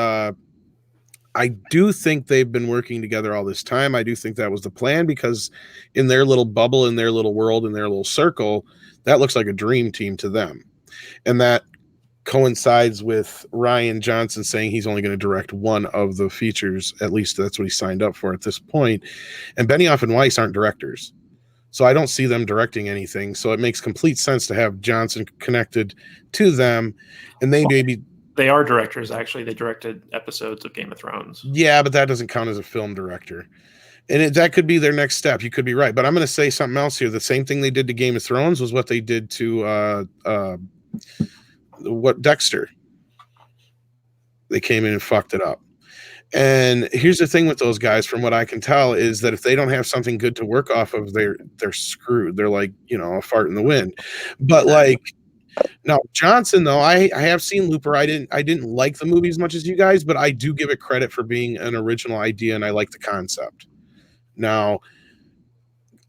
I do think they've been working together all this time. I do think that was the plan, because in their little bubble, in their little world, in their little circle, that looks like a dream team to them. And that coincides with Rian Johnson saying he's only going to direct one of the features. At least that's what he signed up for at this point. And Benioff and Weiss aren't directors, so I don't see them directing anything. So it makes complete sense to have Johnson connected to them. And they are directors, actually. They directed episodes of Game of Thrones. Yeah, but that doesn't count as a film director. And that could be their next step. You could be right. But I'm going to say something else here. The same thing they did to Game of Thrones was what they did to Dexter. They came in and fucked it up. And here's the thing with those guys, from what I can tell, is that if they don't have something good to work off of, they're screwed. They're like, a fart in the wind. But now Johnson, though, I have seen Looper. I didn't like the movie as much as you guys, but I do give it credit for being an original idea, and I like the concept. Now,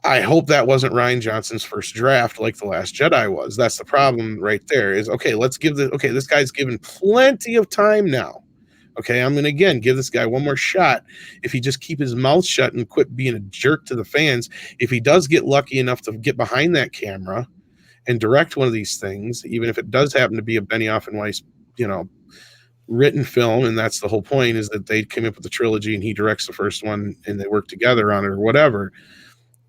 I hope that wasn't Rian Johnson's first draft like The Last Jedi was. That's the problem right there is, this guy's given plenty of time now. Okay, I'm going to, again, give this guy one more shot. If he just keep his mouth shut and quit being a jerk to the fans, if he does get lucky enough to get behind that camera and direct one of these things, even if it does happen to be a Benioff and Weiss, written film, and that's the whole point, is that they came up with the trilogy and he directs the first one and they work together on it or whatever.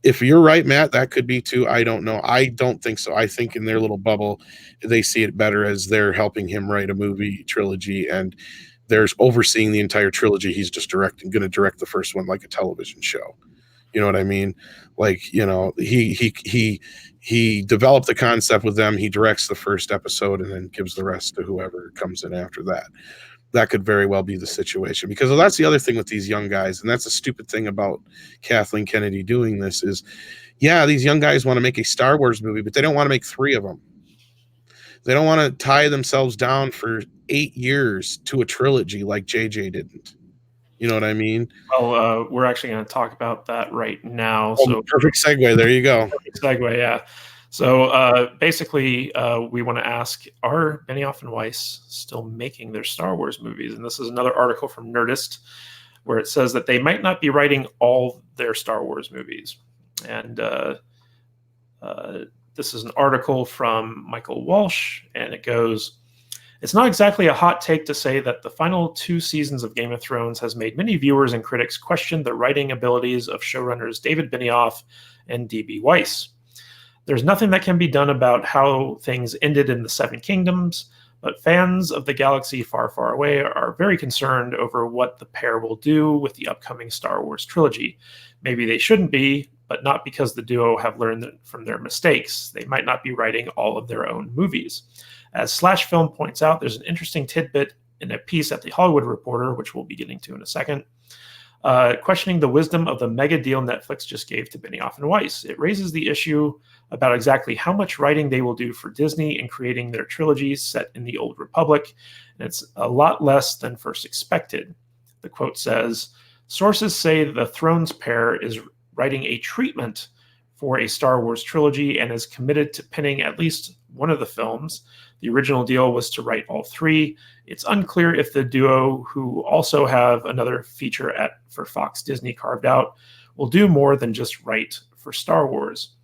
If you're right, Matt, that could be too. I don't know. I don't think so. I think in their little bubble, they see it better as they're helping him write a movie trilogy, and there's overseeing the entire trilogy. He's just going to direct the first one like a television show. You know what I mean? Like, you know, he developed the concept with them. He directs the first episode and then gives the rest to whoever comes in after that. That could very well be the situation, because that's the other thing with these young guys. And that's a stupid thing about Kathleen Kennedy doing this is, yeah, these young guys want to make a Star Wars movie, but they don't want to make 3 of them. They don't want to tie themselves down for 8 years to a trilogy like JJ didn't. You know what I mean? Well, we're actually going to talk about that right now. Oh, so perfect segue. There you go. Perfect segue, yeah. So basically, we want to ask, are Benioff and Weiss still making their Star Wars movies? And this is another article from Nerdist where it says that they might not be writing all their Star Wars movies. And this is an article from Michael Walsh, and it goes, it's not exactly a hot take to say that the final 2 seasons of Game of Thrones has made many viewers and critics question the writing abilities of showrunners David Benioff and D.B. Weiss. There's nothing that can be done about how things ended in the Seven Kingdoms, but fans of the galaxy far, far away are very concerned over what the pair will do with the upcoming Star Wars trilogy. Maybe they shouldn't be, but not because the duo have learned from their mistakes. They might not be writing all of their own movies. As Slash Film points out, there's an interesting tidbit in a piece at The Hollywood Reporter, which we'll be getting to in a second, questioning the wisdom of the mega deal Netflix just gave to Benioff and Weiss. It raises the issue about exactly how much writing they will do for Disney in creating their trilogies set in the Old Republic, and it's a lot less than first expected. The quote says, sources say the Thrones pair is writing a treatment for a Star Wars trilogy and is committed to pinning at least one of the films. The original deal was to write all 3. It's unclear if the duo, who also have another feature for Fox Disney carved out, will do more than just write for Star Wars.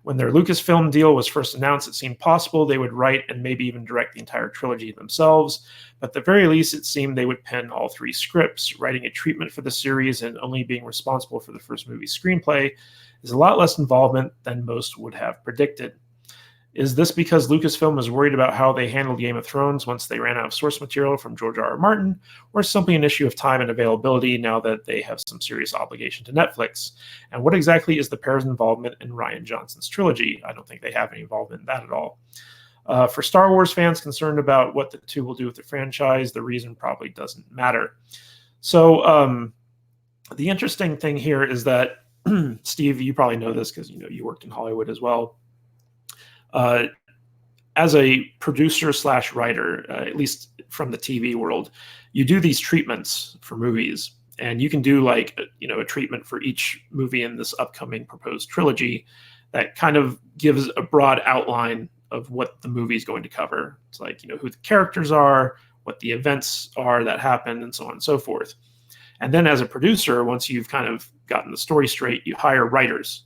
When their Lucasfilm deal was first announced, it seemed possible they would write and maybe even direct the entire trilogy themselves, but at the very least it seemed they would pen all 3 scripts. Writing a treatment for the series and only being responsible for the first movie's screenplay is a lot less involvement than most would have predicted. Is this because Lucasfilm was worried about how they handled Game of Thrones once they ran out of source material from George R.R. Martin, or simply an issue of time and availability now that they have some serious obligation to Netflix? And what exactly is the pair's involvement in Rian Johnson's trilogy? I don't think they have any involvement in that at all. For Star Wars fans concerned about what the 2 will do with the franchise, the reason probably doesn't matter. So the interesting thing here is that, Steve, you probably know this because you worked in Hollywood as well. As a producer / writer, at least from the TV world, you do these treatments for movies, and you can do like a treatment for each movie in this upcoming proposed trilogy that kind of gives a broad outline of what the movie is going to cover. It's like who the characters are, what the events are that happen, and so on and so forth. And then as a producer, once you've kind of gotten the story straight, you hire writers.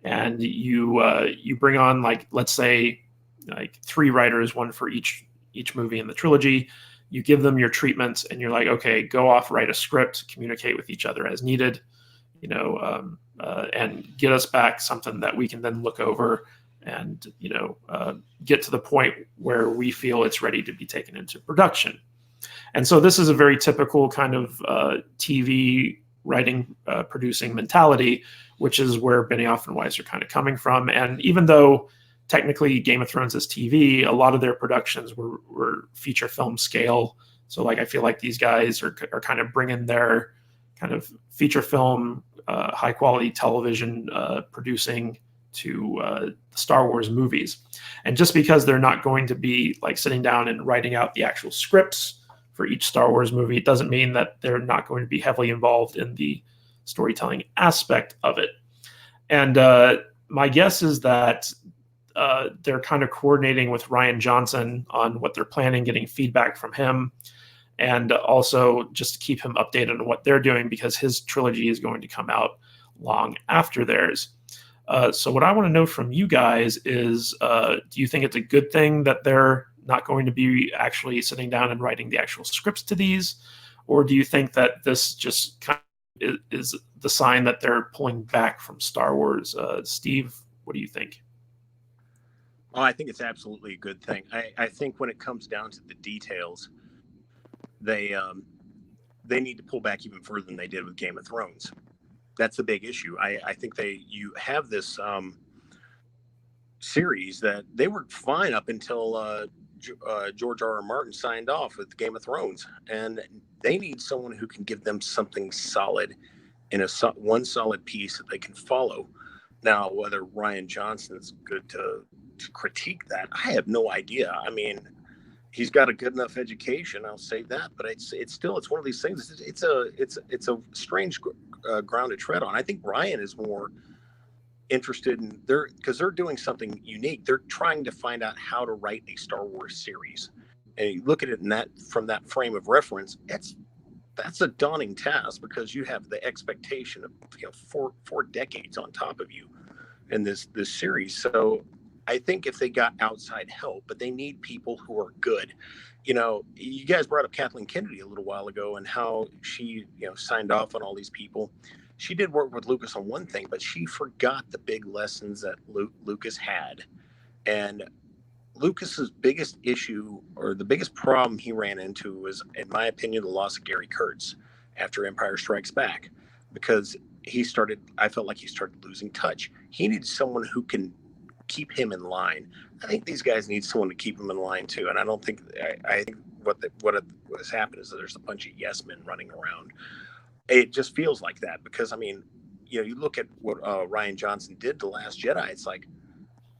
And you bring on, like, let's say, like 3 writers, 1 for each movie in the trilogy. You give them your treatments, and you're like, okay, go off, write a script, communicate with each other as needed, and get us back something that we can then look over and get to the point where we feel it's ready to be taken into production. And so this is a very typical kind of TV writing, producing mentality, which is where Benioff and Weiss are kind of coming from. And even though technically Game of Thrones is TV, a lot of their productions were feature film scale. So like I feel like these guys are kind of bringing their kind of feature film, high quality television producing to Star Wars movies. And just because they're not going to be like sitting down and writing out the actual scripts for each Star Wars movie, it doesn't mean that they're not going to be heavily involved in the storytelling aspect of it. And my guess is that they're kind of coordinating with Rian Johnson on what they're planning, getting feedback from him, and also just to keep him updated on what they're doing, because his trilogy is going to come out long after theirs. So what I want to know from you guys is, do you think it's a good thing that they're not going to be actually sitting down and writing the actual scripts to these? Or do you think that this just kind of is the sign that they're pulling back from Star Wars? Steve, what do you think? Oh, I think it's absolutely a good thing. I think when it comes down to the details, they need to pull back even further than they did with Game of Thrones. that's the big issue. I think you have this series that they were fine up until George R.R. Martin signed off with Game of Thrones, and they need someone who can give them something solid in one solid piece that they can follow. Now, whether Rian Johnson is good to critique that, I have no idea. I mean, he's got a good enough education, I'll say that, but it's one of these things. It's a strange ground to tread on. I think Rian is more interested in because they're doing something unique. They're trying to find out how to write a Star Wars series, and you look at it from that frame of reference. That's a daunting task, because you have the expectation of four decades on top of you in this series. So I think if they got outside help, but they need people who are good. You guys brought up Kathleen Kennedy a little while ago and how she signed off on all these people. She did work with Lucas on one thing, but she forgot the big lessons that Lucas had. And Lucas's biggest issue, or the biggest problem he ran into, was, in my opinion, the loss of Gary Kurtz after Empire Strikes Back, because I felt like he started losing touch. He needed someone who can keep him in line. I think these guys need someone to keep him in line too. And I don't think, I think what has happened is that there's a bunch of yes men running around. It just feels like that, because, I mean, you look at what Rian Johnson did to Last Jedi. It's like,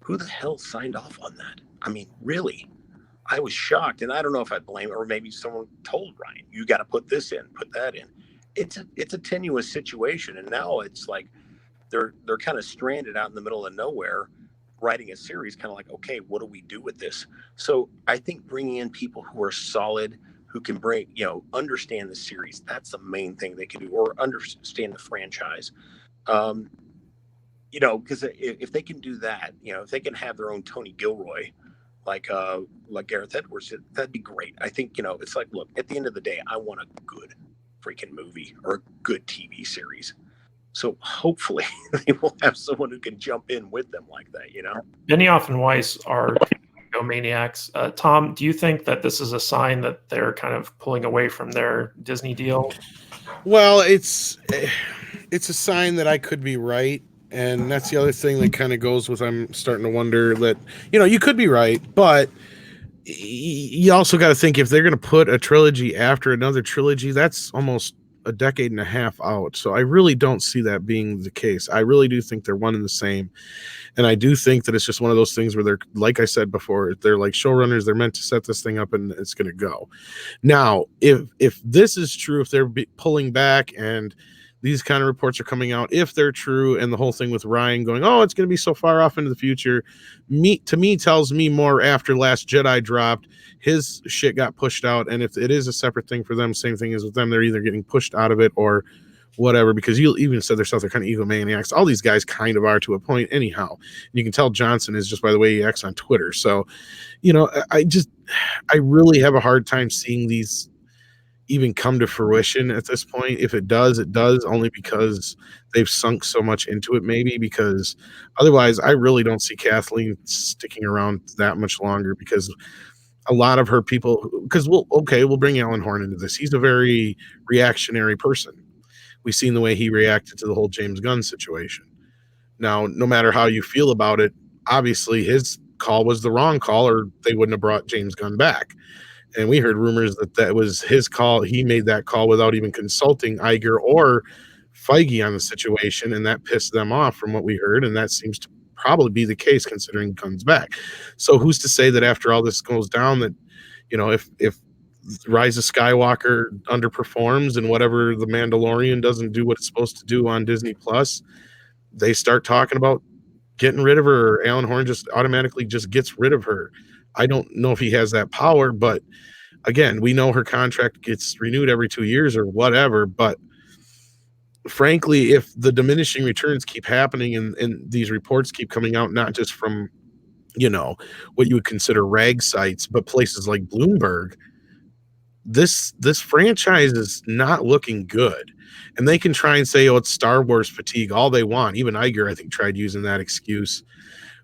who the hell signed off on that? I mean, really? I was shocked, and I don't know if I blame it, or maybe someone told Rian, you got to put this in, put that in. It's a tenuous situation, and now it's like they're kind of stranded out in the middle of nowhere, writing a series, kind of like, okay, what do we do with this? So I think bringing in people who are solid, who can understand the series, that's the main thing they can do, or understand the franchise. Because if they can do that, if they can have their own Tony Gilroy, like Gareth Edwards, that'd be great. I think, it's like, look, at the end of the day, I want a good freaking movie or a good TV series. So hopefully they will have someone who can jump in with them like that, Benioff and Weiss are maniacs. Tom, do you think that this is a sign that they're kind of pulling away from their Disney deal? Well, it's a sign that I could be right. And that's the other thing that kind of goes with, I'm starting to wonder that, you could be right, but you also got to think, if they're going to put a trilogy after another trilogy, that's almost a decade and a half out. So I really don't see that being the case. I really do think they're one and the same. And I do think that it's just one of those things where they're, like I said before, they're like showrunners. They're meant to set this thing up and it's going to go. Now, if this is true, if they're pulling back and these kind of reports are coming out, if they're true, and the whole thing with Rian going, oh, it's going to be so far off into the future, to me tells me more after Last Jedi dropped, his shit got pushed out. And if it is a separate thing for them, same thing as with them, they're either getting pushed out of it or whatever, because you even said themselves, they're kind of egomaniacs. All these guys kind of are to a point anyhow. And you can tell Johnson is just by the way he acts on Twitter. So, I really have a hard time seeing these even come to fruition at this point. If it does only because they've sunk so much into it, maybe, because otherwise I really don't see Kathleen sticking around that much longer, because a lot of her people, because we'll bring Alan Horn into this. He's a very reactionary person. We've seen the way he reacted to the whole James Gunn situation. Now, no matter how you feel about it, obviously his call was the wrong call, or they wouldn't have brought James Gunn back. And we heard rumors that was his call. He made that call without even consulting Iger or Feige on the situation, and that pissed them off from what we heard. And that seems to probably be the case considering Gunn's back. So who's to say that after all this goes down that, if Rise of Skywalker underperforms and whatever The Mandalorian doesn't do what it's supposed to do on Disney Plus, they start talking about getting rid of her, or Alan Horn just automatically just gets rid of her. I don't know if he has that power, but again, we know her contract gets renewed every 2 years or whatever. But frankly, if the diminishing returns keep happening and these reports keep coming out, not just from, what you would consider rag sites, but places like Bloomberg, this franchise is not looking good. And they can try and say, oh, it's Star Wars fatigue all they want. Even Iger, I think, tried using that excuse.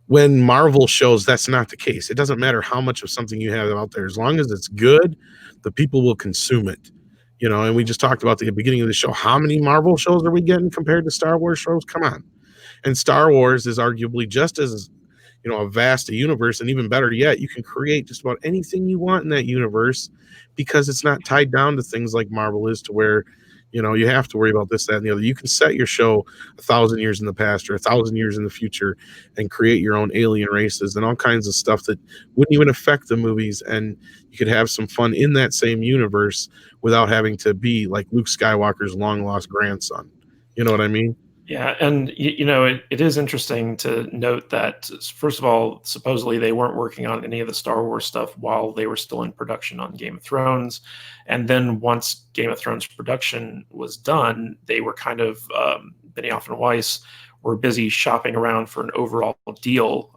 When Marvel shows that's not the case. It doesn't matter how much of something you have out there. As long as it's good, the people will consume it. You know, and we just talked about the beginning of the show. How many Marvel shows are we getting compared to Star Wars shows? Come on. And Star Wars is arguably just as, you know, a vast universe, and even better yet, you can create just about anything you want in that universe because it's not tied down to things like Marvel is, to where, you know, you have to worry about this, that, and the other. You can set your show 1,000 years in the past or 1,000 years in the future and create your own alien races and all kinds of stuff that wouldn't even affect the movies. And you could have some fun in that same universe without having to be like Luke Skywalker's long lost grandson. You know what I mean? Yeah, and you know, it is interesting to note that, first of all, supposedly they weren't working on any of the Star Wars stuff while they were still in production on Game of Thrones. And then once Game of Thrones production was done, they were kind of, Benioff and Weiss were busy shopping around for an overall deal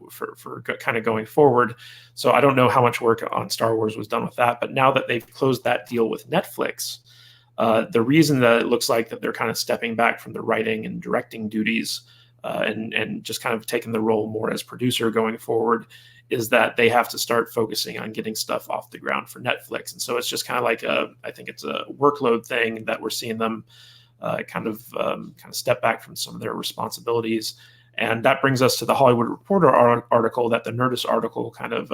for kind of going forward. So I don't know how much work on Star Wars was done with that, but now that they've closed that deal with Netflix, the reason that it looks like that they're kind of stepping back from the writing and directing duties and just kind of taking the role more as producer going forward is that they have to start focusing on getting stuff off the ground for Netflix. And so it's just kind of like I think it's a workload thing that we're seeing them kind of step back from some of their responsibilities. And that brings us to the Hollywood Reporter article that the Nerdist article kind of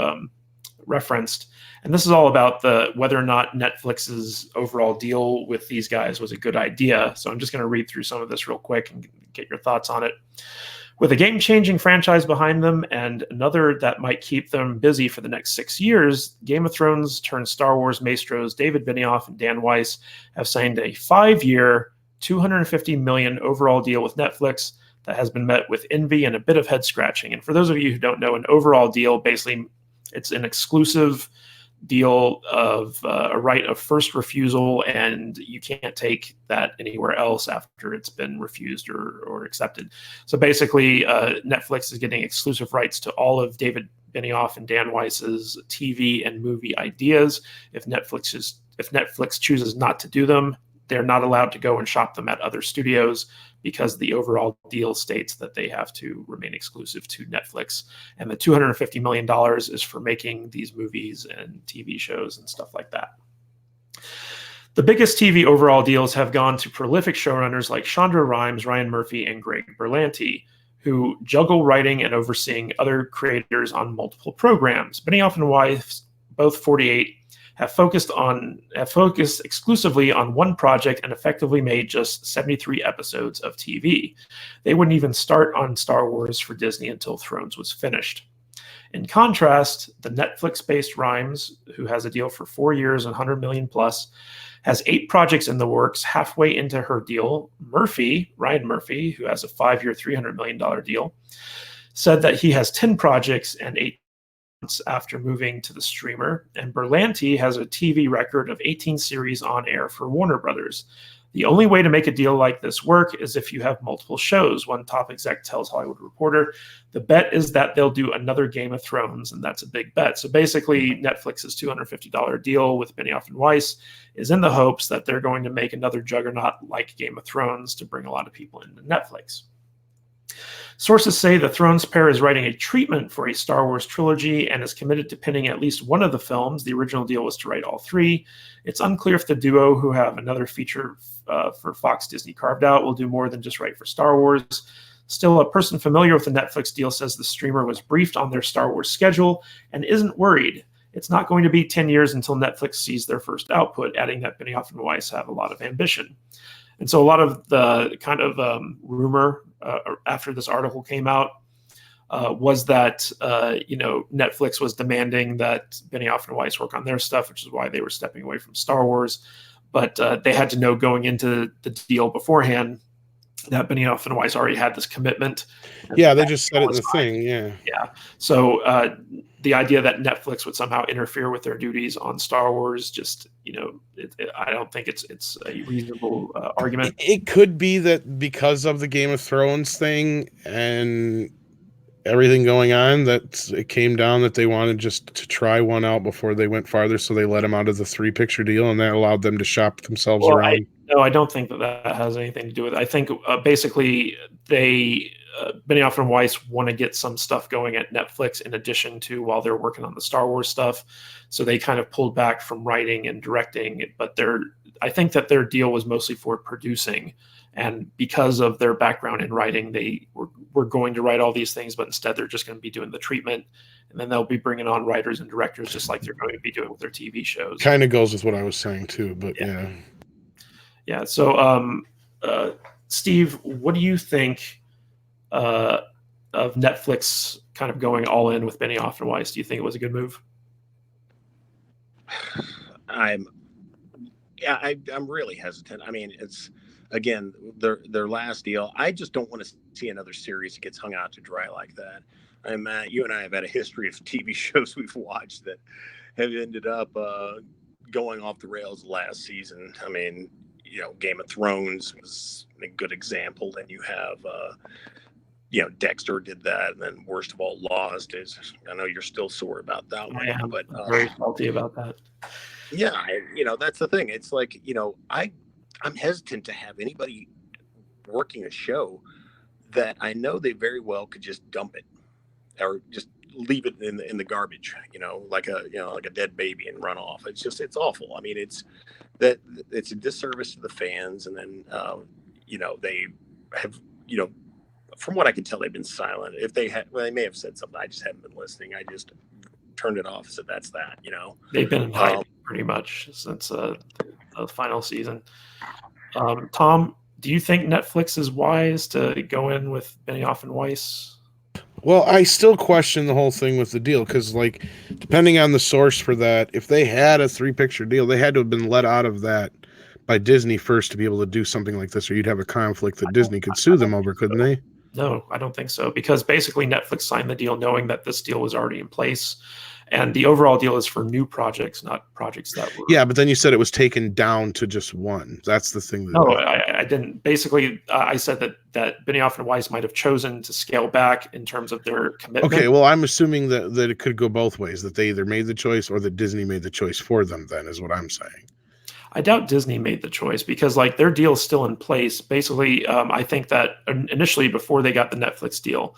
referenced. And this is all about whether or not Netflix's overall deal with these guys was a good idea. So I'm just going to read through some of this real quick and get your thoughts on it. With a game-changing franchise behind them and another that might keep them busy for the next 6 years, Game of Thrones turned Star Wars maestros David Benioff and Dan Weiss have signed a 5-year, $250 million overall deal with Netflix that has been met with envy and a bit of head-scratching. And for those of you who don't know, an overall deal, basically, it's an exclusive deal of a right of first refusal, and you can't take that anywhere else after it's been refused or accepted. So basically, Netflix is getting exclusive rights to all of David Benioff and Dan Weiss's TV and movie ideas. If Netflix chooses not to do them, they're not allowed to go and shop them at other studios because the overall deal states that they have to remain exclusive to Netflix. And the $250 million is for making these movies and TV shows and stuff like that. The biggest TV overall deals have gone to prolific showrunners like Shonda Rhimes, Ryan Murphy, and Greg Berlanti, who juggle writing and overseeing other creators on multiple programs. Benioff and Weiss, both 48, have focused exclusively on one project and effectively made just 73 episodes of TV. They wouldn't even start on Star Wars for Disney until Thrones was finished. In contrast, the Netflix-based Rhimes, who has a deal for 4 years and 100 million plus, has 8 projects in the works. Halfway into her deal, Ryan Murphy, who has a 5-year, $300 million deal, said that he has 10 projects and 8 after moving to the streamer, and Berlanti has a TV record of 18 series on air for Warner Brothers. The only way to make a deal like this work is if you have multiple shows, one top exec tells Hollywood Reporter. The bet is that they'll do another Game of Thrones, and that's a big bet. So basically, Netflix's $250 deal with Benioff and Weiss is in the hopes that they're going to make another juggernaut like Game of Thrones to bring a lot of people into Netflix. Sources say the Thrones pair is writing a treatment for a Star Wars trilogy and is committed to pinning at least one of the films. The original deal was to write all 3. It's unclear if the duo, who have another feature for Fox Disney carved out, will do more than just write for Star Wars. Still, a person familiar with the Netflix deal says the streamer was briefed on their Star Wars schedule and isn't worried. It's not going to be 10 years until Netflix sees their first output, adding that Benioff and Weiss have a lot of ambition. And so a lot of the kind of rumor after this article came out was that, Netflix was demanding that Benioff and Weiss work on their stuff, which is why they were stepping away from Star Wars. But they had to know going into the deal beforehand that Benioff and Weiss already had this commitment. Yeah, they just said it in the thing, yeah. Yeah. So the idea that Netflix would somehow interfere with their duties on Star Wars, just, I don't think it's a reasonable argument. It could be that because of the Game of Thrones thing and everything going on, that it came down that they wanted just to try one out before they went farther, so they let them out of the 3-picture deal, and that allowed them to shop themselves around. No, I don't think that has anything to do with it. I think basically they Benioff and Weiss want to get some stuff going at Netflix in addition to while they're working on the Star Wars stuff. So they kind of pulled back from writing and directing, but I think that their deal was mostly for producing. And because of their background in writing, they were going to write all these things, but instead they're just going to be doing the treatment. And then they'll be bringing on writers and directors just like they're going to be doing with their TV shows. Kind of goes with what I was saying too, but yeah. Yeah. So, Steve, what do you think of Netflix kind of going all in with Benioff and Weiss? Do you think it was a good move? I'm really hesitant. I mean, it's, again, their last deal. I just don't want to see another series that gets hung out to dry like that. And Matt, you and I have had a history of TV shows we've watched that have ended up going off the rails last season. I mean, Game of Thrones was a good example. Then you have, Dexter did that, and then worst of all, Lost is. I know you're still sore about that one, but I'm very salty about that. Yeah, that's the thing. It's like, I'm hesitant to have anybody working a show that I know they very well could just dump it or just leave it in the garbage, like a dead baby and run off. It's awful. I mean, it's a disservice to the fans. And then, they have, from what I can tell, they've been silent. If they they may have said something. I just haven't been listening. I just turned it off. Said that's that, They've been in hiding pretty much since the final season. Tom, do you think Netflix is wise to go in with Benioff and Weiss? Well, I still question the whole thing with the deal because, like, depending on the source for that, if they had a 3-picture deal, they had to have been let out of that by Disney first to be able to do something like this, or you'd have a conflict that Disney could sue them over, couldn't they? No, I don't think so, because basically Netflix signed the deal knowing that this deal was already in place. And the overall deal is for new projects, not projects that were... Yeah, but then you said it was taken down to just one. That's the thing. No, I didn't. Basically, I said that Benioff and Weiss might have chosen to scale back in terms of their commitment. Okay, well, I'm assuming that it could go both ways, that they either made the choice or that Disney made the choice for them, then, is what I'm saying. I doubt Disney made the choice because, like, their deal is still in place. Basically, I think that initially, before they got the Netflix deal,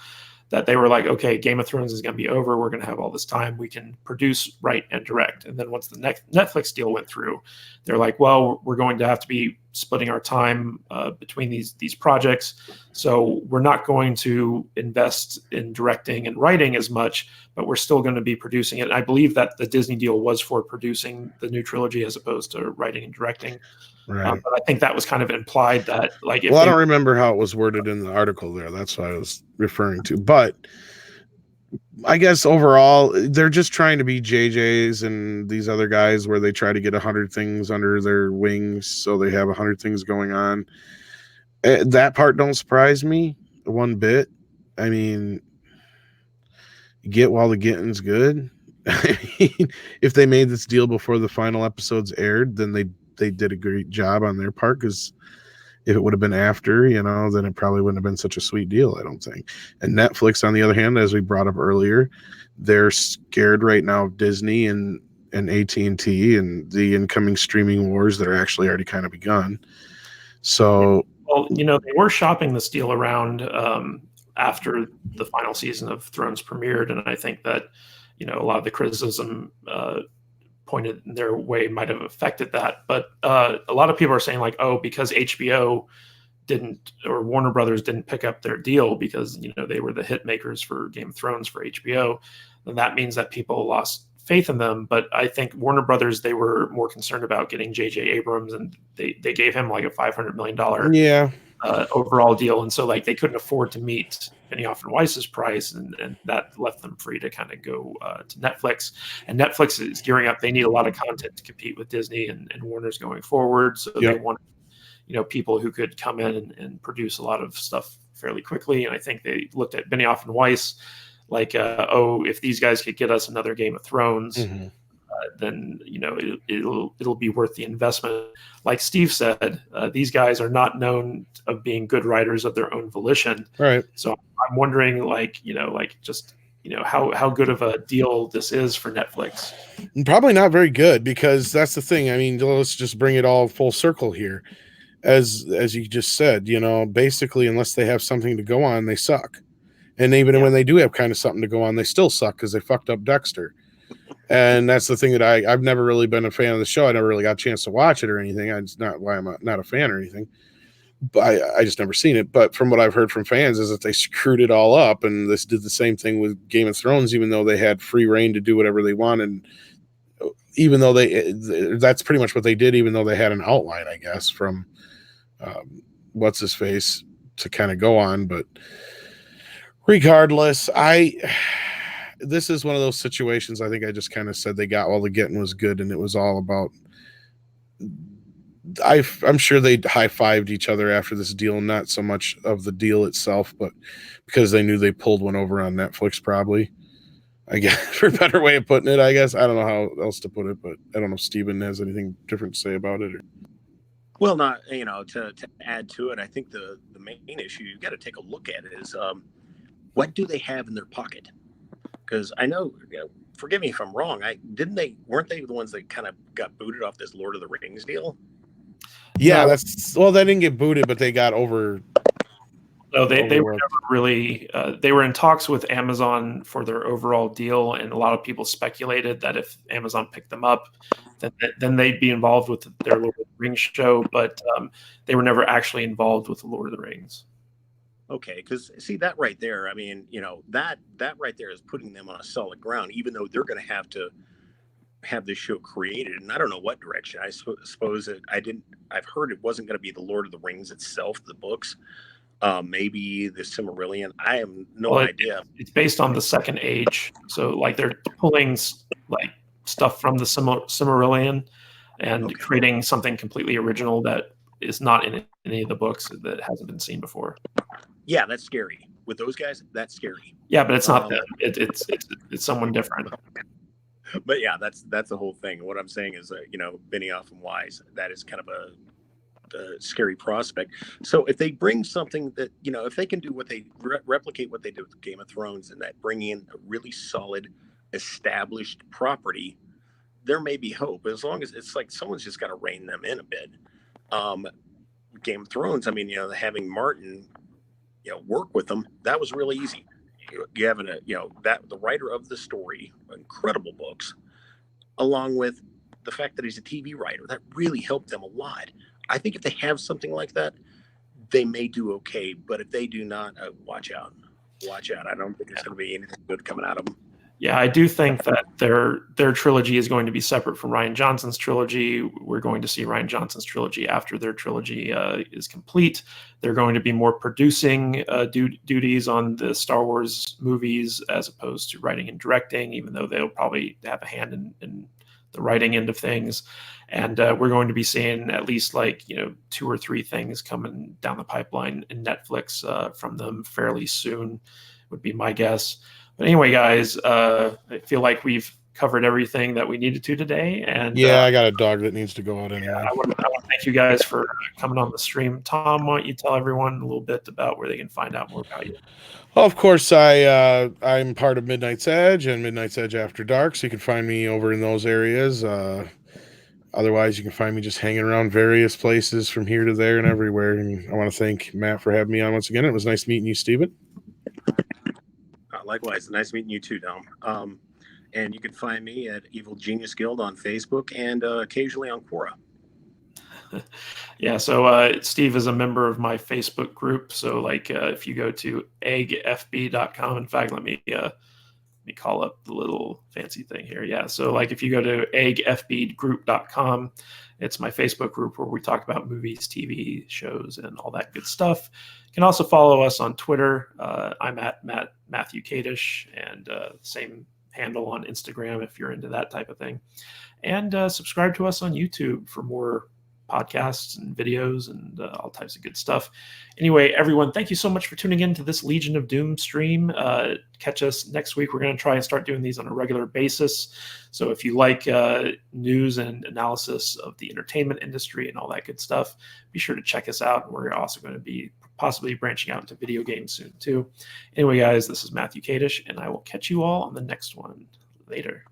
that they were like, okay, Game of Thrones is going to be over. We're going to have all this time. We can produce, write, and direct. And then once the Netflix deal went through, they're like, well, we're going to have to be splitting our time between these projects. So we're not going to invest in directing and writing as much, but we're still going to be producing it. And I believe that the Disney deal was for producing the new trilogy as opposed to writing and directing. Right. But I think that was kind of implied that, like, I don't remember how it was worded in the article there. That's what I was referring to. But I guess overall, they're just trying to be JJs and these other guys where they try to get 100 things under their wings, so they have 100 things going on. That part don't surprise me one bit. I mean, you get while the getting's good. I mean, if they made this deal before the final episodes aired, then they did a great job on their part, because if it would have been after, then it probably wouldn't have been such a sweet deal, I don't think. And Netflix, on the other hand, as we brought up earlier, they're scared right now of Disney and AT&T and the incoming streaming wars that are actually already kind of begun. So, well, they were shopping this deal around after the final season of Thrones premiered, and I think that a lot of the criticism pointed in their way might have affected that. But a lot of people are saying, like, oh, because HBO didn't, or Warner Brothers didn't pick up their deal because they were the hit makers for Game of Thrones for HBO, then that means that people lost faith in them. But I think Warner Brothers, they were more concerned about getting J.J. Abrams, and they gave him like a $500 million overall deal, and so, like, they couldn't afford to meet Benioff and Weiss's price, and that left them free to kind of go to Netflix. And Netflix is gearing up. They need a lot of content to compete with Disney and Warner's going forward, so they want people who could come in and produce a lot of stuff fairly quickly. And I think they looked at Benioff and Weiss like, if these guys could get us another Game of Thrones, then it'll be worth the investment. Like Steve said, these guys are not known of being good writers of their own volition. Right. So I'm wondering, how good of a deal this is for Netflix. Probably not very good, because that's the thing. I mean, let's just bring it all full circle here. as you just said, you know, basically, unless they have something to go on, they suck. And even when they do have kind of something to go on, they still suck because they fucked up Dexter. And that's the thing that I've never really been a fan of the show. I never really got a chance to watch it or anything. It's not why I'm not a fan or anything. But I just never seen it. But from what I've heard from fans is that they screwed it all up, and this did the same thing with Game of Thrones, even though they had free reign to do whatever they wanted. Even though that's pretty much what they did, even though they had an outline, I guess, from what's his face to kind of go on. But regardless, this is one of those situations. I think I just kind of said they got all the getting was good, and it was all about. I'm sure they high-fived each other after this deal, not so much of the deal itself, but because they knew they pulled one over on Netflix, probably. I guess, for a better way of putting it, I guess. I don't know how else to put it, but I don't know if Steven has anything different to say about it. Well, not, you know, to add to it, I think the main issue you got to take a look at is what do they have in their pocket? Because I know, you know, forgive me if I'm wrong. Weren't they the ones that kind of got booted off this Lord of the Rings deal? Yeah, they didn't get booted, but they got over. No, they were never really. They were in talks with Amazon for their overall deal, and a lot of people speculated that if Amazon picked them up, then they'd be involved with their Lord of the Rings show. But they were never actually involved with the Lord of the Rings. Okay, because see that right there. I mean, you know, that right there is putting them on a solid ground, even though they're going to have this show created. And I don't know what direction. I suppose I've heard it wasn't going to be the Lord of the Rings itself, the books. Maybe the Silmarillion. I have no idea. It's based on the Second Age, so like they're pulling like stuff from the Silmarillion and creating something completely original that is not in any of the books, that hasn't been seen before. Yeah, that's scary. With those guys, that's scary. Yeah, but it's not them. It's someone different. But yeah, that's the whole thing. What I'm saying is, you know, Benioff and Weiss, that is kind of a scary prospect. So if they bring something that, you know, if they can do what they replicate what they did with Game of Thrones, and that bring in a really solid established property, there may be hope. As long as it's like someone's just got to rein them in a bit. Game of Thrones, I mean, you know, having Martin, you know, work with them, that was really easy. You have the writer of the story, incredible books, along with the fact that he's a TV writer, that really helped them a lot. I think if they have something like that, they may do okay. But if they do not, watch out. Watch out. I don't think there's going to be anything good coming out of them. Yeah, I do think that their trilogy is going to be separate from Rian Johnson's trilogy. We're going to see Rian Johnson's trilogy after their trilogy is complete. They're going to be more producing duties on the Star Wars movies as opposed to writing and directing, even though they'll probably have a hand in the writing end of things. And we're going to be seeing at least 2 or 3 things coming down the pipeline in Netflix from them fairly soon, would be my guess. But anyway, guys, I feel like we've covered everything that we needed to today. And yeah, I got a dog that needs to go out anyway. I want to thank you guys for coming on the stream. Tom, why don't you tell everyone a little bit about where they can find out more about you? Well, of course, I'm part of Midnight's Edge and Midnight's Edge After Dark, so you can find me over in those areas. Otherwise, you can find me just hanging around various places from here to there and everywhere. And I want to thank Matt for having me on once again. It was nice meeting you, Steven. Likewise, nice meeting you too, Dom. And you can find me at Evil Genius Guild on Facebook and occasionally on Quora. Yeah, so Steve is a member of my Facebook group. So if you go to eggfb.com, in fact, let me call up the little fancy thing here. Yeah, so if you go to eggfbgroup.com, it's my Facebook group where we talk about movies, TV shows, and all that good stuff. You can also follow us on Twitter. I'm at Matthew Kadish, and same handle on Instagram if you're into that type of thing. And subscribe to us on YouTube for more podcasts and videos and all types of good stuff. Anyway, everyone, thank you so much for tuning in to this Legion of Doom stream. Catch us next week. We're going to try and start doing these on a regular basis. So if you like news and analysis of the entertainment industry and all that good stuff, be sure to check us out. We're also going to be possibly branching out into video games soon too. Anyway, guys, this is Matthew Kadish, and I will catch you all on the next one. Later.